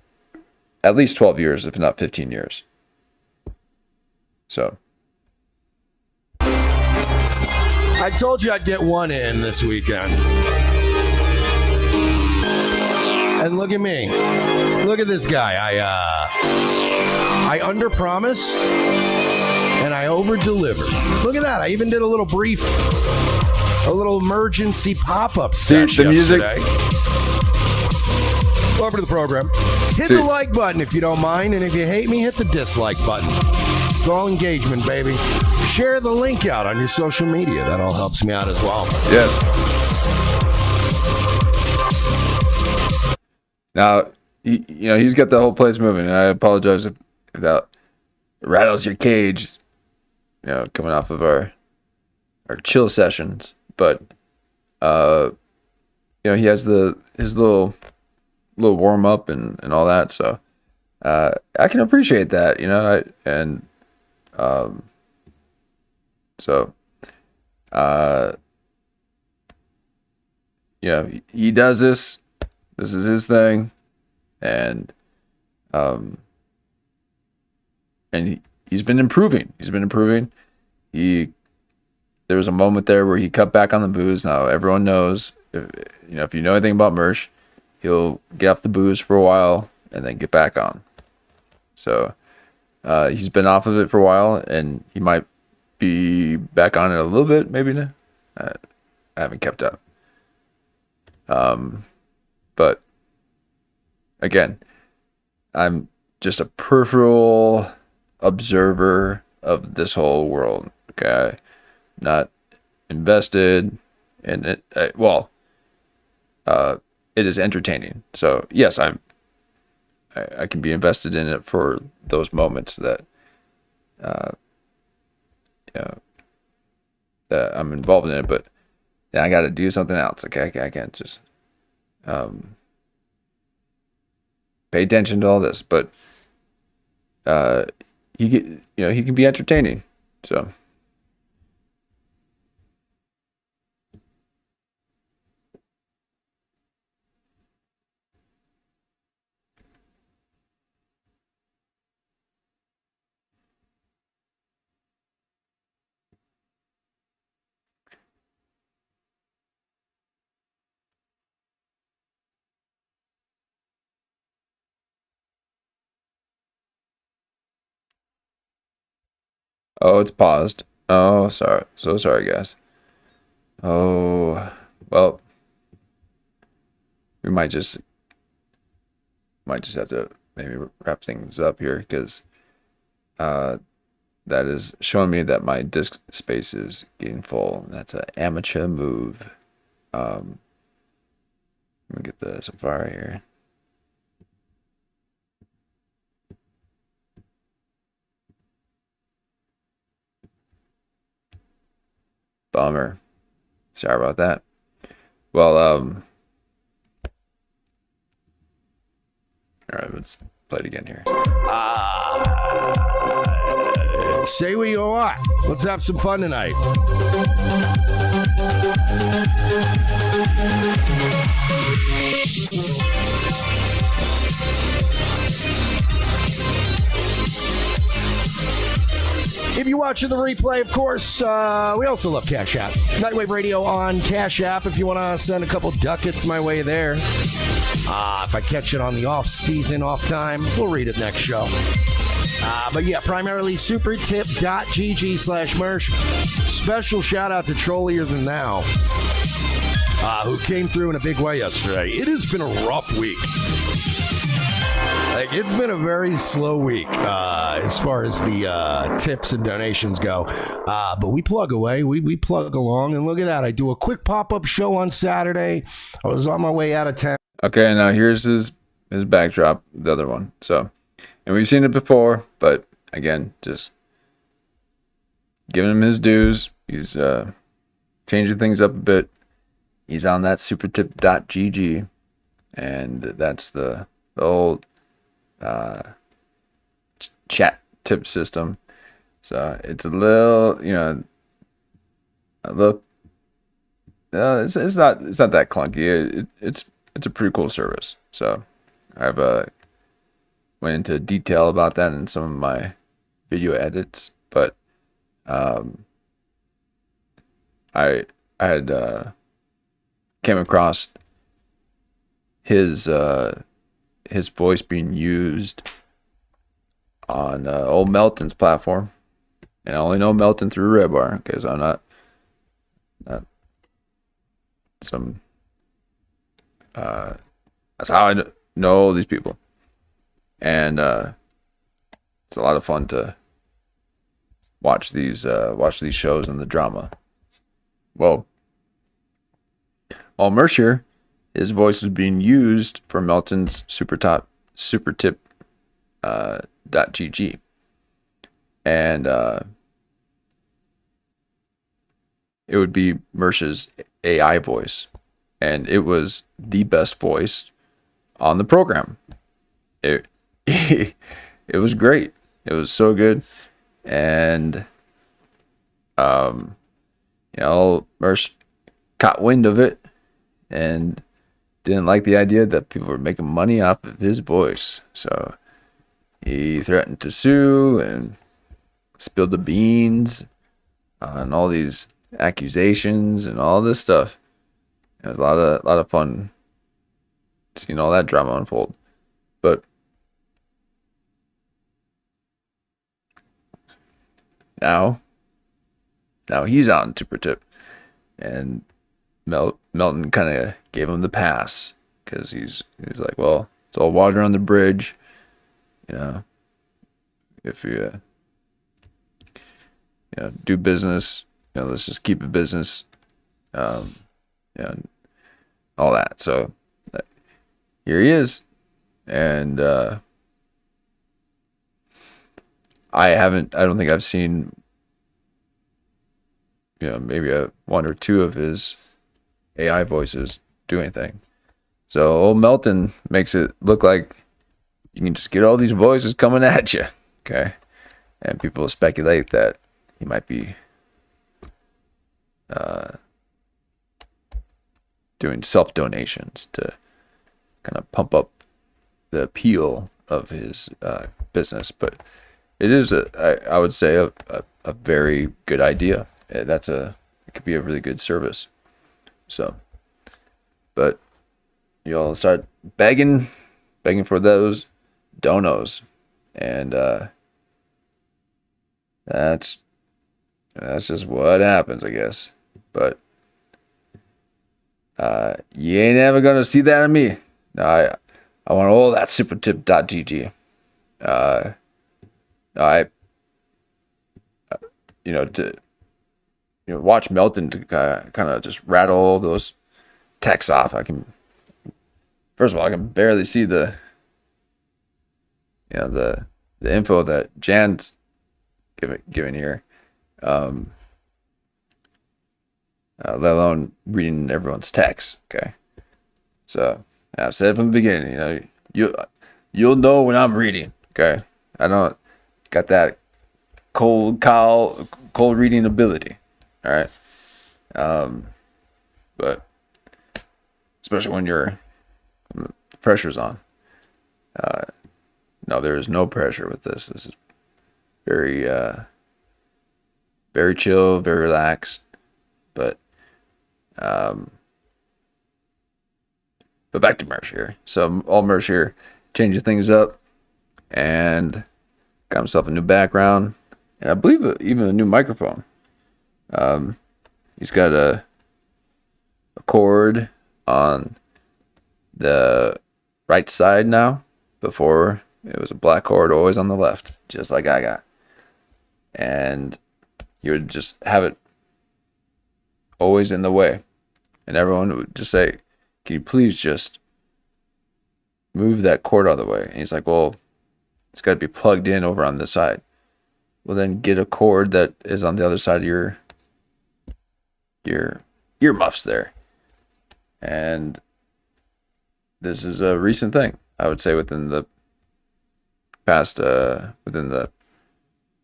A: at least 12 years, if not 15 years. So
H: I told you I'd get one in this weekend. And look at me. Look at this guy. I underpromised and I over-delivered. Look at that. I even did a little emergency pop-up set
A: the
H: yesterday.
A: Music.
H: Over to the program. Hit the like button if you don't mind, and if you hate me, hit the dislike button. It's all engagement, baby. Share the link out on your social media. That all helps me out as well.
A: Yes. Now, he's got the whole place moving, and I apologize without rattles your cage, coming off of our chill sessions. But he has his little warm up and all that. So I can appreciate that, he does this. This is his thing, and he's been improving. There was a moment there where he cut back on the booze. Now everyone knows, if you know anything about Mersh, he'll get off the booze for a while and then get back on. So he's been off of it for a while, and he might be back on it a little bit, maybe. I haven't kept up. But again, I'm just a peripheral observer of this whole world. Okay, not invested in it. It is entertaining. So yes, I can be invested in it for those moments that that I'm involved in it, but then I got to do something else. Okay, I can't just pay attention to all this. But he can be entertaining. So. Oh, it's paused. Oh, sorry. So sorry, guys. Oh, well, we might just have to maybe wrap things up here, because that is showing me that my disk space is getting full. That's an amateur move. Let me get the Safari here. Bummer. Sorry about that. Well, all right, let's play it again here.
H: Say what you want. Let's have some fun tonight. If you're watching the replay, of course, we also love Cash App. Nightwave Radio on Cash App if you want to send a couple ducats my way there. If I catch it on the off time, we'll read it next show. But yeah, primarily supertip.gg/merch. Special shout out to Trollier Than Thou, who came through in a big way yesterday. It has been a rough week. It's been a very slow week as far as the tips and donations go. But we plug away. We plug along. And look at that. I do a quick pop-up show on Saturday. I was on my way out of town.
A: Okay, now here's his backdrop, the other one. So, and we've seen it before, but again, just giving him his dues. He's changing things up a bit. He's on that supertip.gg, and that's the old chat tip system. So it's a little, it's not that clunky. It's a pretty cool service. So I've went into detail about that in some of my video edits, but I had came across his voice being used on old Melton's platform, and I only know Melton through Red Bar, because I'm not some. That's how I know all these people, and it's a lot of fun to watch these shows and the drama. Well, while Mercier, his voice is being used for Melton's super tip supertip.gg. And it would be Mersh's AI voice. And it was the best voice on the program. It it was great. It was so good. And Mersh caught wind of it and didn't like the idea that people were making money off of his voice. So he threatened to sue and spilled the beans on all these accusations and all this stuff. It was a lot of fun seeing all that drama unfold. But now he's out in Supertip, and Melton kind of gave him the pass because he's like, well, it's all water on the bridge, if you do business, let's just keep it business, and all that. So here he is, and I don't think I've seen maybe one or two of his AI voices do anything. So old Melton makes it look like you can just get all these voices coming at you, okay? And people speculate that he might be doing self-donations to kind of pump up the appeal of his business. But it is, I would say, a very good idea. It could be a really good service. So, but you'll start begging for those donos, and that's just what happens, I guess. But you ain't ever gonna see that in me. No, I want all that supertip.gg. To watch Melton to kind of just rattle all those texts off. First of all, I can barely see the info that Jan's giving here, let alone reading everyone's text. Okay, so I've said from the beginning, you'll know when I'm reading. Okay, I don't got that cold reading ability. All right. But especially when the pressure's on. No, there is no pressure with this. This is very, very chill, very relaxed. But back to Mersh here. So all Mersh here changing things up and got himself a new background, and I believe even a new microphone. He's got a cord on the right side now. Before it was a black cord always on the left, just like I got. And he would just have it always in the way. And everyone would just say, can you please just move that cord out of the way? And he's like, well, it's got to be plugged in over on this side. Well, then get a cord that is on the other side of your earmuffs there. And this is a recent thing, I would say, within the past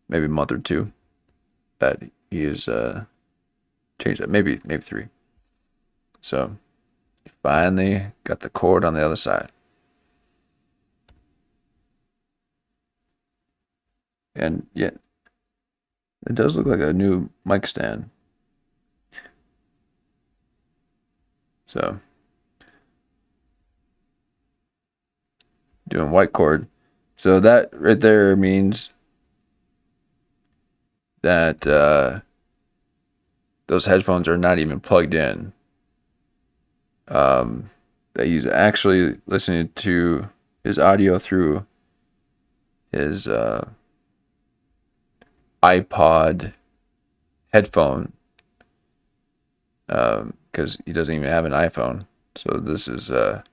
A: maybe month or two, that he has changed it. Maybe 3. So he finally got the cord on the other side. And yeah, it does look like a new mic stand. So, doing white cord. So that right there means that those headphones are not even plugged in. That he's actually listening to his audio through his iPod headphone, because he doesn't even have an iPhone. So this is the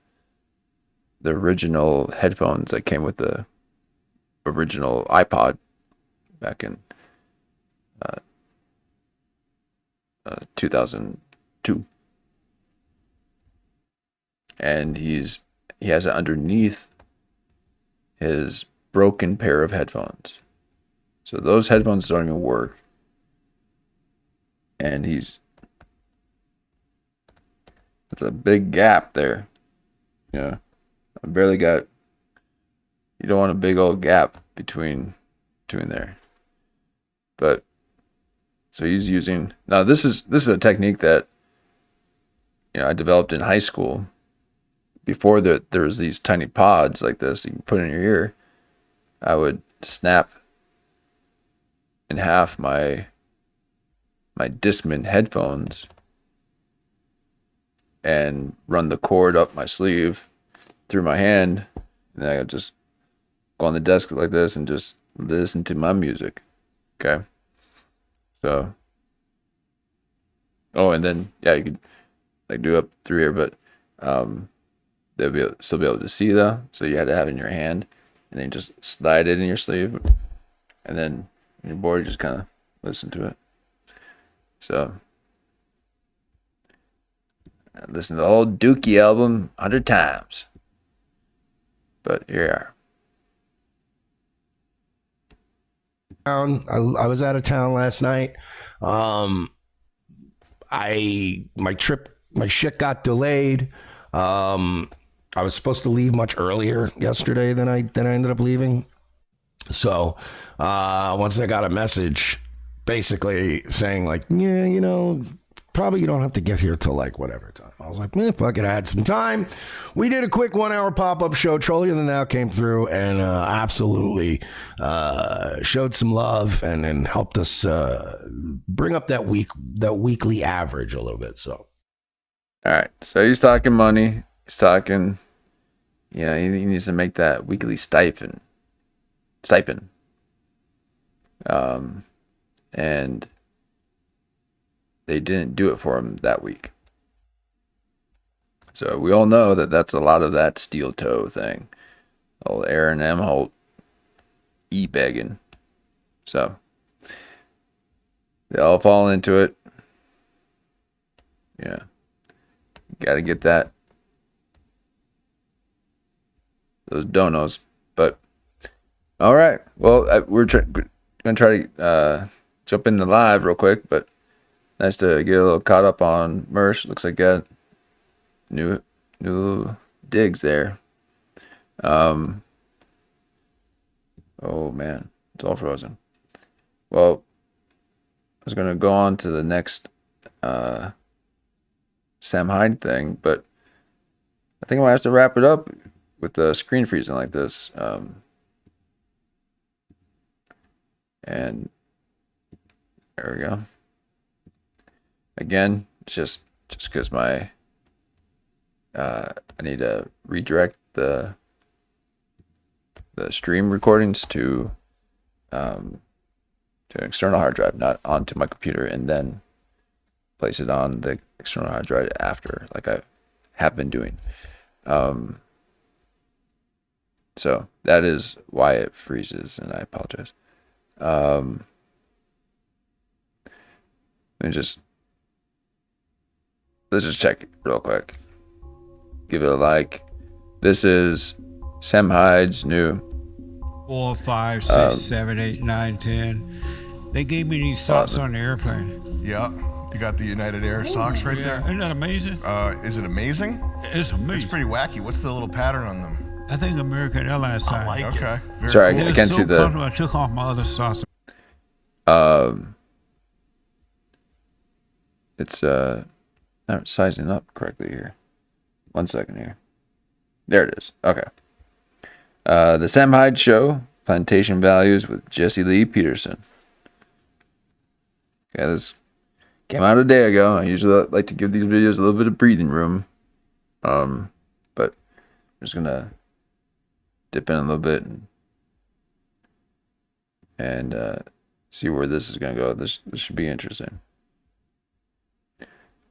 A: original headphones that came with the original iPod back in 2002, and he has it underneath his broken pair of headphones. So those headphones don't even work, and it's a big gap there. Yeah, I barely got. You don't want a big old gap between there. But so he's using, now this is a technique that I developed in high school. Before there was these tiny pods like this you can put in your ear. I would snap in half my Discman headphones and run the cord up my sleeve through my hand, and then I would just go on the desk like this and just listen to my music. Okay. So, and then you could like do up through here, but they'll still be able to see though. So you had to have it in your hand, and then just slide it in your sleeve, and then your board just kind of listen to it. So listen to the whole Dookie album 100 times. But here you are.
H: I was out of town last night. My shit got delayed. I was supposed to leave much earlier yesterday than I ended up leaving. So once I got a message basically saying like, yeah, probably you don't have to get here till like whatever time. I was like, man, fuck it, I had some time. We did a quick 1 hour pop-up show. Trolley and the Now came through and absolutely showed some love and helped us bring up that weekly average a little bit. So
A: all right, so he's talking money. He's talking, he needs to make that weekly stipend. And they didn't do it for him that week. So we all know that that's a lot of that steel toe thing. Old Aaron M. Holt e-begging. So they all fall into it. Yeah. Got to get those donos. But all right. Well, we're going to try to jump into live real quick, but nice to get a little caught up on merch. Looks like got new digs there. Oh man, it's all frozen. Well, I was gonna go on to the next Sam Hyde thing, but I think I might have to wrap it up with the screen freezing like this. And there we go. Again, just because I need to redirect the stream recordings to an external hard drive, not onto my computer, and then place it on the external hard drive after, like I have been doing. So that is why it freezes, and I apologize. Let me let's just check it real quick. Give it a like. This is Sam Hyde's new
I: 4, 5, 6, 7, 8, 9, 10. They gave me these socks on the airplane.
J: Yeah, you got the United Air socks right there.
I: Isn't that amazing?
J: Is it amazing?
I: It's amazing.
J: It's pretty wacky. What's the little pattern on them?
I: I think American Airlines signed.
J: I like
I: Okay.
J: Very
A: Sorry,
J: cool.
A: I can't see the.
I: I took off my other socks.
A: It's not sizing up correctly here. 1 second here. There it is. Okay. The Sam Hyde Show, Plantation Values with Jesse Lee Peterson. Okay, this came out a day ago. I usually like to give these videos a little bit of breathing room. But I'm just gonna dip in a little bit and see where this is gonna go. This should be interesting.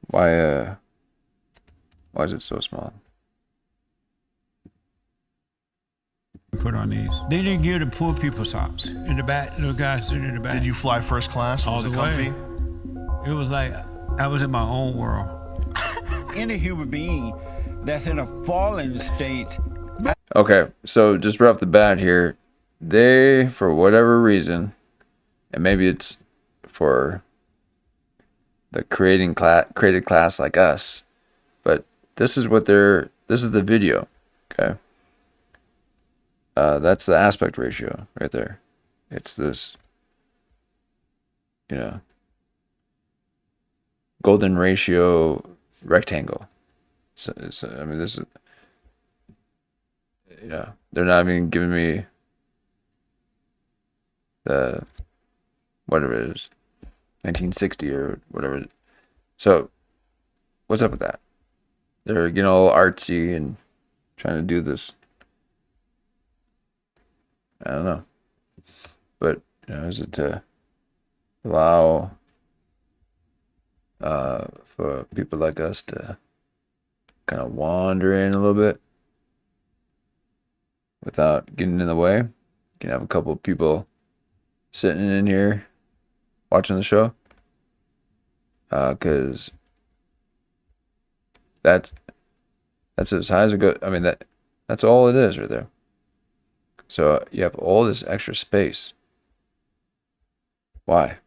A: Why is it so small?
I: put on these. They didn't give the poor people socks. In the back, little guys sitting in the back.
J: Did you fly first class?
I: All
J: Was
I: the
J: it comfy?
I: way. It was like I was in my own world.
K: Any human being that's in a fallen state.
A: Okay, so just right off the bat here, they, for whatever reason, and maybe it's for the created class like us, but this is the video, okay? That's the aspect ratio right there. It's this, golden ratio rectangle. So I mean, this is, they're not even giving me the, whatever it is, 1960 or whatever. So what's up with that? They're getting all artsy and trying to do this. I don't know. But, is it to allow for people like us to kind of wander in a little bit without getting in the way? You can have a couple of people sitting in here watching the show, because that's as high as it goes. I mean, that's all it is right there. So you have all this extra space. Why?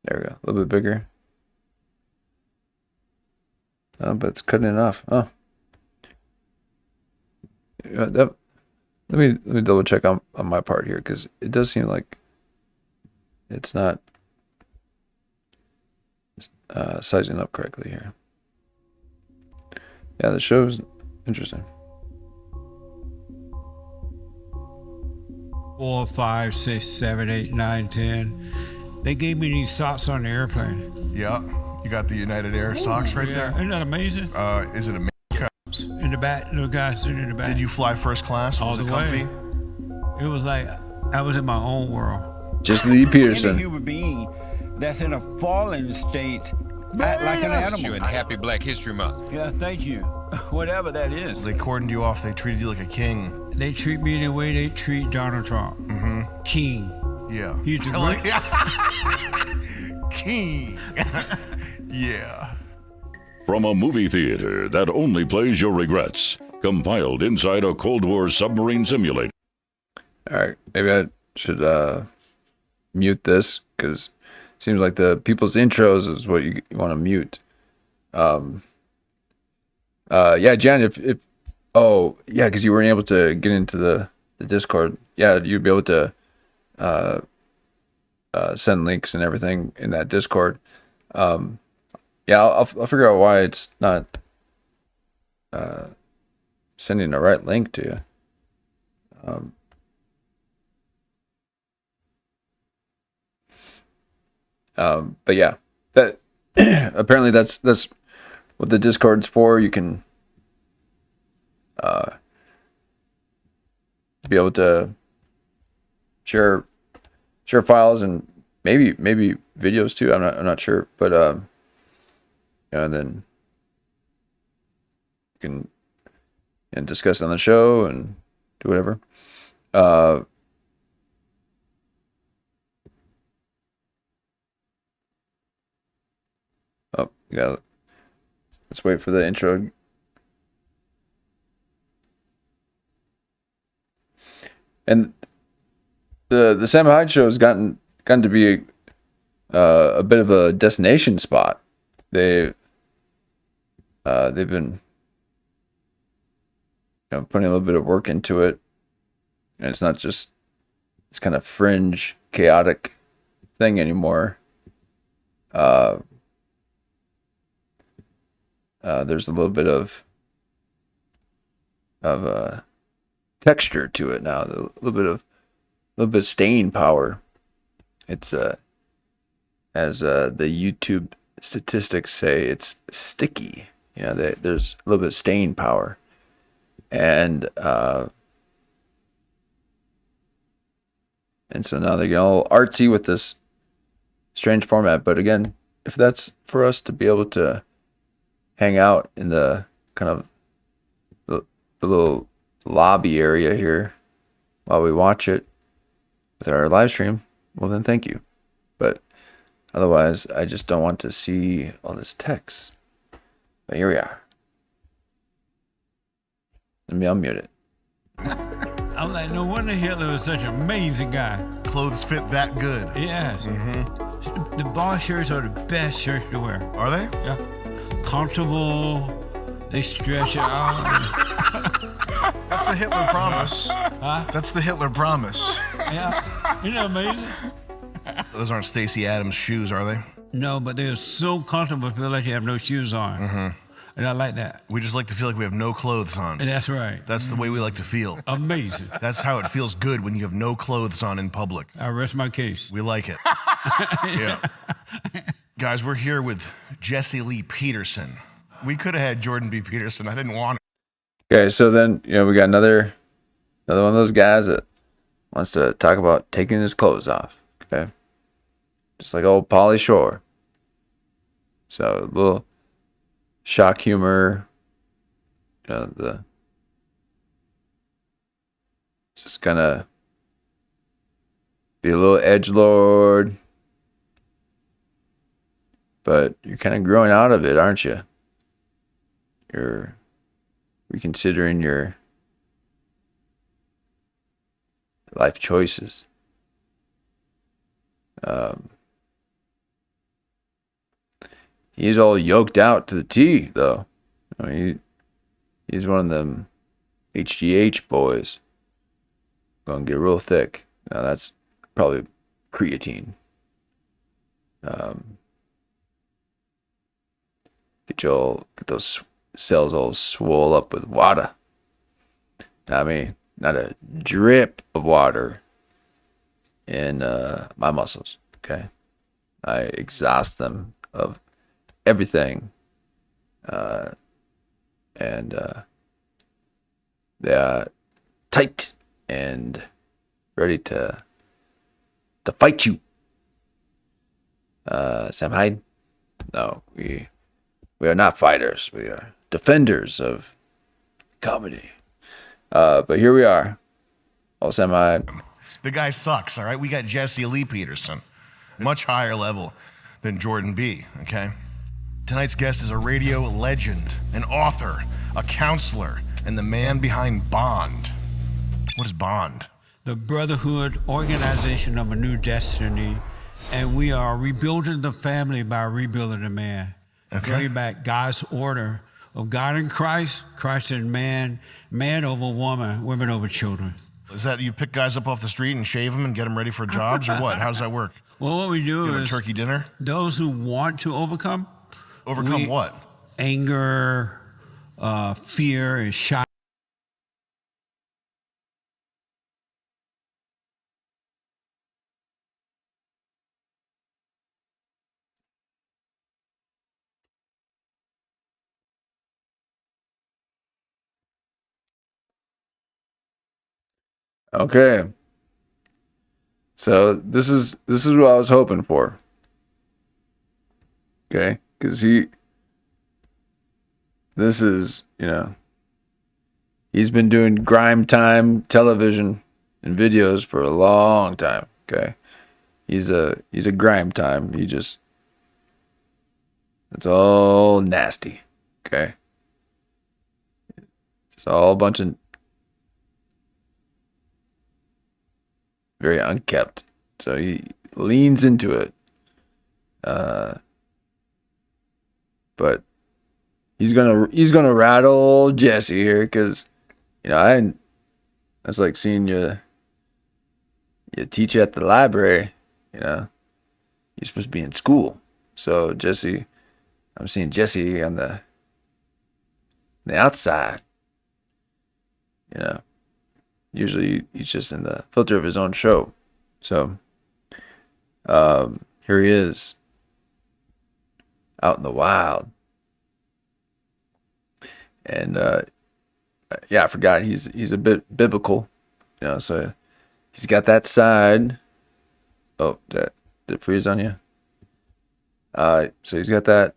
A: There we go. A little bit bigger. But it's cutting it off. Oh. Let me double check on my part here, because it does seem like it's not sizing up correctly here. Yeah, the show's interesting.
I: 4, 5, 6, 7, 8, 9, 10. They gave me these socks on the airplane.
J: Yeah. You got the United Air socks right there?
I: Isn't that amazing?
J: Is it amazing?
I: In the back, little guys sitting in the back.
J: Did you fly first class?
I: All
J: Was
I: the
J: it comfy?
I: way. It was like I was in my own world.
A: Just Lee
K: Any
A: Peterson.
K: human being that's in a fallen state act like an animal.
L: And happy Black History Month.
K: Yeah, thank you. Whatever that is.
J: They cordoned you off. They treated you like a king.
I: They treat me the way they treat Donald Trump.
J: Mm-hmm.
I: King.
J: Yeah.
I: He's the
J: king. Yeah.
M: From a movie theater that only plays your regrets, compiled inside a Cold War submarine simulator.
A: All right, maybe I should mute this, because it seems like the people's intros is what you want to mute. Yeah, Jen, if because you weren't able to get into the Discord. Yeah, you'd be able to send links and everything in that Discord. Yeah, I'll figure out why it's not sending the right link to you. But yeah, that apparently that's what the Discord's for. You can be able to share files and maybe videos too. I'm not sure, but and then you can discuss it on the show and do whatever. Yeah, let's wait for the intro. And the Sam Hyde show has gotten to be a bit of a destination spot. They've been putting a little bit of work into it, and it's not just this kind of fringe, chaotic thing anymore. There's a little bit of texture to it now. A little bit of staying power. It's as the YouTube statistics say, it's sticky. There's a little bit of staying power, and so now they're getting all artsy with this strange format. But again, if that's for us to be able to hang out in the kind of the little lobby area here while we watch it with our live stream, well then thank you. But otherwise, I just don't want to see all this text. But here we are. Let me unmute it.
I: I'm like, no wonder Hitler was such an amazing guy.
J: Clothes fit that good.
I: Yes.
J: Mm-hmm.
I: The bar shirts are the best shirts to wear.
J: Are they?
I: Yeah. Comfortable. They stretch it out.
J: That's the Hitler promise.
I: Huh?
J: That's the Hitler promise.
I: Yeah. Isn't that amazing?
J: Those aren't Stacey Adams' shoes, are they?
I: No, but they're so comfortable, feel like you have no shoes on.
J: Mm-hmm.
I: And I like that.
J: We just like to feel like we have no clothes on.
I: And that's right.
J: That's the way we like to feel.
I: Amazing.
J: That's how it feels good when you have no clothes on in public.
I: I rest my case.
J: We like it. Yeah. Guys, we're here with Jesse Lee Peterson. We could have had Jordan B. Peterson. I didn't want it.
A: Okay, so then, we got another one of those guys that wants to talk about taking his clothes off. Okay. Just like old Pauly Shore. So a little shock humor. Just gonna be a little edgelord. But you're kind of growing out of it, aren't you? You're reconsidering your life choices. He's all yoked out to the T, though. I mean, he's one of them HGH boys. Gonna get real thick. Now that's probably creatine. Get those cells all swole up with water. I mean, not a drip of water in my muscles. Okay, I exhaust them of everything, and they are tight and ready to fight you. Sam Hyde? No, we are not fighters. We are defenders of comedy. But here we are. All Sam Hyde.
J: The guy sucks, all right? We got Jesse Lee Peterson. Much higher level than Jordan B., okay? Tonight's guest is a radio legend, an author, a counselor, and the man behind Bond. What is Bond?
I: The Brotherhood Organization of a New Destiny. And we are rebuilding the family by rebuilding the man.
J: Okay.
I: Bringing back God's order of God in Christ, Christ in man, man over woman, women over children.
J: Is that you pick guys up off the street and shave them and get them ready for jobs, or what? How does that work?
I: Well, what we do
J: Give
I: is
J: a turkey dinner?
I: Those who want to overcome.
J: Overcome what?
I: Anger, fear, and shock.
A: Okay. So this is what I was hoping for. Okay, because this is, he's been doing grime time television and videos for a long time. Okay, he's a grime time. It's all nasty. Okay, it's all a bunch of very unkept. So he leans into it. But he's gonna rattle Jesse here, because that's like seeing you teach at the library. You're supposed to be in school. So I'm seeing Jesse on the outside. Usually he's just in the filter of his own show. So here he is out in the wild. And I forgot he's a bit biblical. So he's got that side. Oh, did it freeze on you? So he's got that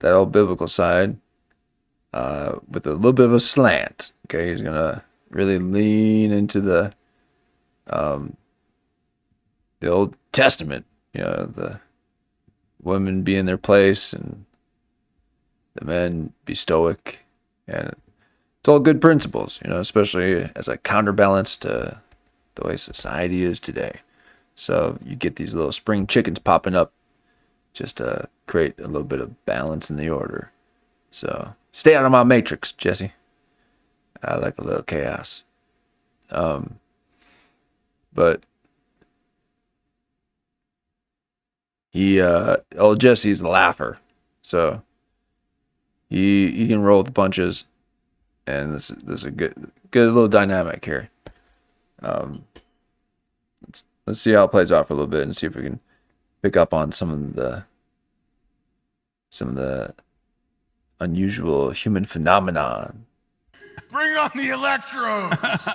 A: old biblical side. with a little bit of a slant. Okay, he's gonna really lean into the Old Testament. The women be in their place and the men be stoic, and it's all good principles, especially as a counterbalance to the way society is today. So you get these little spring chickens popping up just to create a little bit of balance in the order. So stay out of my matrix, Jesse. I like a little chaos. But old Jesse's a laugher, so he can roll with the punches, and this is a good little dynamic here. Let's see how it plays out for a little bit and see if we can pick up on some of the unusual human phenomenon.
J: Bring on the electrodes.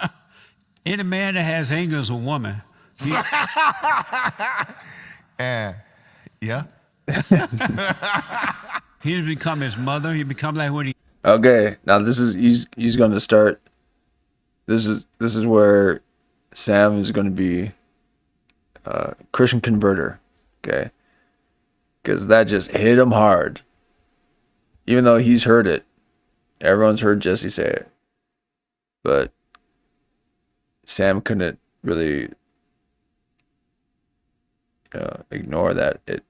I: Any man that has anger is a woman.
J: Yeah.
I: He's become his mother. He become like what he.
A: Okay, now he's going to start. This is where Sam is going to be a Christian converter. Okay, because that just hit him hard. Even though he's heard it, everyone's heard Jesse say it, but Sam couldn't really ignore that. It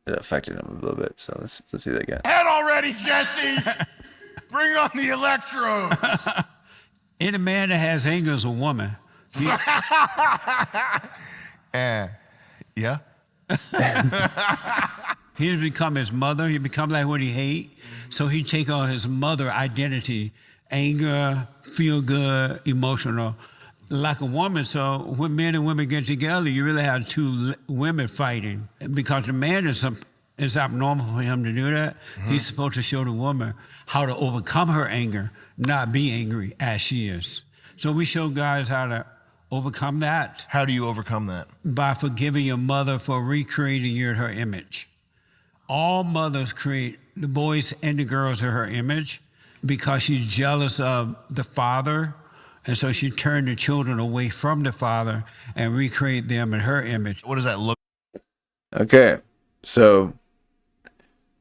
A: affected him a little bit. So let's see that again.
J: Head already, Jesse. Bring on the electrodes.
I: Any man that has anger is a woman.
J: Yeah.
I: He's become his mother. He become like what he hate. So he take on his mother identity, anger, feel good, emotional, like a woman. So when men and women get together, you really have two women fighting, because the man is abnormal for him to do that. Mm-hmm. He's supposed to show the woman how to overcome her anger, not be angry as she is. So we show guys how to overcome that.
J: How do you overcome that?
I: By forgiving your mother for recreating you in her image. All mothers create the boys and the girls in her image because she's jealous of the father. And so she turned the children away from the father and recreate them in her image.
J: What does that look like?
A: Okay, so,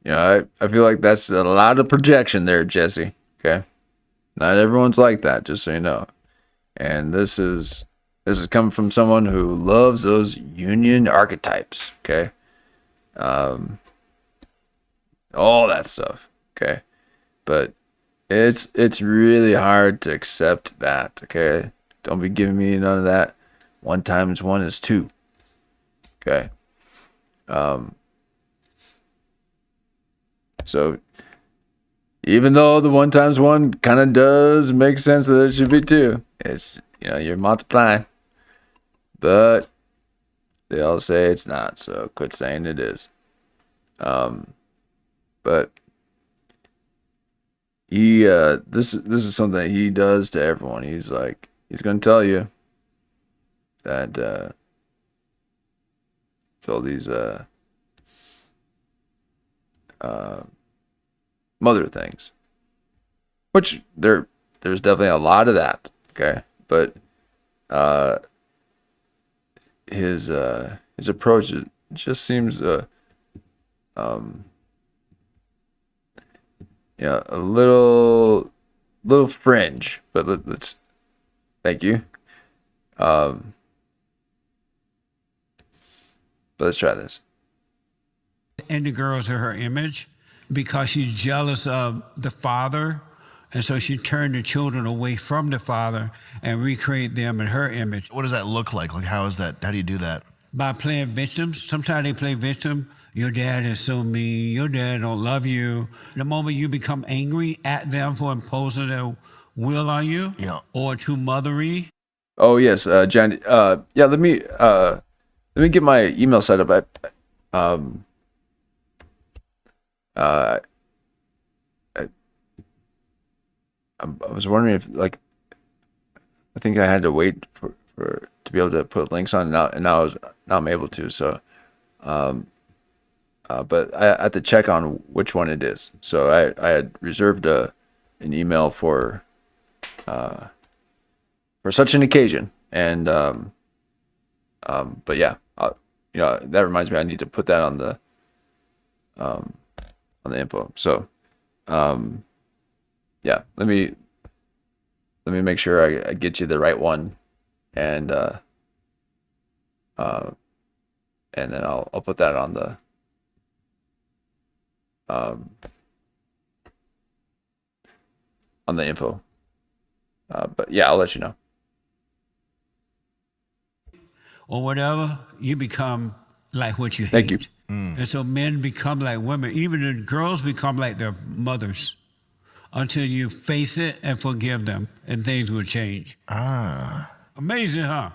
A: I feel like that's a lot of projection there, Jesse. Okay, not everyone's like that, just so you know. And this is coming from someone who loves those union archetypes. Okay, all that stuff. Okay, but it's really hard to accept that. Okay, don't be giving me none of that. 1 times 1 is 2. Okay. So even though the 1 times 1 kind of does make sense that it should be 2, it's you're multiplying, but they all say it's not. So quit saying it is. But he this is something that he does to everyone. He's going to tell you that it's all these mother things, which there's definitely a lot of that. Okay, but his approach just seems a little fringe, but let's thank you. But let's try this.
I: And the girls are her image because she's jealous of the father. And so she turned the children away from the father and recreate them in her image.
J: What does that look like? Like, how do you do that?
I: By playing victims. Sometimes they play victim. Your dad is so mean. Your dad don't love you. The moment you become angry at them for imposing their will on you, or too mothery.
A: Oh yes, Johnny. Yeah, let me get my email set up. I was wondering if, I think I had to wait for to be able to put links on, and now I'm able to. So, but I have to check on which one it is. So I had reserved a an email for such an occasion. And but yeah, that reminds me, I need to put that on the info. So yeah, let me make sure I get you the right one, and then I'll put that on the info. But yeah, I'll let you know.
I: Or whatever, you become like what you hate.
A: Thank you.
I: And so men become like women. Even the girls become like their mothers until you face it and forgive them, and things will change. Amazing, huh?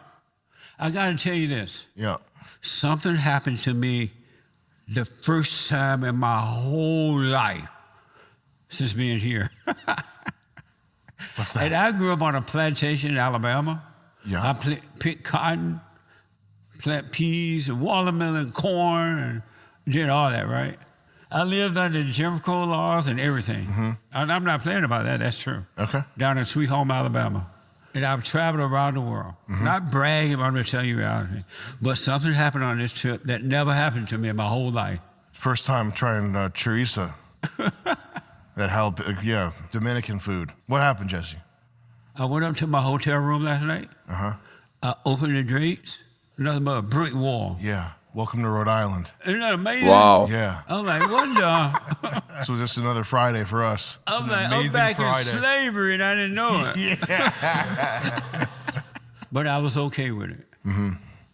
I: I got to tell you this.
J: Yeah.
I: Something happened to me the first time in my whole life since being here.
J: What's that?
I: And I grew up on a plantation in Alabama.
J: Yeah.
I: I picked cotton, plant peas, and watermelon, corn, and did all that, right? I lived under Jim Crow laws and everything. And I'm not playing about that, that's true.
J: Okay.
I: Down in Sweet Home, Alabama. And I've traveled around the world. Not bragging, but I'm going to tell you reality. But something happened on this trip that never happened to me in my whole life.
J: First time trying chorizo. That Dominican food. What happened, Jesse?
I: I went up to my hotel room last night. I opened the drapes. Nothing but a brick wall.
J: Yeah. Welcome to Rhode Island.
I: Isn't that amazing?
A: Wow.
J: Yeah.
I: I'm like, what the?
J: So just another Friday for us.
I: I'm like, I'm back in slavery and I didn't know it.
J: Yeah.
I: But I was okay with it.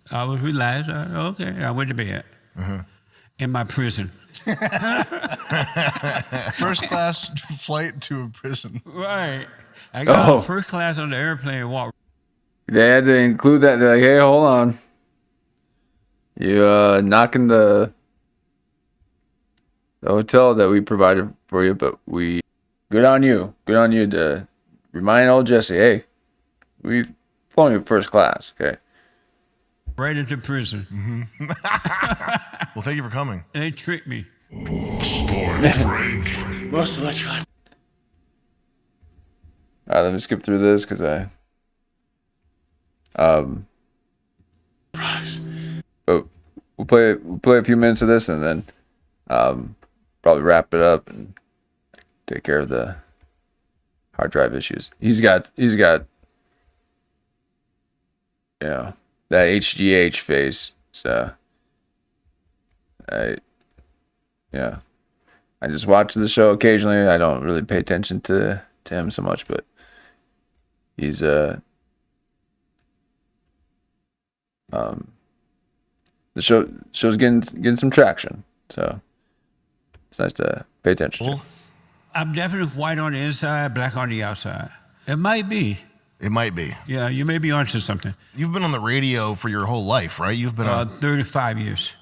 I: I was relaxed. I went to bed in my prison.
J: First class flight to a prison.
I: Right. I got first class on the airplane and walked.
A: They had to include that. They're like, hey, hold on. You knocking the hotel that we provided for you, but good on you to remind old Jesse, hey, we've flown you first class, okay?
I: Right into prison.
J: Well, thank you for coming.
I: They tricked me.
A: Most of the time. All right, let me skip through this because but we'll play a few minutes of this and then probably wrap it up and take care of the hard drive issues. He's got that HGH face. So I just watch the show occasionally. I don't really pay attention to him so much, but he's the show's getting some traction, so it's nice to pay attention.
I: I'm definitely white on the inside, black on the outside. It might be.
J: It might be.
I: Yeah, you may be onto something.
J: You've been on the radio for your whole life, right? You've been on
I: 35 years.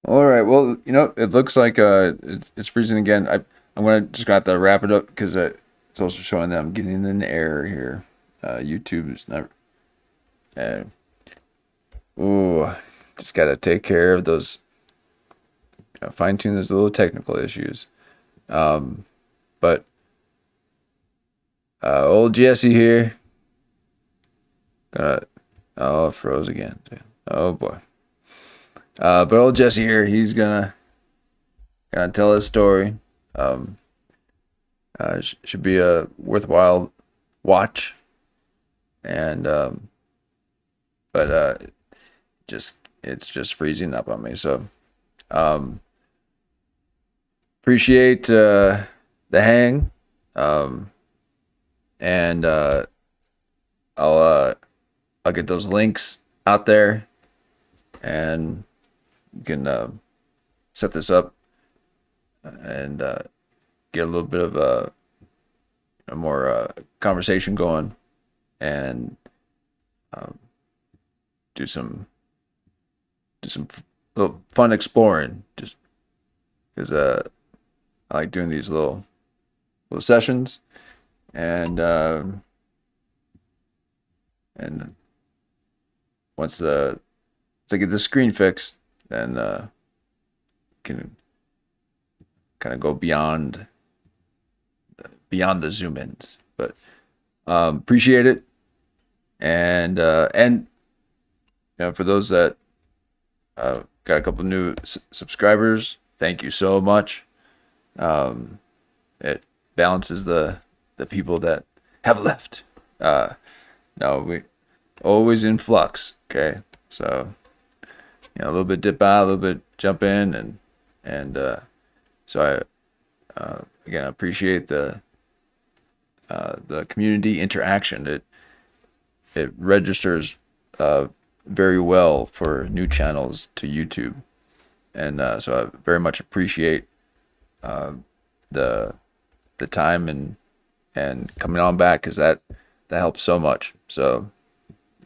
A: All right. Well, it looks like it's freezing again. I'm gonna have to wrap it up because it's also showing that I'm getting an error here. YouTube is not. Just gotta take care of those. Fine tune those little technical issues. But old Jesse here. Froze again. Oh boy. But old Jesse here, he's gonna tell his story. Should be a worthwhile watch, and but it's just freezing up on me. So appreciate the hang, and I'll get those links out there, and you can set this up and get a little bit of a more conversation going, and do some little fun exploring, just because I like doing these little sessions, and once I get the screen fixed, then can kind of go beyond the zoom ins. But appreciate it, and for those that got a couple new subscribers, thank you so much. It balances the people that have left. No, we always in flux. Okay, so a little bit dip out, a little bit jump in, and so I again appreciate the community interaction. It registers very well for new channels to YouTube, and so I very much appreciate the time and coming on back, because that helps so much. So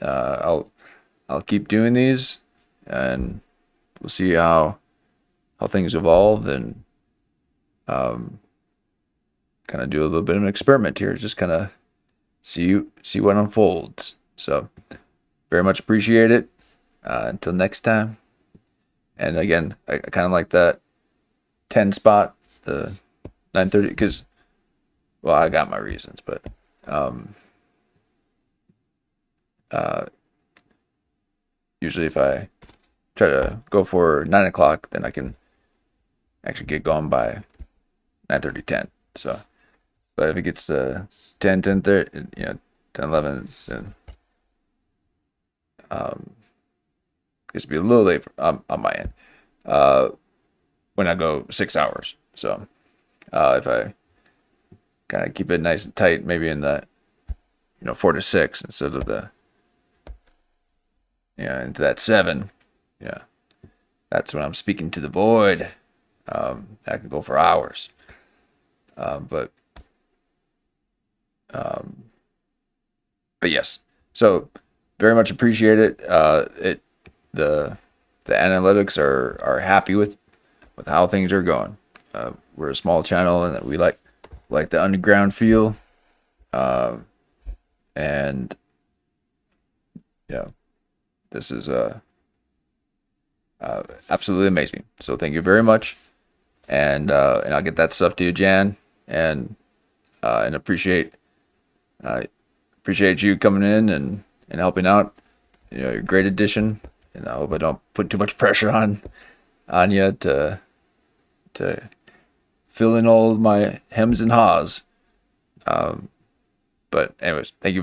A: I'll keep doing these, and we'll see how things evolve, and kind of do a little bit of an experiment here, just kind of see what unfolds. So very much appreciate it. Until next time. And again, I kind of like that 10 spot, the 9:30, because, well, I got my reasons, but usually if I try to go for 9 o'clock, then I can actually get going by 9:30, 10. So, but if it gets to 10, 10:30, 10, 11, then gets to be a little late on my end when I go 6 hours. So if I kind of keep it nice and tight, maybe in the 4 to 6 instead of the into that 7, that's when I'm speaking to the void. I can go for hours, but yes, so very much appreciate it. The analytics are happy with how things are going. We're a small channel, and that we like the underground feel, and this is absolutely amazing. So thank you very much, and I'll get that stuff to you, Jan, and appreciate you coming in and helping out. You're a great addition, and I hope I don't put too much pressure on you to fill in all of my hems and haws. But anyways, thank you very